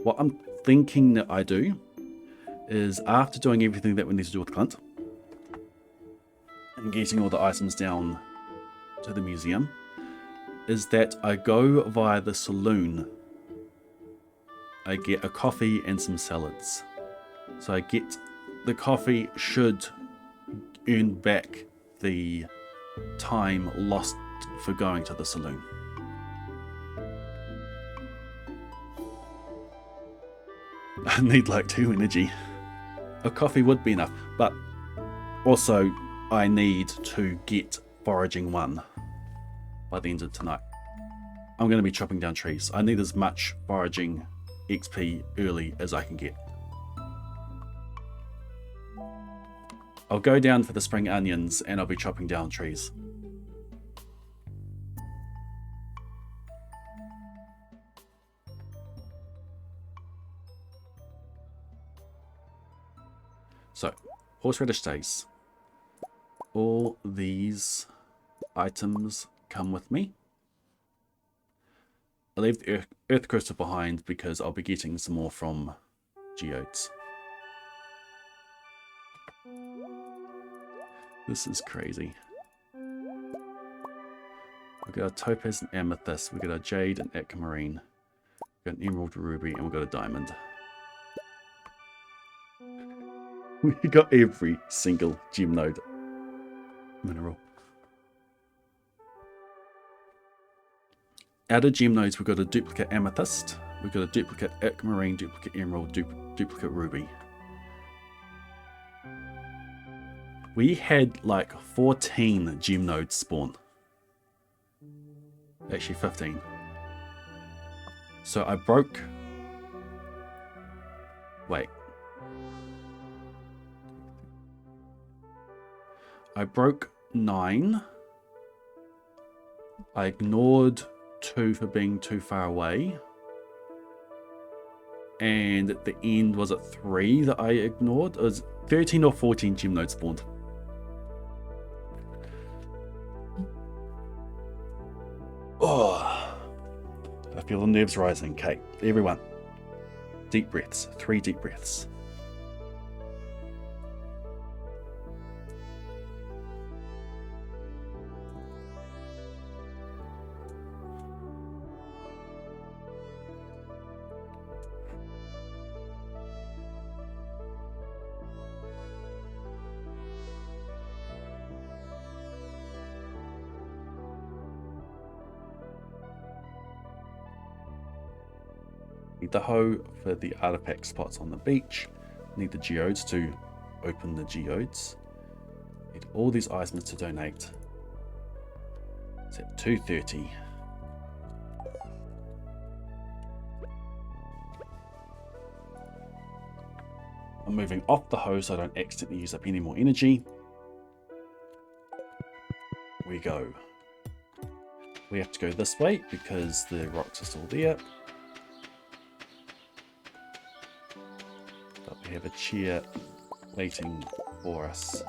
What I'm thinking that I do is, after doing everything that we need to do with Clint and getting all the items down to the museum, is that I go via the saloon. I get a coffee and some salads. So I get the coffee should earn back the time lost for going to the saloon. I need like 2 energy. A coffee would be enough, but also I need to get foraging 1 by the end of tonight. I'm going to be chopping down trees. I need as much foraging XP early as I can get. I'll go down for the spring onions and I'll be chopping down trees. So, horseradish stays. All these items come with me. I'll leave the earth crystal behind because I'll be getting some more from geodes. This is crazy. We've got a topaz and amethyst, we've got a jade and aquamarine, we've got an emerald ruby, and we've got a diamond. We got every single gem node mineral. Out of gem nodes, we've got a duplicate amethyst, we've got a duplicate aquamarine, duplicate emerald, duplicate ruby. We had like 14 gem nodes spawn. Actually 15. So I broke... Wait. I broke 9. I ignored 2 for being too far away. And at the end, was it 3 that I ignored? It was 13 or 14 gem nodes spawned. Oh, I feel the nerves rising. Okay, everyone. Deep breaths. 3 deep breaths. Need the hoe for the artifact spots on the beach. Need the geodes to open the geodes. Need all these items to donate. It's at 2:30. I'm moving off the hoe so I don't accidentally use up any more energy. We go. We have to go this way because the rocks are still there. We have a chair waiting for us.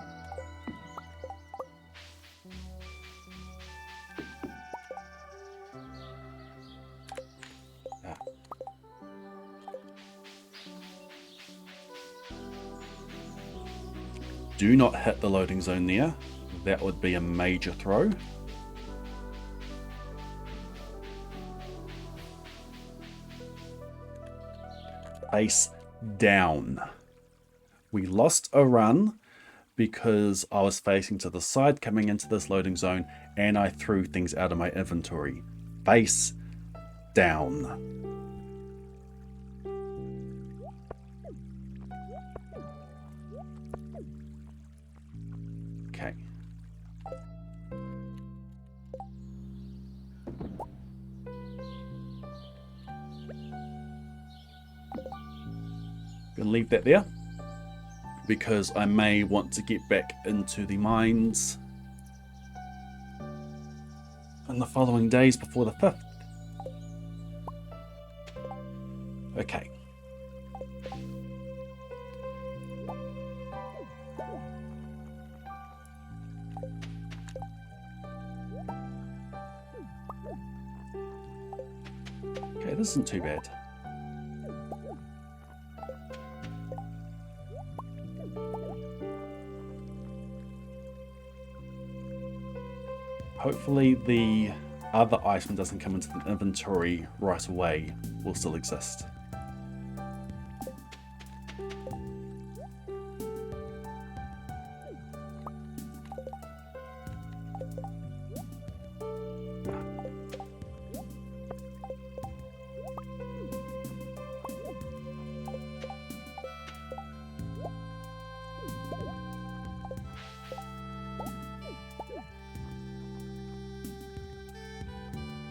Do not hit the loading zone there. That would be a major throw. Face down. We lost a run because I was facing to the side coming into this loading zone and I threw things out of my inventory. Face down. Okay. Gonna leave that there because I may want to get back into the mines in the following days before the 5th. Okay. Okay, this isn't too bad. Hopefully the other item doesn't come into the inventory right away. Will still exist.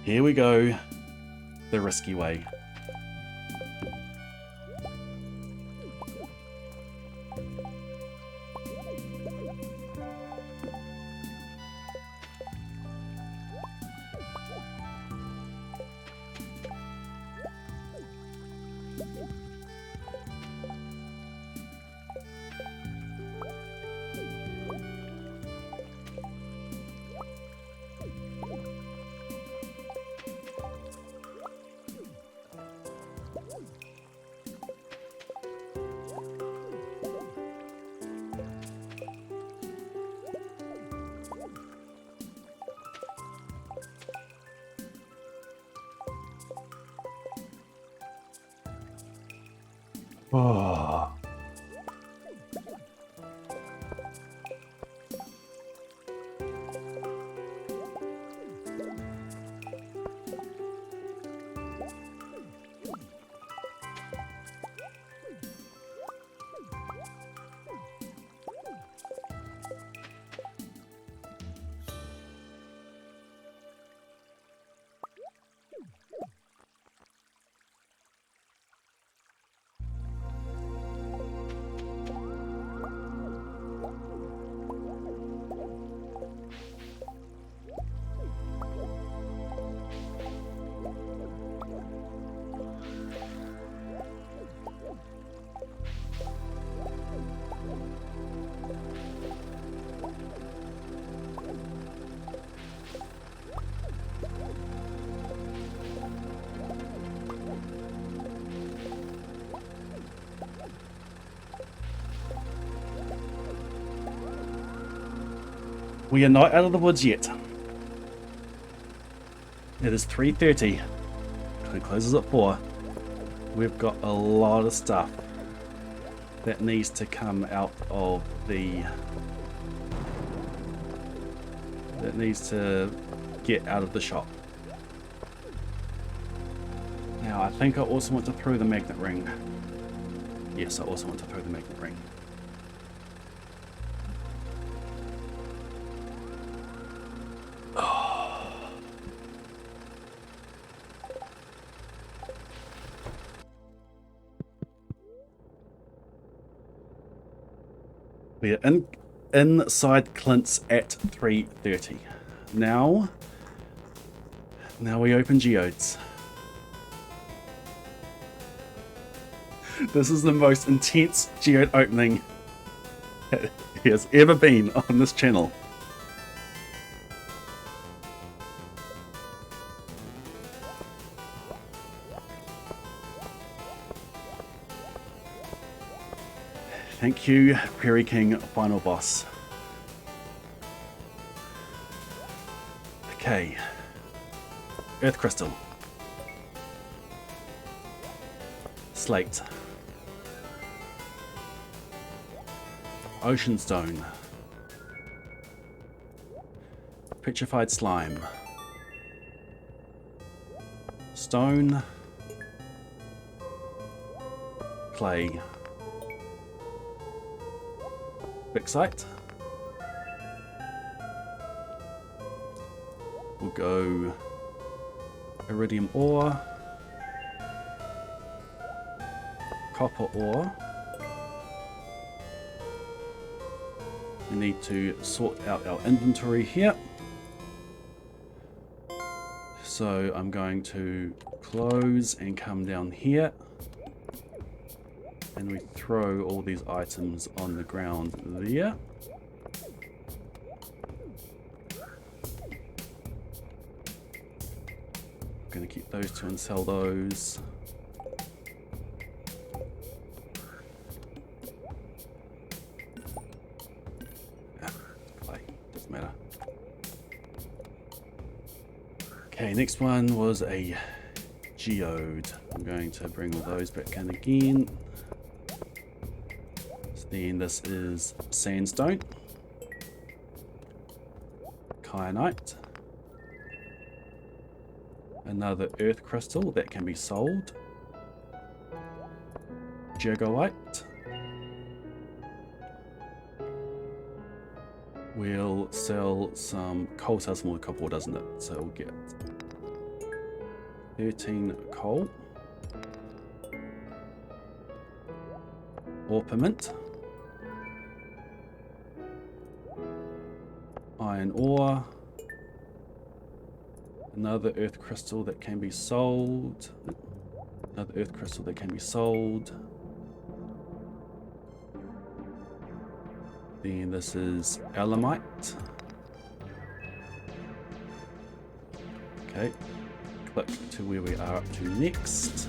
Here we go, the risky way. Oh. We are not out of the woods yet. It is 3:30. It closes at 4. We've got a lot of stuff that needs to come out of the... that needs to get out of the shop. Now, I think I also want to throw the magnet ring. Yes, I also want to throw the magnet ring. We are inside Clint's at 3:30. Now we open geodes. This is the most intense geode opening that has ever been on this channel. Thank you, Prairie King Final Boss. Okay. Earth Crystal. Slate. Ocean Stone. Petrified Slime. Stone. Clay. Bixite. We'll go iridium ore, copper ore. We need to sort out our inventory here. So I'm going to close and come down here. and we throw all these items on the ground there. Going to keep those two and sell those. Doesn't matter. Okay, next one was a geode. I'm going to bring all those back in again. So then this is sandstone, kyanite, another earth crystal that can be sold, jagoite. We'll sell some coal, sells more copper, doesn't it? So we'll get 13 coal, orpiment, iron ore, another earth crystal that can be sold, another earth crystal that can be sold. Then this is elamite. Okay, click to where we are up to next.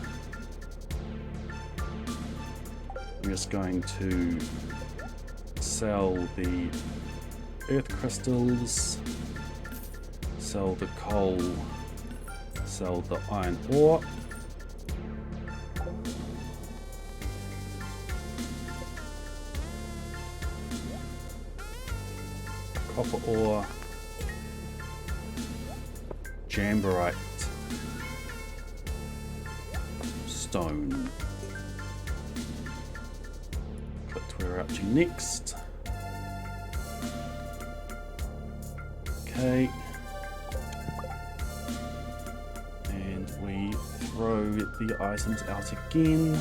I'm just going to sell the earth crystals, sell the coal, sell the iron ore. Copper ore, jamborite, stone. Click to where we're up to next. Okay. And we throw the items out again.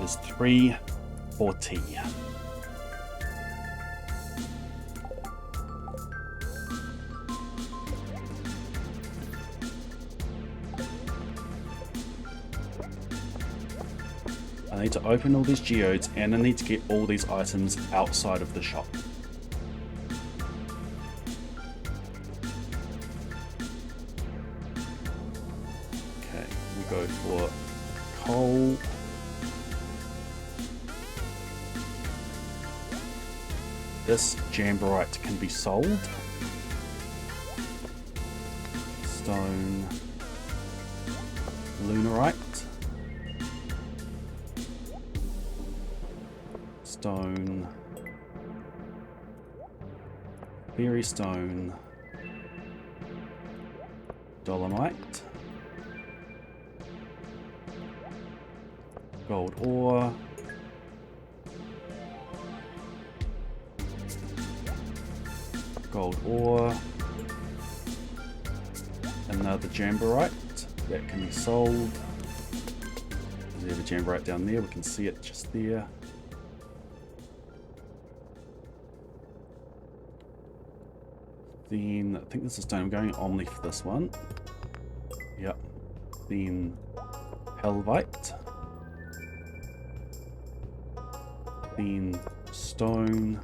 Is 340. I need to open all these geodes and I need to get all these items outside of the shop. Okay, we'll go for coal. This jamborite can be sold. Stone, lunarite, stone, berry stone, dolomite, gold ore, gold ore, another jamborite that can be sold. There's a jamborite down there, we can see it just there. Then I think this is stone. I'm going omni for this one. Yep. Then helvite. Then stone.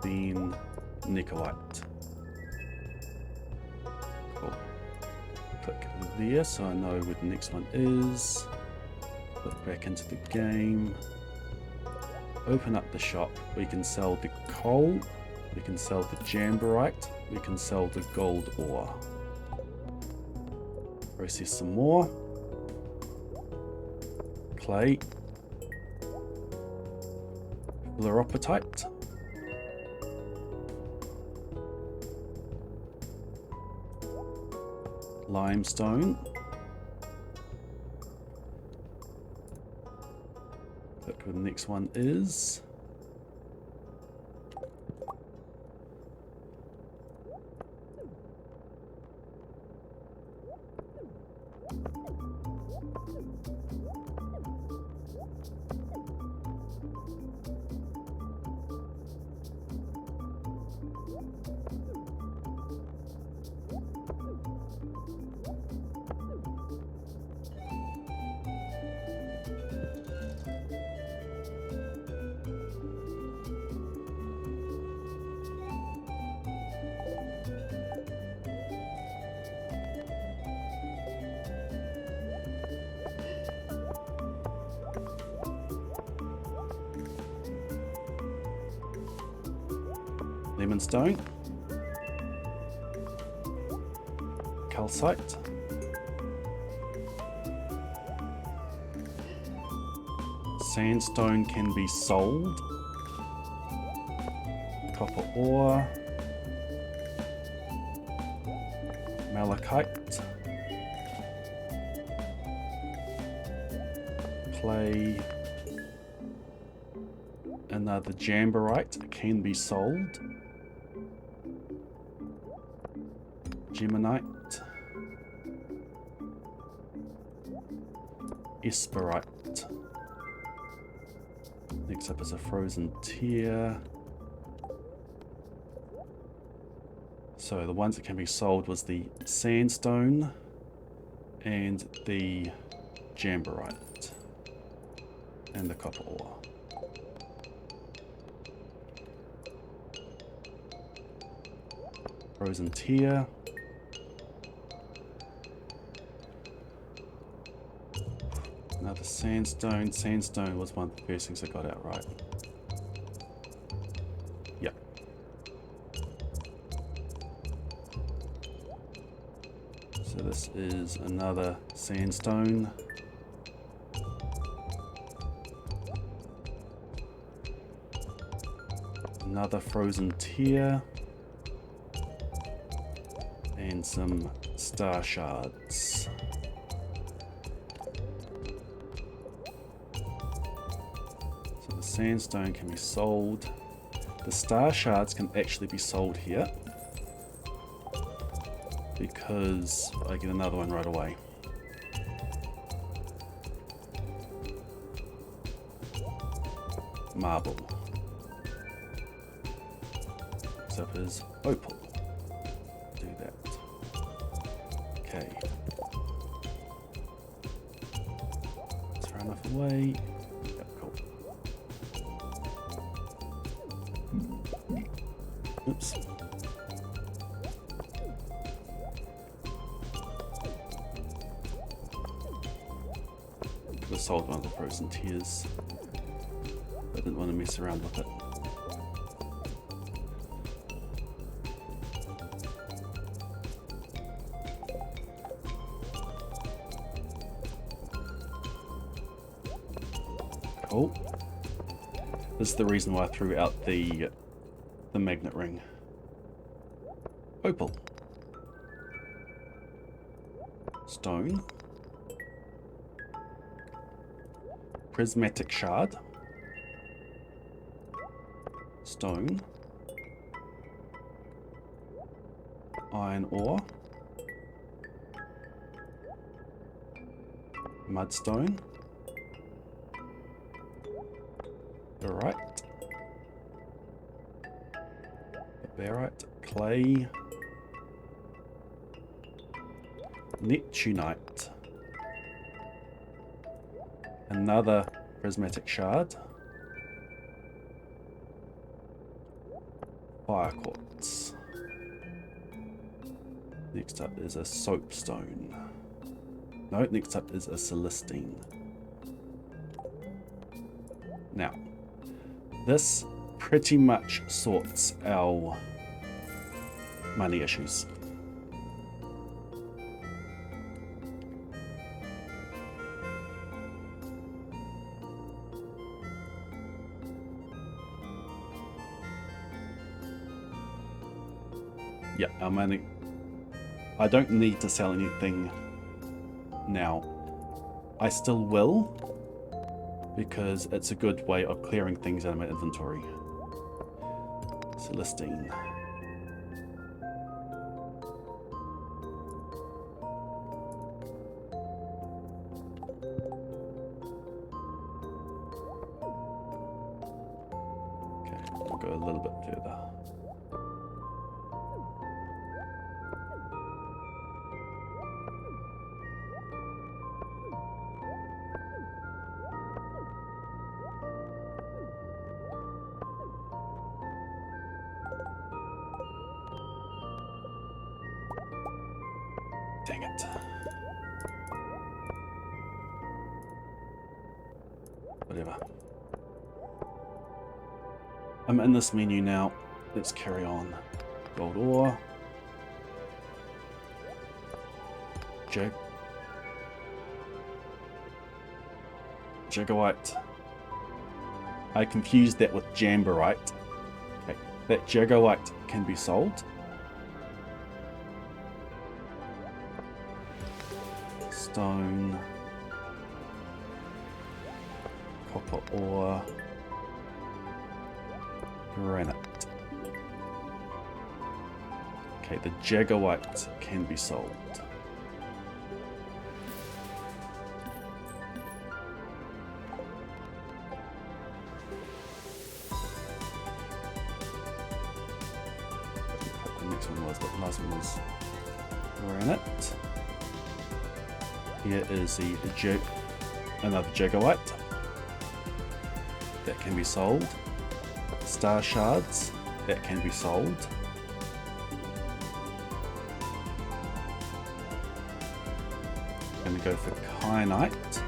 Then nickelite. Cool. Click there so I know where the next one is. Click back into the game. Open up the shop. We can sell the coal. We can sell the jamborite. We can sell the gold ore. Process some more. Clay. Fluoropatite. Limestone. Look where the next one is. lemon stone, calcite, sandstone can be sold, copper ore, malachite, clay, another jamborite can be sold, geminite, esperite. Next up is a frozen tear. So the ones that can be sold was the sandstone and the jamborite and the copper ore. Frozen tear. Another sandstone. Sandstone was one of the first things I got out right. Yep. So this is another sandstone. Another frozen tear. And some star shards. So the sandstone can be sold. The star shards can actually be sold here because I get another one right away. Marble. Next up is opal. Do that. Okay. Throw enough away. Yep, cool. Oops. Could have sold one of the frozen tears. I didn't want to mess around with it. Cool. This is the reason why I threw out the magnet ring. Opal. Stone. Prismatic shard. Stone. Iron ore. Mudstone. Barite. Barite. Clay. Neptunite. Another prismatic shard. Fire quartz. Next up is a soapstone. No, next up is a celestine. Now, this pretty much sorts our money issues. Yeah, our money. I don't need to sell anything now. I still will, because it's a good way of clearing things out of my inventory. Celestine. Okay, we'll go a little bit further. Dang it. Whatever. I'm in this menu now. let's carry on. Gold ore. Jaguite. I confused that with Jamborite. Okay, that Jaguite can be sold. Stone. Copper ore. Granite. Okay, the Jaguite can be sold. The next one was, but the last one was granite. Here is another Jaguite that can be sold. Star shards that can be sold. I'm going to go for kyanite.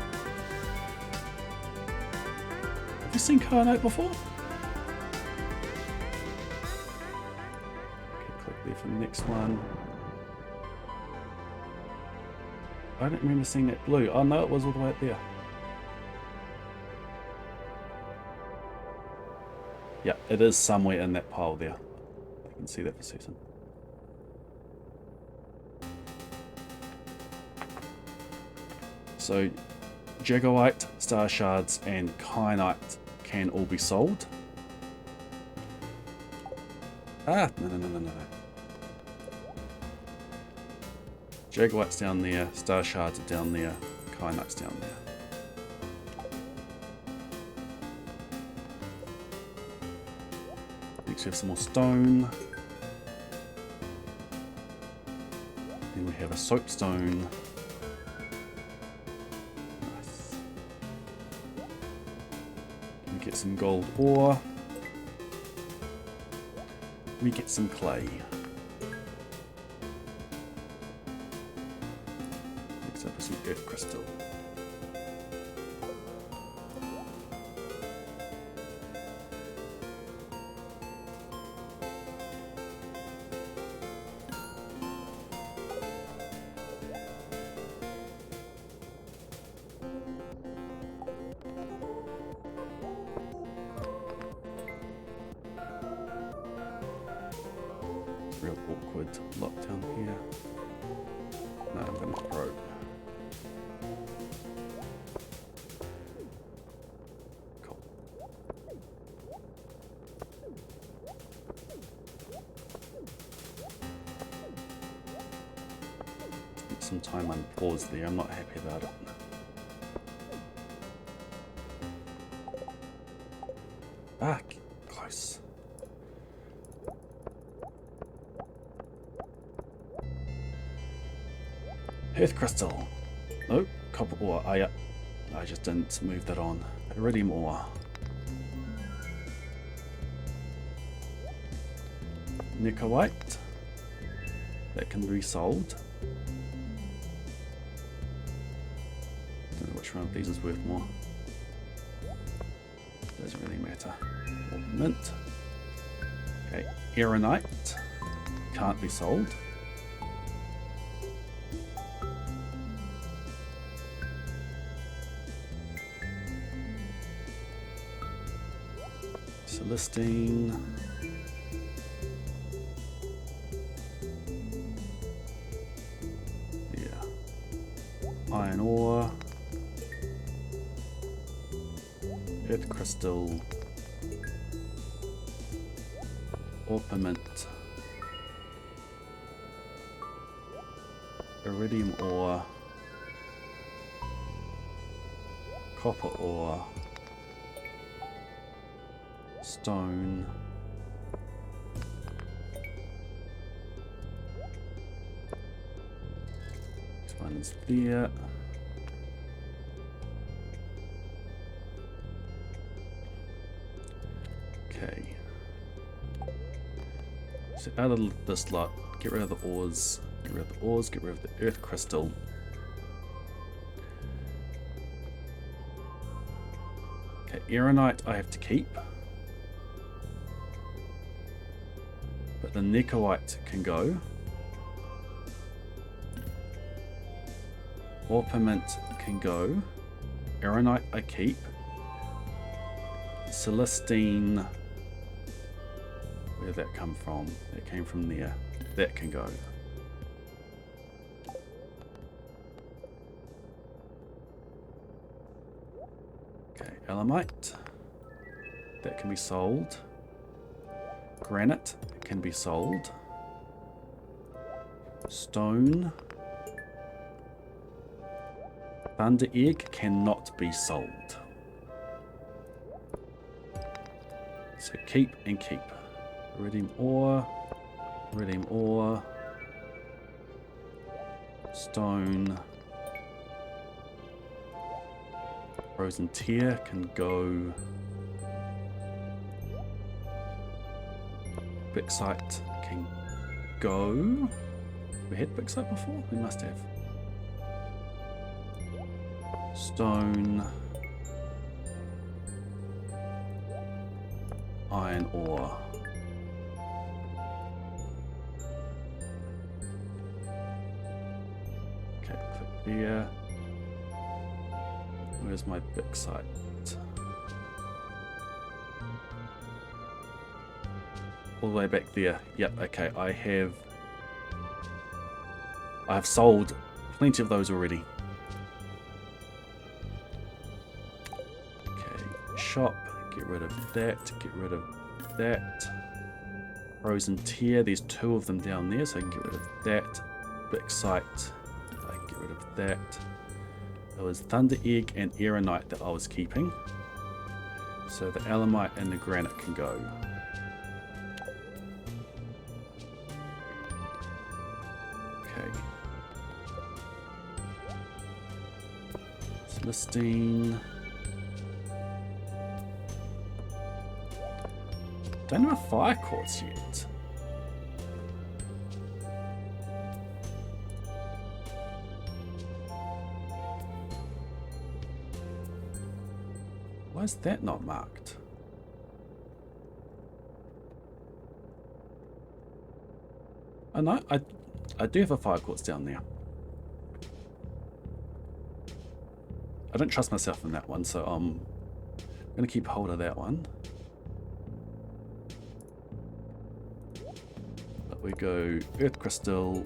Have you seen kyanite before? Okay, click there for the next one. I don't remember seeing that blue. Oh no, it was all the way up there. Yeah, it is somewhere in that pile there. I can see that for certain. So, Jaguite, Star Shards, and Kyanite can all be sold. Ah, no. Jaguite's down there, Star Shards are down there, Kyanite's down there. Next we have some more stone. Then we have a soapstone. Nice. We get some gold ore. We get some clay. Next up is some earth crystal. Real awkward lot down here. No, I'm going to throw. Cool. Spent some time unpaused there. I'm not happy about it. Ah, close. Earth crystal. Oh, copper ore. Oh, yeah. I just didn't move that on. Iridium ore. Nickelite. That can be sold. Don't know which one of these is worth more. Doesn't really matter. Mint. Okay, Aeronite. Can't be sold. Celestine. Yeah. Iron ore. Earth crystal. Orpiment. Iridium ore. Copper ore. Stone. This one is there. Okay. So out of this lot, get rid of the ores, get rid of the ores, get rid of the earth crystal. Okay, Aeronite I have to keep. The Necroite can go. Orpiment can go. Aeronite I keep. Celestine. Where did that come from? That came from there. That can go. Okay, Elamite. That can be sold. Granite can be sold. Stone. Thunder Egg cannot be sold. So keep and keep. Iridium ore. Iridium ore. Stone. Frozen Tear can go. Bixite can go. We had Bixite before? We must have. Stone. Iron ore. Okay, click here. Where's my Bixite? All the way back there. Yep, okay, I have sold plenty of those already. Okay, shop, get rid of that, get rid of that. Frozen Tear, there's 2 of them down there, so I can get rid of that. Bixite, I can get rid of that. There was Thunder Egg and Aeronite that I was keeping. So the Elamite and the Granite can go. Okay. Celestine. Don't have a fire quartz yet. Why is that not marked? Oh no, I do have a fire quartz down there. I don't trust myself in that one, so I'm going to keep hold of that one. But we go Earth Crystal,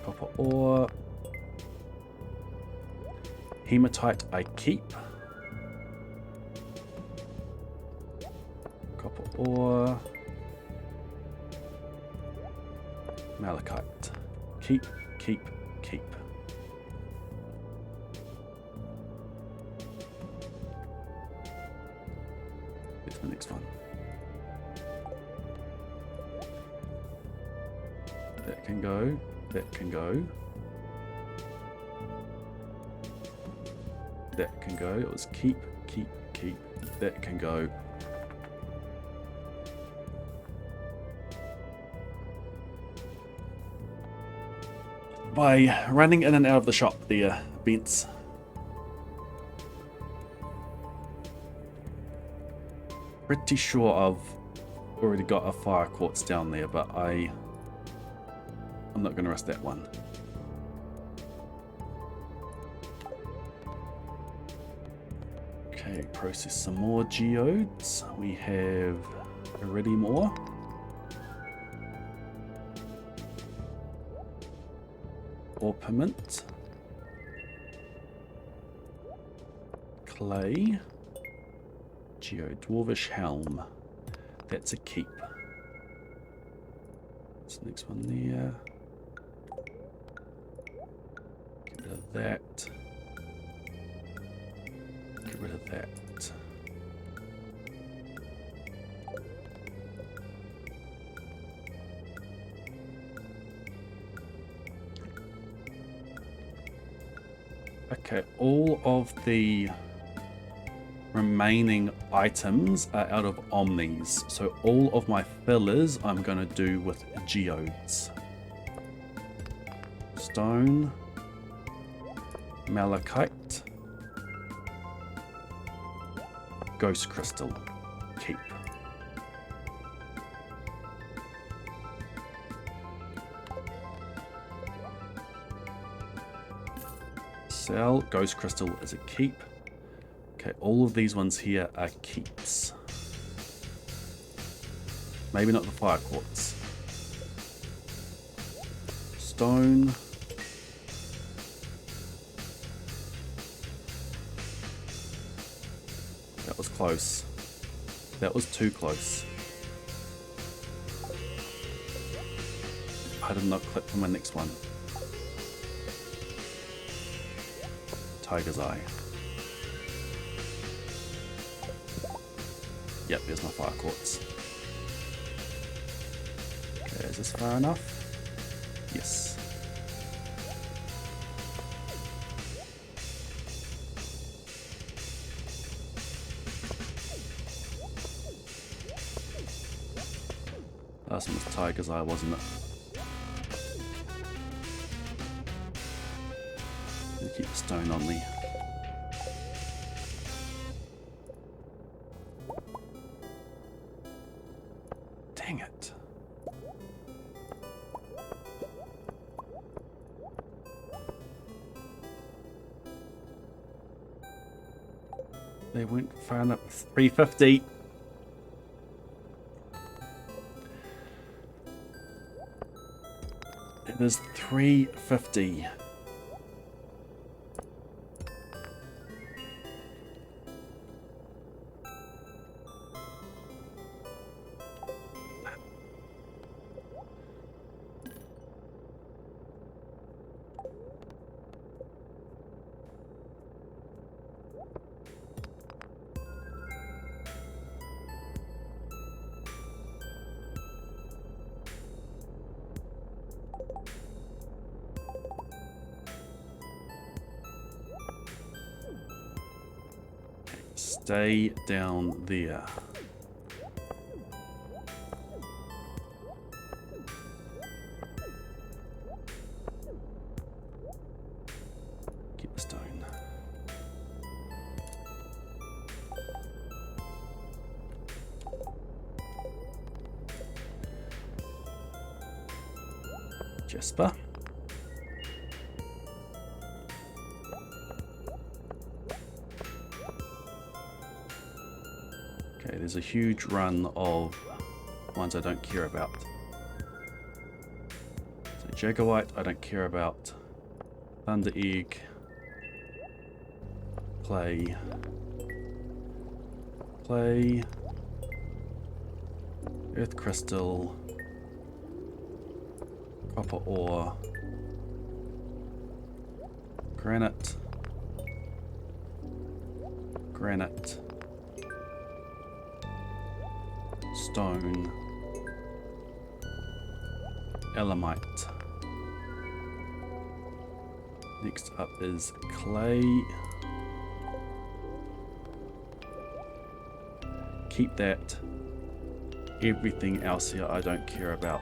Copper Ore, Hematite I keep, Copper Ore, Malachite, keep, keep, keep. Get to the next one. That can go, that can go. That can go. It was keep, keep, keep. That can go. By running in and out of the shop there, Bents. Pretty sure I've already got a fire quartz down there, but I'm not going to risk that one. Okay, process some more geodes. We have iridium ore. Orpiment. Clay. Geodwarvish helm. That's a keep. What's the next one there? Get rid of that. Get rid of that. Okay, all of the remaining items are out of omnis, so all of my fillers I'm going to do with geodes. Stone, malachite, ghost crystal, keep. Sell. Ghost Crystal is a keep. Okay, all of these ones here are keeps. Maybe not the Fire Quartz. Stone. That was close. That was too close. I did not click for my next one. Tiger's Eye. Yep, there's my Fire Quartz. Okay, is this far enough? Yes. Last one was Tiger's Eye, wasn't it? And keep the stone on me. Dang it. They went far enough. 350. It is 350. Stay down there. Keep the stone. Jasper. Okay, there's a huge run of ones I don't care about. So Jaguite, I don't care about. Thunder Egg. Clay. Clay. Earth Crystal. Copper Ore. Granite. Granite. Stone. Elamite. Next up is clay. Keep that. Everything else here I don't care about.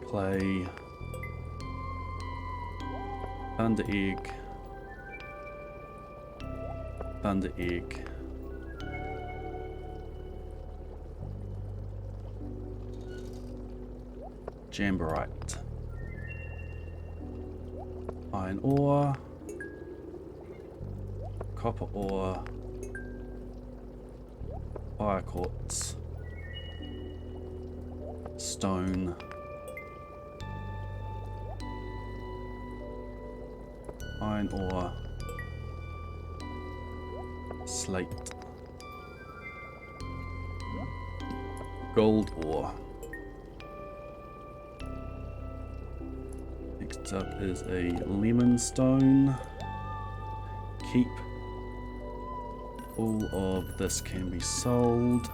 Clay. Thunder Egg. Thunder Egg. Jamborite. Iron ore. Copper ore. Fire quartz. Stone. Iron ore. Slate. Gold ore. Next up is a lemon stone. Keep. All of this can be sold.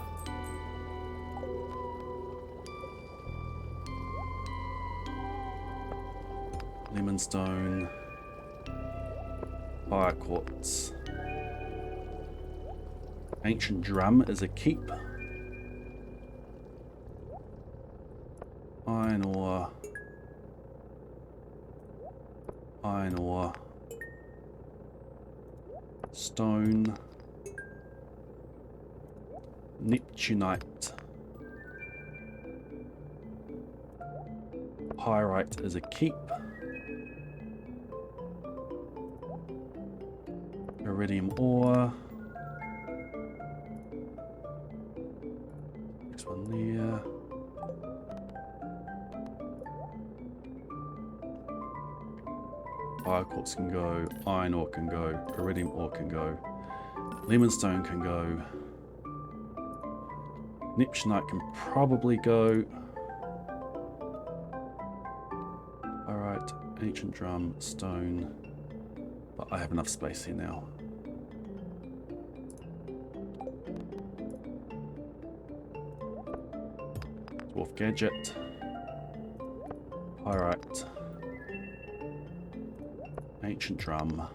Lemon stone. Fire quartz. Ancient drum is a keep. Iron ore. Iron ore. Stone. Neptunite. Pyrite is a keep. Iridium ore. Next one there. Fire quartz can go. Iron ore can go. Iridium ore can go. Lemonstone can go. Neptunite can probably go. Alright, ancient drum, stone. But I have enough space here now. Dwarf gadget. Pyrite. Ancient drum.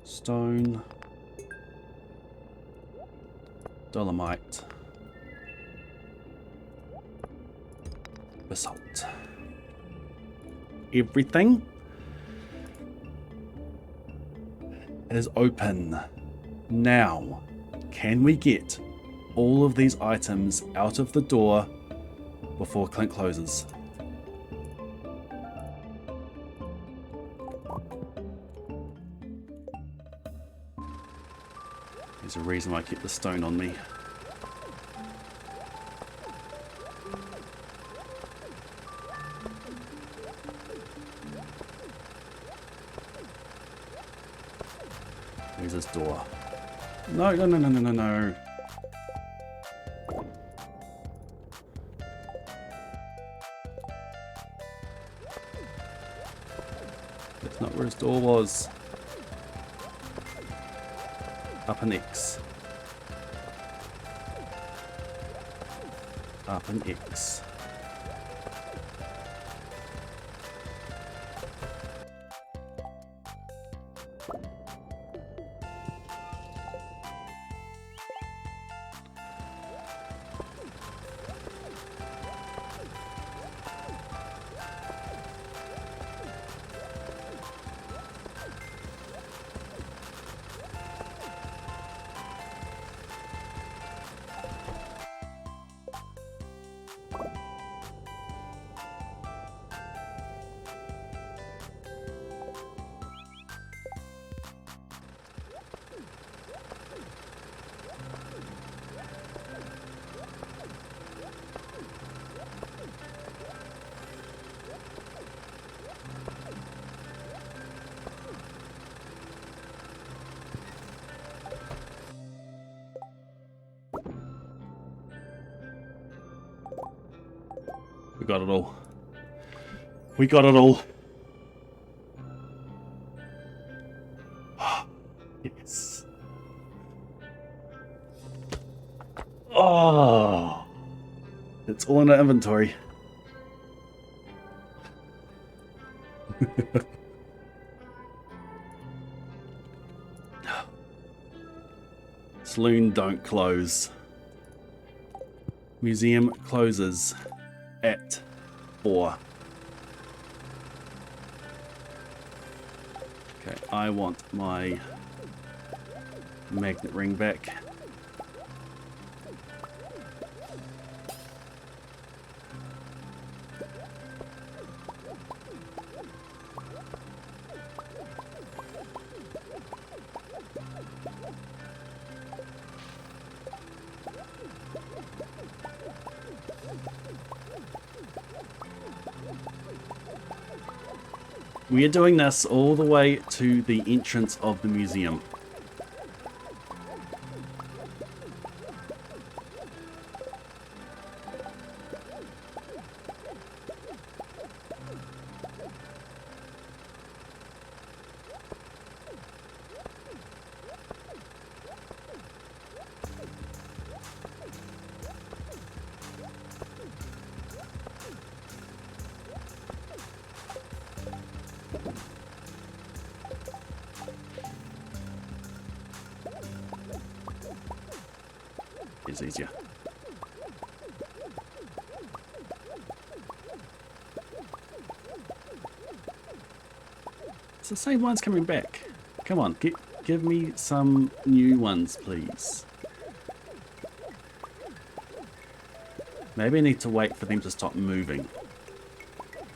Stone. Dolomite. Basalt. Everything is open. Now, can we get all of these items out of the door before Clint closes? There's a reason why I keep the stone on me. Where's this door? No, no, no, no, no, no, no. That's not where his door was. Up an X. Up an X. We got it all. We got it all. Yes. Oh, it's all in our inventory. Saloon don't close. Museum closes at 4. Okay, I want my magnet ring back. We are doing this all the way to the entrance of the museum. It's easier. It's the same ones coming back. Come on, give me some new ones, please. Maybe I need to wait for them to stop moving.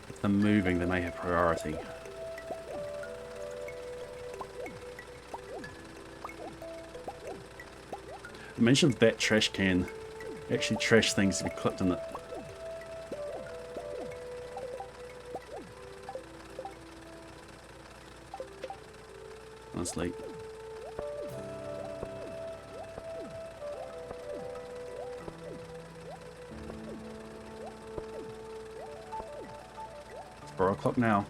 If they're moving, they may have priority. Imagine if that trash can actually trash things to be clipped in it. Honestly. It's 4 o'clock now.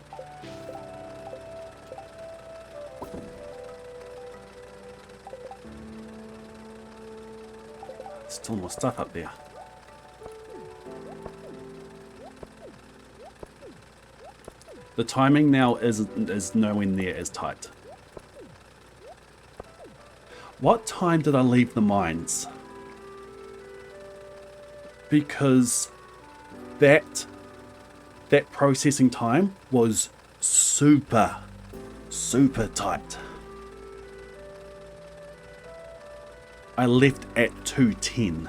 Still more stuff up there. The timing now is nowhere near as tight. What time did I leave the mines? Because that processing time was super tight. I left at 2:10.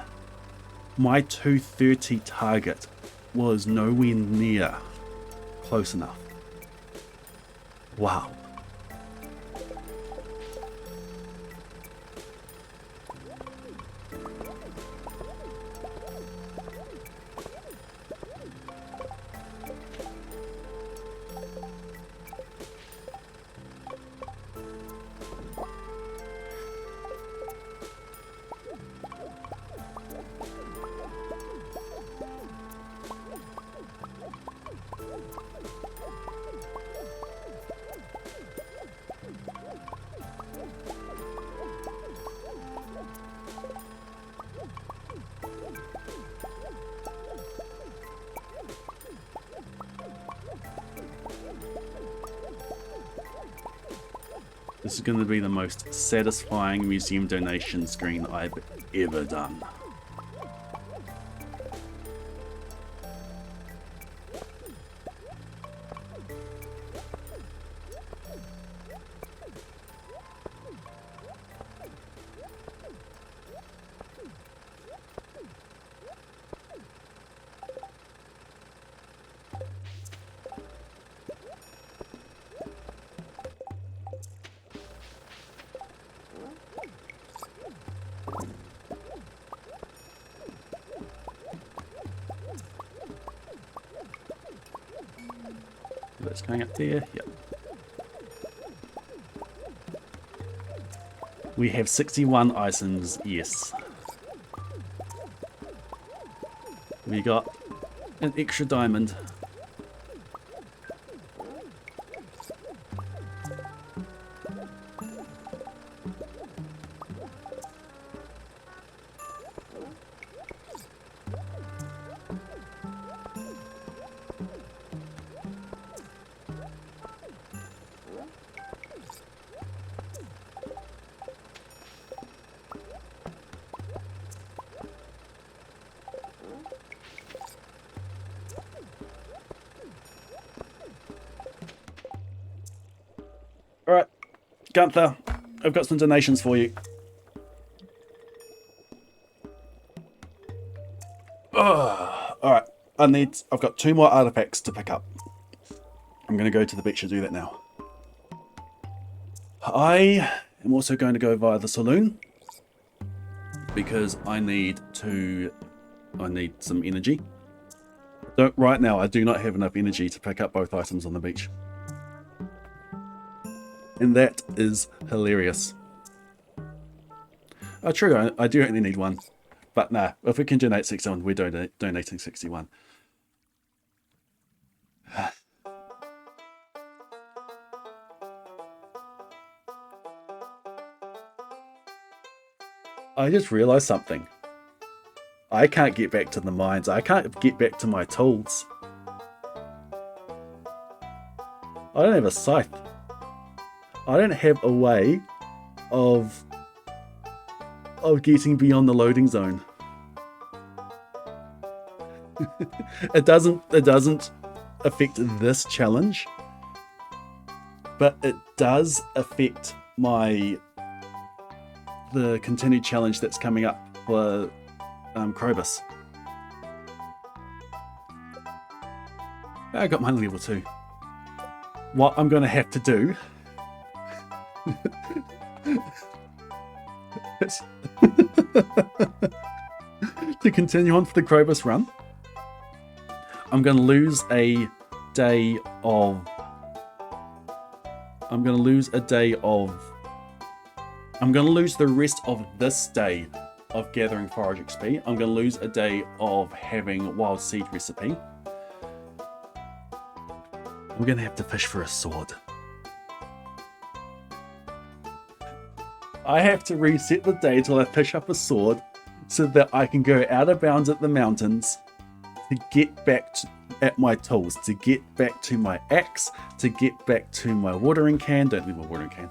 My 2:30 target was nowhere near close enough. Wow. This is going to be the most satisfying museum donation screen I've ever done. That's going up there. Yep. We have 61 items, yes. We got an extra diamond. Alright, Gunther, I've got some donations for you. Alright, I've got 2 more artifacts to pick up. I'm going to go to the beach to do that now. I am also going to go via the saloon because I need some energy. Right now, I do not have enough energy to pick up both items on the beach. And that is hilarious. Oh, true, I do only need 1. But nah, if we can donate 61, we're donating 61. I just realized something. I can't get back to the mines. I can't get back to my tools. I don't have a scythe. I don't have a way of getting beyond the loading zone. It doesn't affect this challenge, but it does affect the continued challenge that's coming up for Krobus. I got mine level 2. What I'm going to have to do is to continue on for the Krobus run, I'm going to lose a day of... I'm going to lose the rest of this day of gathering forage XP. I'm going to lose a day of having wild seed recipe. I'm going to have to fish for a sword. I have to reset the day till I fish up a sword so that I can go out of bounds at the mountains to get back at my tools, to get back to my axe, to get back to my watering can. Don't leave my watering can.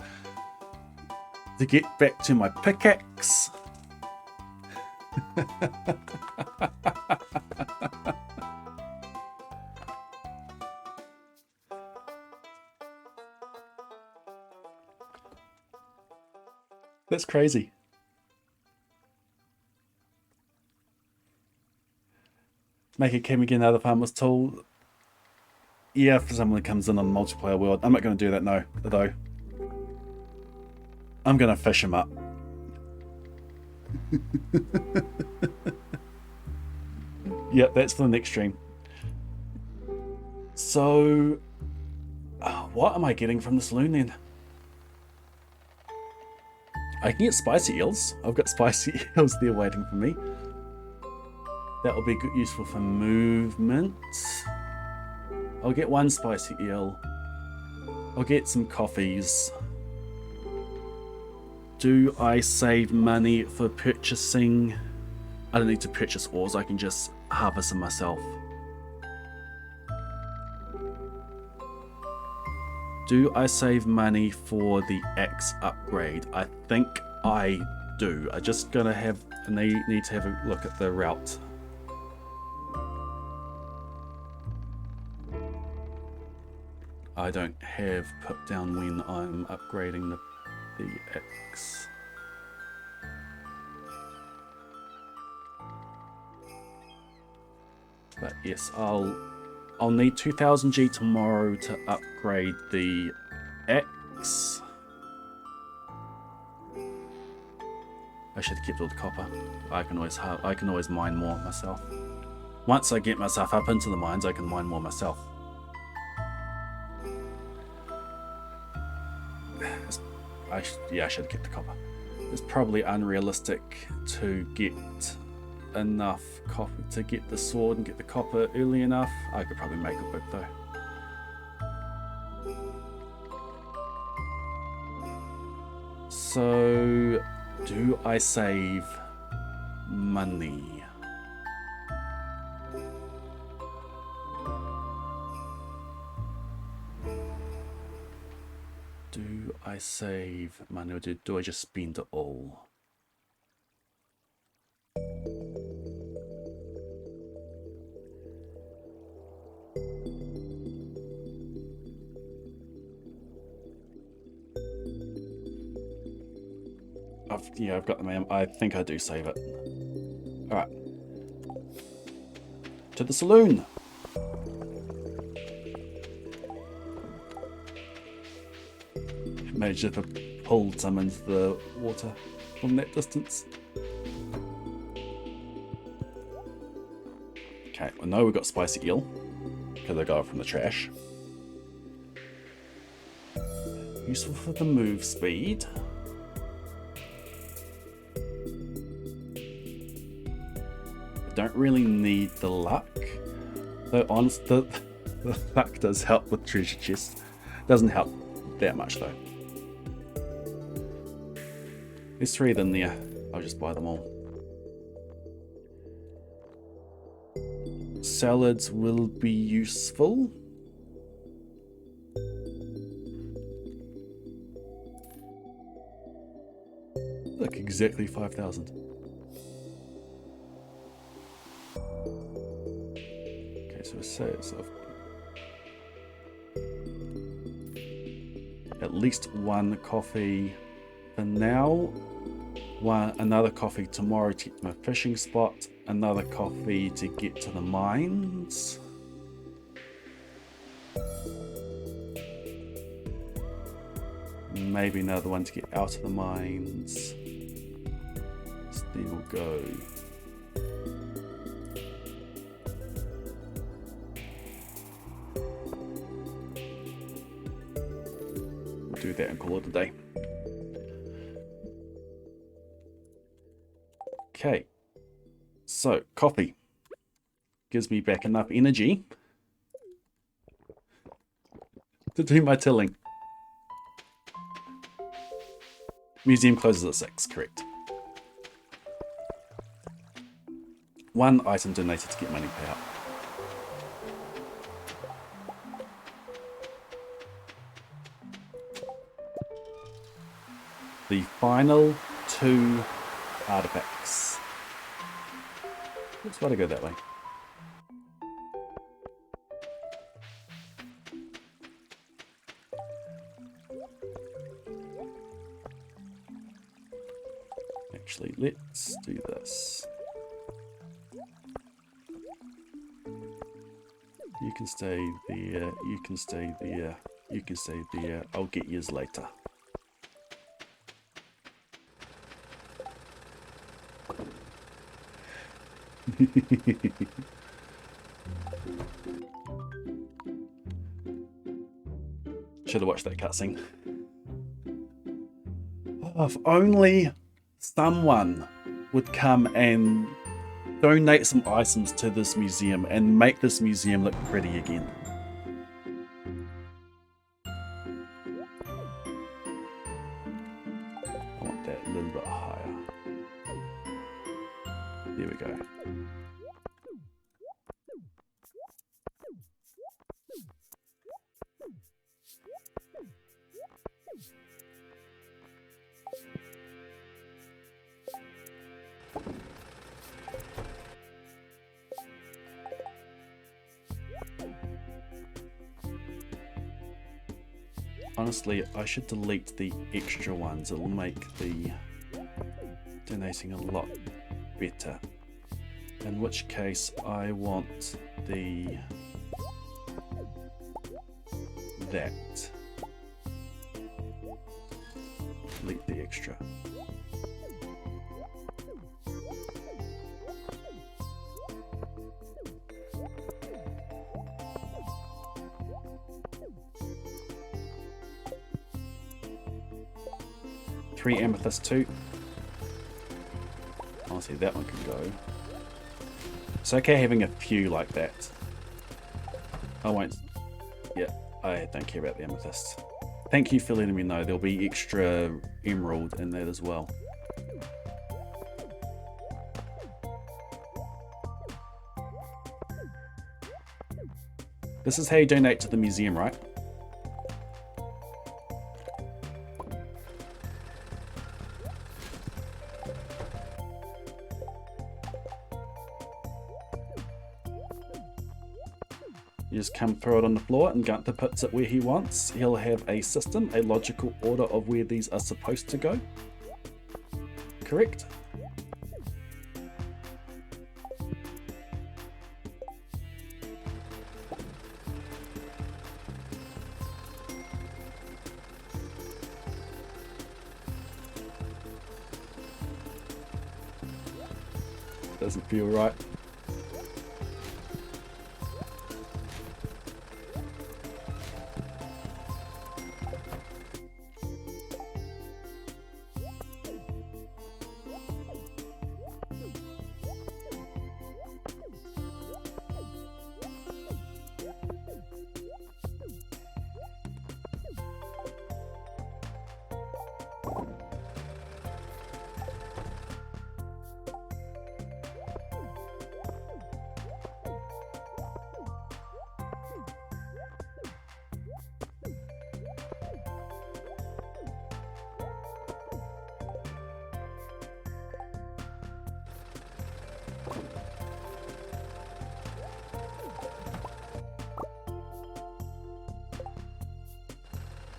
To get back to my pickaxe. That's crazy. Make a cam again, other farmer's tool. Yeah, if someone comes in on the multiplayer world. I'm not going to do that, no, though. I'm going to fish him up. Yep, that's for the next stream. So, what am I getting from the saloon then? I can get spicy eels. I've got spicy eels there waiting for me. That will be good, useful for movement. I'll get one spicy eel. I'll get some coffees. Do I save money for purchasing? I don't need to purchase ores, I can just harvest them myself. Do I save money for the axe upgrade? I think I do. I just gotta need to have a look at the route. I don't have put down when I'm upgrading the axe. But yes, I'll need 2000 G tomorrow to upgrade the axe. I should have kept all the copper. I can always mine more myself. Once I get myself up into the mines, I can mine more myself. Yeah, I should have kept the copper. It's probably unrealistic to get enough copper to get the sword and get the copper early enough. I could probably make it work though. So, do I save money? Do I save money or do I just spend it all? I've got them. I think I do save it. Alright. To the saloon! Managed to pull some into the water from that distance. Okay, I know we've got spicy eel, because I got it from the trash. Useful for the move speed. I don't really need the luck. Though honestly, the luck does help with treasure chests. Doesn't help that much though. There's 3 of them there. I'll just buy them all. Salads will be useful. Look, exactly 5,000. Okay, so it's at least 1 coffee for now. Another coffee tomorrow to get to my fishing spot. Another coffee to get to the mines. And maybe another one to get out of the mines. So there we'll go. We'll do that and call it a day. Okay. So, coffee. Gives me back enough energy to do my tilling. Museum closes at 6, correct. 1 item donated to get money payout. The final 2 artifacts. Let's try to go that way. Actually, let's do this. You can stay there, you can stay there, you can stay there. I'll get yours later. Should have watched that cutscene. Oh, if only someone would come and donate some items to this museum and make this museum look pretty again. I want that a little bit higher. There we go. Honestly, I should delete the extra ones. It'll make the donating a lot better. In which case, I want that. Delete the extra. Three amethyst too. Honestly, that one can go. It's okay having a few like that. I won't. Yeah, I don't care about the amethyst. Thank you for letting me know. There'll be extra emerald in that as well. This is how you donate to the museum, right? You just come throw it on the floor and Gunther puts it where he wants. He'll have a system, a logical order of where these are supposed to go. Correct? Doesn't feel right.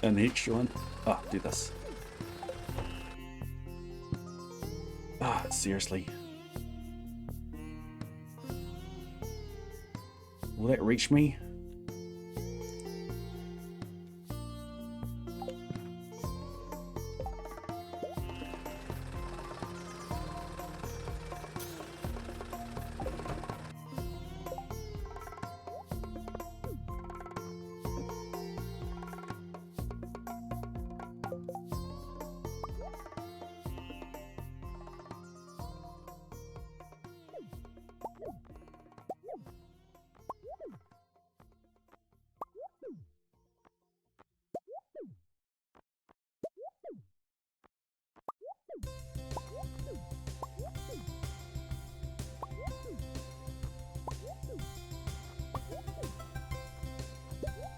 And the extra one. Ah, do this. Ah, seriously. Will that reach me?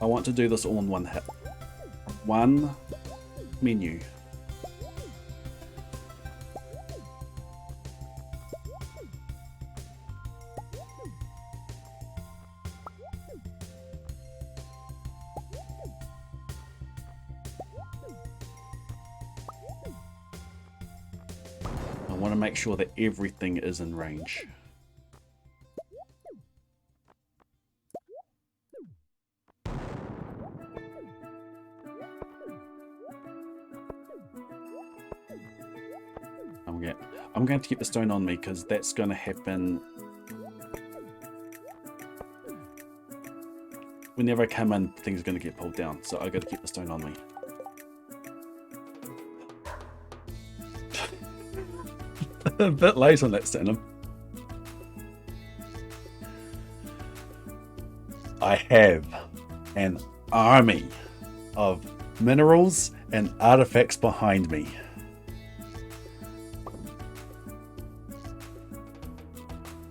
I want to do this all in one hit. One menu. I want to make sure that everything is in range. I'm going to keep the stone on me because that's going to happen whenever I come in. Things are going to get pulled down, so I got to keep the stone on me. A bit late on that, Stanham. I have an army of minerals and artifacts behind me.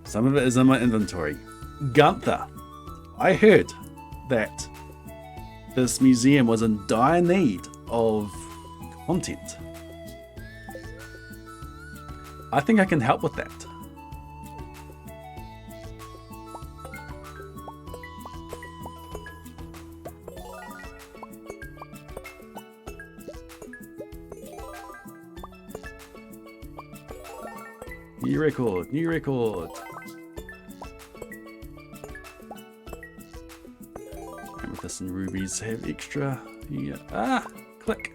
Some of it is in my inventory. Gunther, I heard that this museum was in dire need of content. I think I can help with that. New record, new record. Amethyst and rubies have extra. Yeah. Ah, click.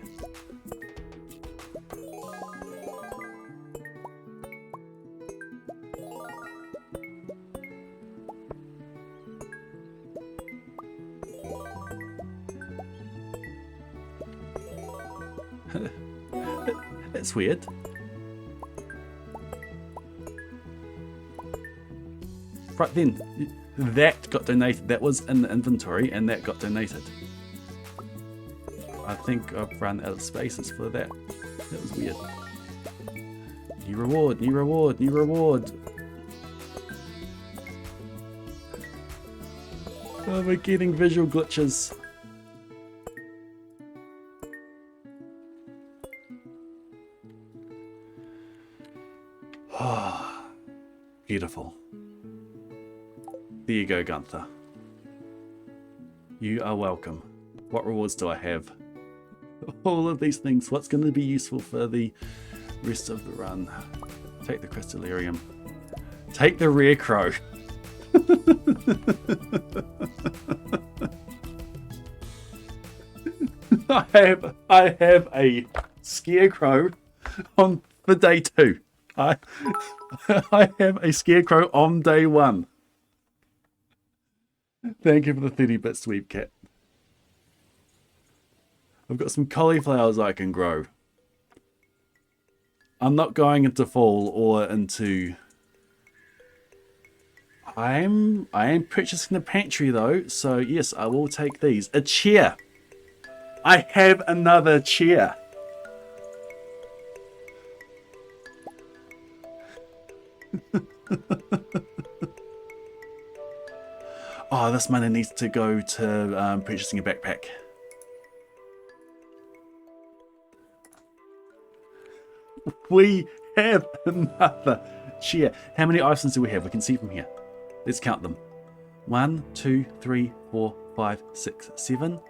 That's weird. Right then, that got donated. That was in the inventory and that got donated. I think I've run out of spaces for that. That was weird. New reward, new reward, new reward. Oh, we're getting visual glitches. Beautiful. There you go, Gunther. You are welcome. What rewards do I have? All of these things. What's going to be useful for the rest of the run? Take the crystallarium. Take the rare crow. I have a scarecrow on for day 2. I have a scarecrow on day 1. Thank you for the 30-bit sweep, cat. I've got some cauliflowers I can grow. I'm not going into fall or into... I am purchasing the pantry though, so yes, I will take these. A chair. I have another chair. Oh, this money needs to go to purchasing a backpack. We have another chair. How many items do we have? We can see from here. Let's count them. 1, 2, 3, 4, 5, 6, 7,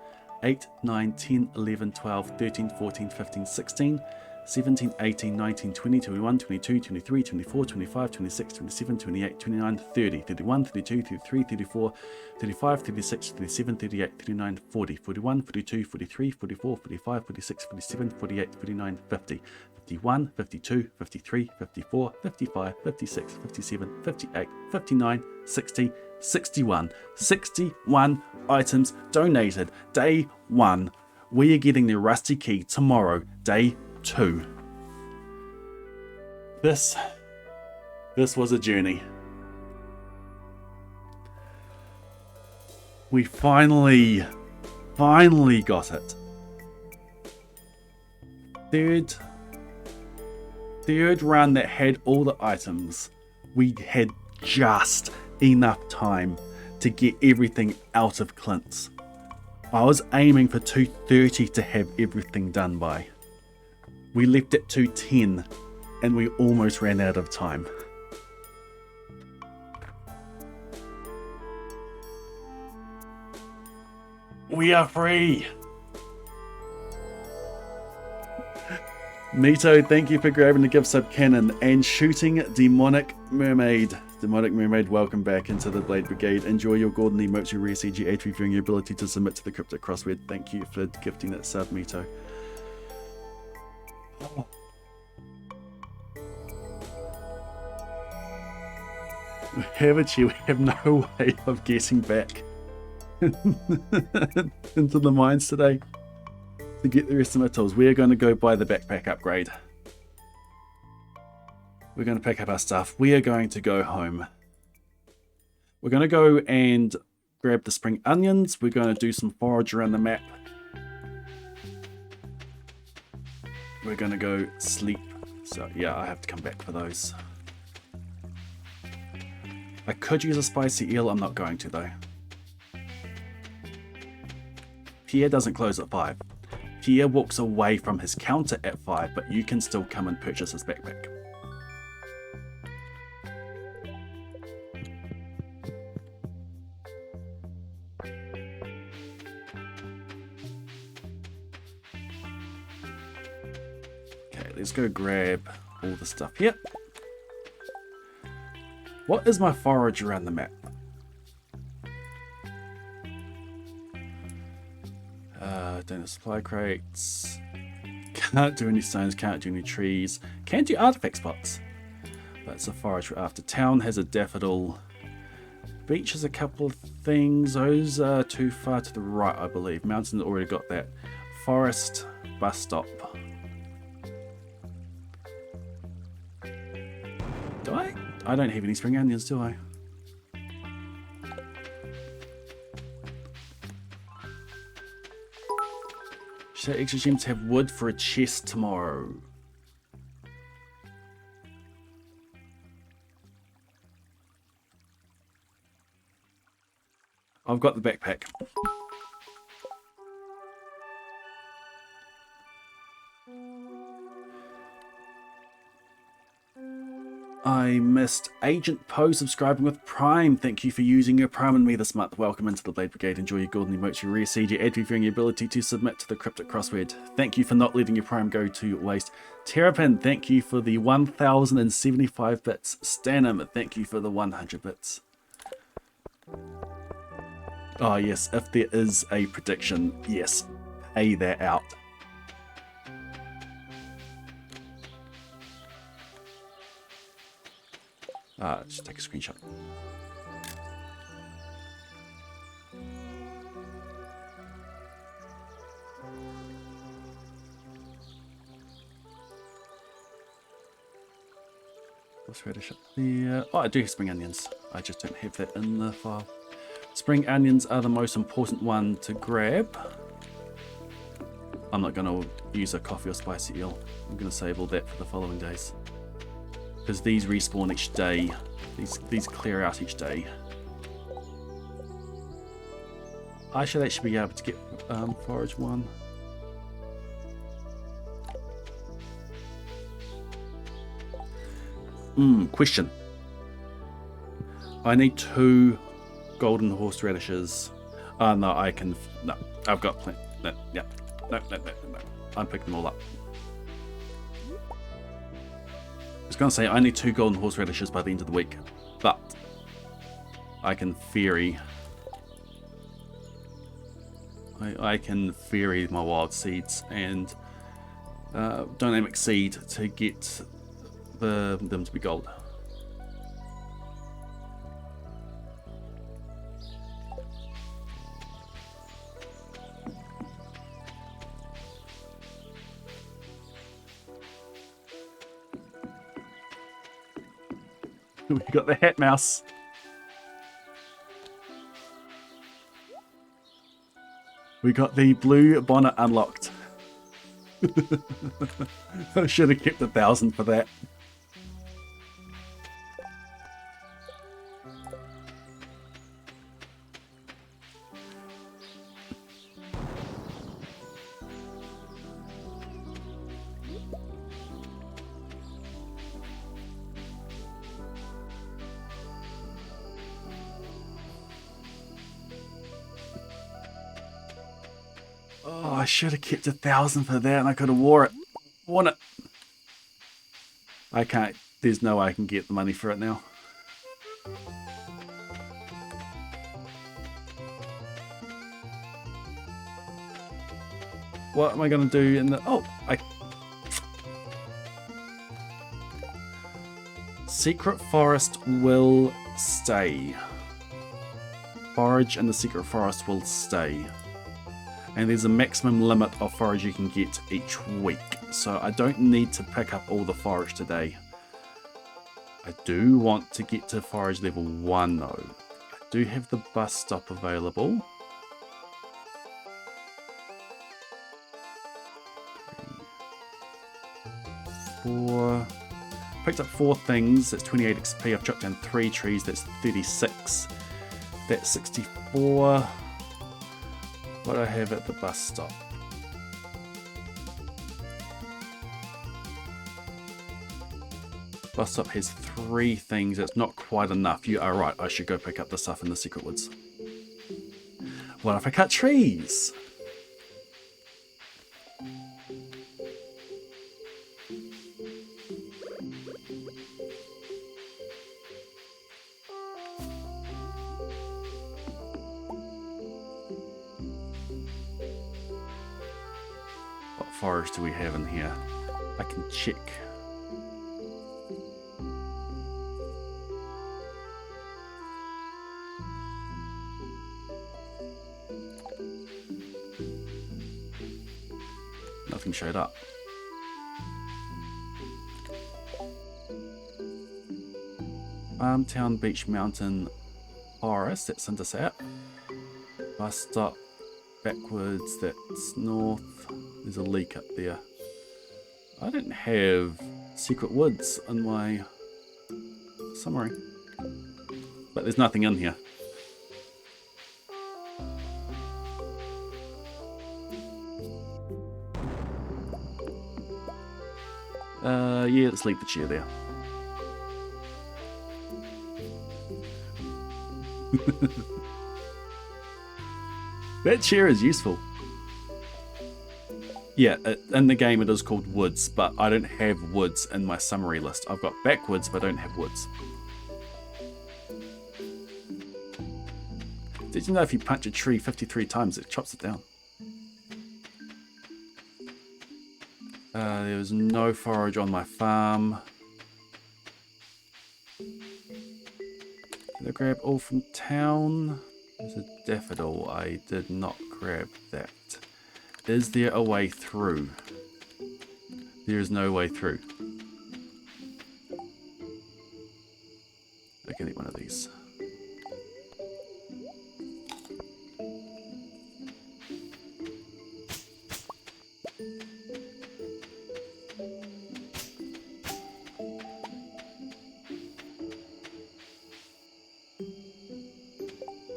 8, 9, 10, 11, 12, 13, 14, 15, 16, 17, 18, 19, 20, 21, 22, 23, 24, 25, 26, 27, 28, 29, 30, 31, 32, 33, 34, 35, 36, 37, 38, 39, 40, 41, 42, 43, 44, 45, 46, 47, 48, 49, 50, 51, 52, 53, 54, 55, 56, 57, 58, 59, 60, 61. 61 items donated. Day 1. We are getting the rusty key tomorrow. Day 2. This was a journey. We finally got it. Third run that had all the items. We had just enough time to get everything out of Clint's. I was aiming for 2:30 to have everything done by. We left at 2:10 and we almost ran out of time. We are free! Mito, thank you for grabbing the gift sub cannon and shooting Demonic Mermaid. Demonic Mermaid, welcome back into the Blade Brigade. Enjoy your golden emoji rare CG at reviewing your ability to submit to the cryptic crossword. Thank you for gifting that sub, Mito. Oh. We haven't you? We have no way of getting back into the mines today to get the rest of my tools. We are going to go buy the backpack upgrade. We're going to pick up our stuff. We are going to go home. We're going to go and grab the spring onions. We're going to do some forage around the map. We're going to go sleep. So yeah, I have to come back for those. I could use a spicy eel. I'm not going to though. Pierre doesn't close at 5. Pierre walks away from his counter at 5, but you can still come and purchase his backpack. Okay, let's go grab all the stuff here. What is my forage around the map? Don't have supply crates. Can't do any stones, can't do any trees. Can do artifact spots. That's a forage we're after. Town has a daffodil. Beach has a couple of things. Those are too far to the right, I believe. Mountain already got that. Forest, bus stop. Do I? I don't have any spring onions, do I? So extra gems have wood for a chest tomorrow. I've got the backpack. I missed Agent Poe subscribing with Prime. Thank you for using your Prime and me this month. Welcome into the Blade Brigade. Enjoy your golden emoji rare CG ad reviewing your ability to submit to the cryptic crossword. Thank you for not letting your Prime go to waste. Terrapin, thank you for the 1075 bits. Stanham, thank you for the 100 bits. Oh yes, if there is a prediction, yes, pay that out. Just take a screenshot. Horseradish up there. Oh, I do have spring onions. I just don't have that in the file. Spring onions are the most important one to grab. I'm not going to use a coffee or spicy eel. I'm going to save all that for the following days. Because these respawn each day. These clear out each day. I should actually be able to get forage one. Question. I need 2 golden horseradishes. No, I can. No, I've got plenty. No, yeah. No. I'm picking them all up. I was going to say I need 2 golden horseradishes by the end of the week, but I can ferry. I can ferry my wild seeds and dynamic seed to get them to be gold. We got the hat mouse. We got the blue bonnet unlocked. I should have kept 1,000 for that. Oh, I should have kept 1,000 for that and I could have worn it. I can't. There's no way I can get the money for it now. What am I going to do in the... Oh, Secret Forest will stay. Forage in the Secret Forest will stay. And there's a maximum limit of forage you can get each week. So I don't need to pick up all the forage today. I do want to get to forage level 1 though. I do have the bus stop available. 4. Picked up 4 things, that's 28 XP. I've chopped down 3 trees, that's 36. That's 64. What do I have at the bus stop? Bus stop has 3 things, that's not quite enough. You are right, I should go pick up the stuff in the secret woods. What if I cut trees? What forest do we have in here? I can check. Nothing showed up. Farmtown Beach Mountain Forest, that's Intersat. Bus stop backwards, that's north. There's a leak up there. I didn't have secret woods in my summary, but there's nothing in here. Yeah, let's leave the chair there. That chair is useful. Yeah, in the game it is called woods, but I don't have woods in my summary list. I've got backwoods, but I don't have woods. Did you know if you punch a tree 53 times, it chops it down? There was no forage on my farm. Did I grab all from town? There's a daffodil. I did not grab that. Is there a way through? There is no way through. I can eat one of these.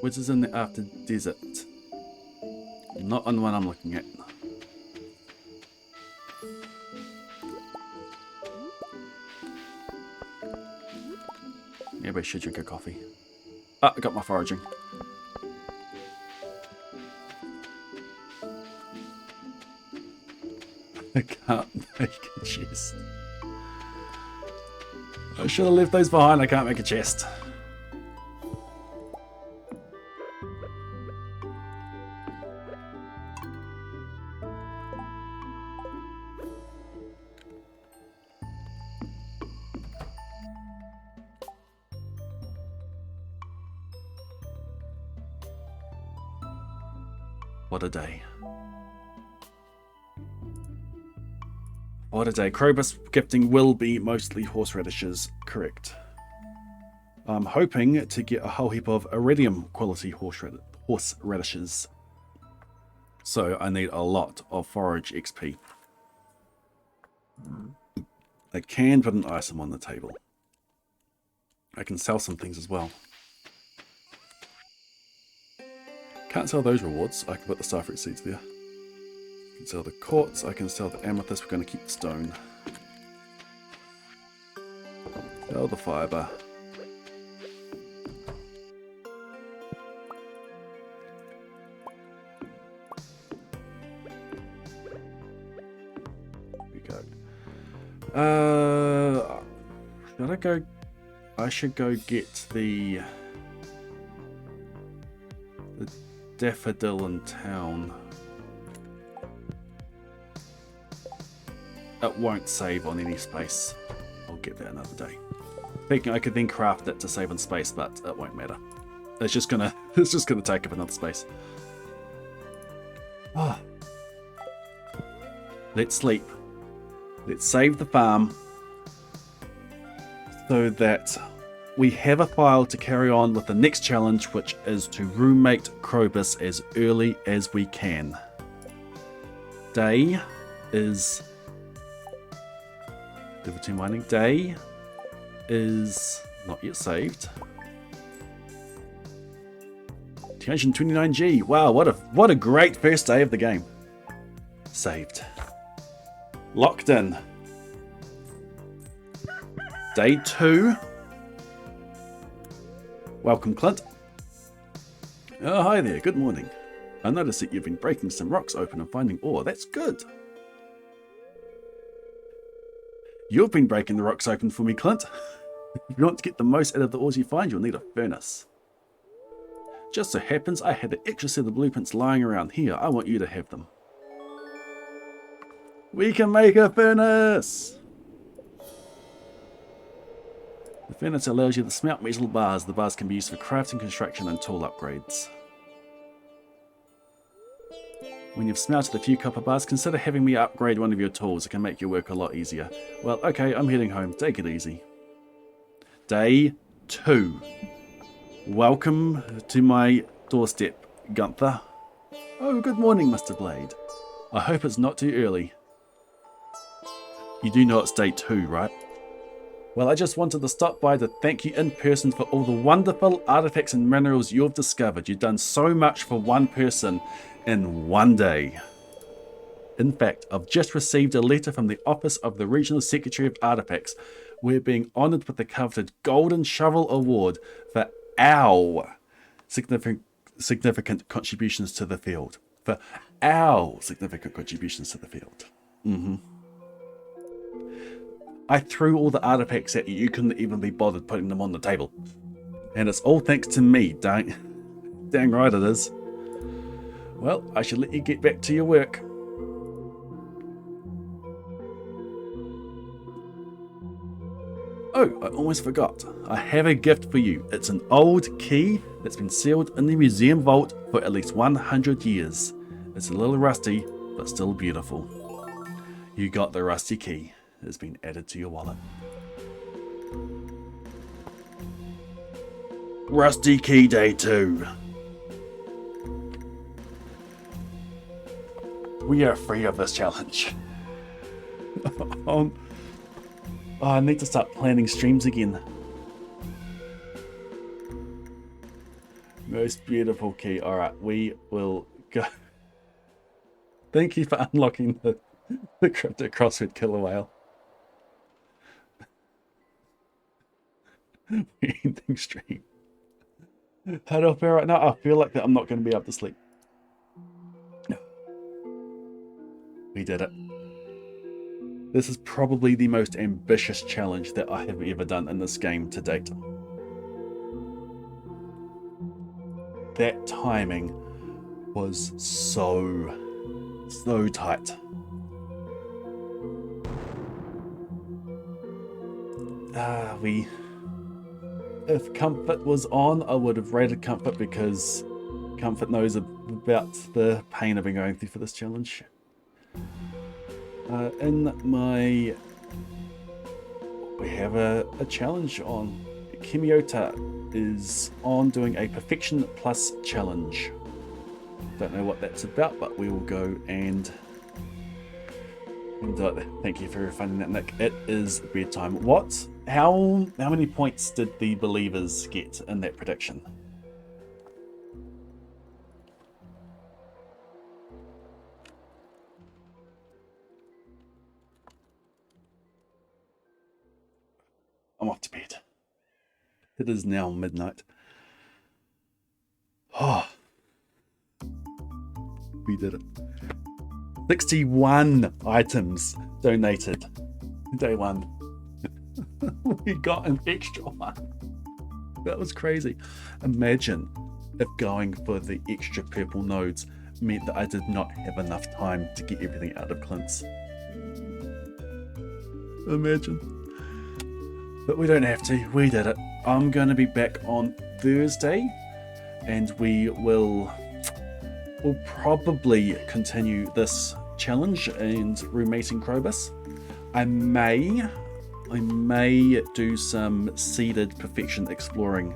Which is in the after desert. Not on the one I'm looking at. Maybe I should drink a coffee. Ah, I got my foraging. I can't make a chest. I should have left those behind. I can't make a chest. What a day. What a day. Krobus gifting will be mostly horseradishes, correct. I'm hoping to get a whole heap of iridium quality horseradishes. So I need a lot of forage XP. I can put an item on the table. I can sell some things as well. Can't sell those rewards. I can put the starfruit seeds there. I can sell the quartz. I can sell the amethyst. We're going to keep the stone. Sell the fiber. Should I go? I should go get the daffodil in town. It won't save on any space. I'll get that another day. Thinking I could then craft it to save on space, but it won't matter. It's just gonna take up another space. Ah. Let's sleep. Let's save the farm so that we have a file to carry on with the next challenge, which is to roommate Krobus as early as we can. Day is Liberty Mining. Day is not yet saved. 229G. Wow, what a great first day of the game. Saved. Locked in. Day 2. Welcome, Clint. Oh, hi there. Good morning. I noticed that you've been breaking some rocks open and finding ore. That's good. You've been breaking the rocks open for me, Clint. If you want to get the most out of the ores you find, you'll need a furnace. Just so happens I had an extra set of blueprints lying around here. I want you to have them. We can make a furnace! The furnace allows you to smelt metal bars. The bars can be used for crafting, construction and tool upgrades. When you've smelted a few copper bars, consider having me upgrade one of your tools. It can make your work a lot easier. Well, okay, I'm heading home. Take it easy. Day 2. Welcome to my doorstep, Gunther. Oh, good morning, Mr. Blade. I hope it's not too early. You do know it's day 2, right? Well, I just wanted to stop by to thank you in person for all the wonderful artifacts and minerals you've discovered. You've done so much for one person in one day. In fact, I've just received a letter from the Office of the Regional Secretary of Artifacts. We're being honoured with the coveted Golden Shovel Award for our significant contributions to the field. I threw all the artifacts at you. You couldn't even be bothered putting them on the table. And it's all thanks to me, dang right it is. Well, I should let you get back to your work. Oh, I almost forgot. I have a gift for you. It's an old key that's been sealed in the museum vault for at least 100 years. It's a little rusty, but still beautiful. You got the rusty key. It's been added to your wallet. Rusty key day 2. We are free of this challenge. Oh, I need to start planning streams again. Most beautiful key. Alright, we will go. Thank you for unlocking the crypto crossword killer whale. We're ending stream. How do I feel right now? I feel like that I'm not going to be able to sleep. We did it. This is probably the most ambitious challenge that I have ever done in this game to date. That timing was so tight. If Comfort was on, I would have rated Comfort because Comfort knows about the pain I've been going through for this challenge. We have a challenge on. Kimiota is on doing a Perfection Plus challenge. Don't know what that's about, but we will go and thank you for finding that, Nick. It is bedtime. What? How many points did the believers get in that prediction? I'm off to bed. It is now midnight. Oh, we did it. 61 items donated. Day 1. We got an extra one. That was crazy. Imagine if going for the extra purple nodes meant that I did not have enough time to get everything out of Clint's. Imagine. But we don't have to. We did it. I'm going to be back on Thursday, and we'll probably continue this challenge and roommating Krobus. I may do some seeded perfection exploring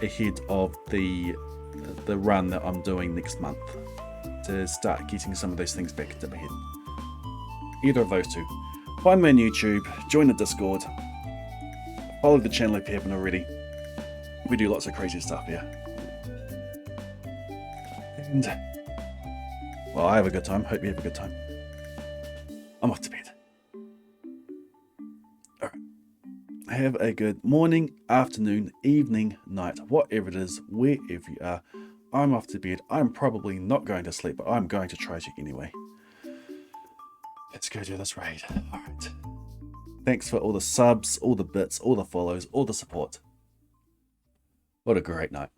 ahead of the run that I'm doing next month to start getting some of those things back into my head. Either of those two. Find me on YouTube, join the Discord, follow the channel if you haven't already. We do lots of crazy stuff here. And, well, I have a good time. Hope you have a good time. I'm off to bed. Alright. Have a good morning, afternoon, evening, night, whatever it is, wherever you are. I'm off to bed. I'm probably not going to sleep, but I'm going to try to anyway. Let's go do this raid. Alright. Thanks for all the subs, all the bits, all the follows, all the support. What a great night.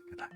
Good night.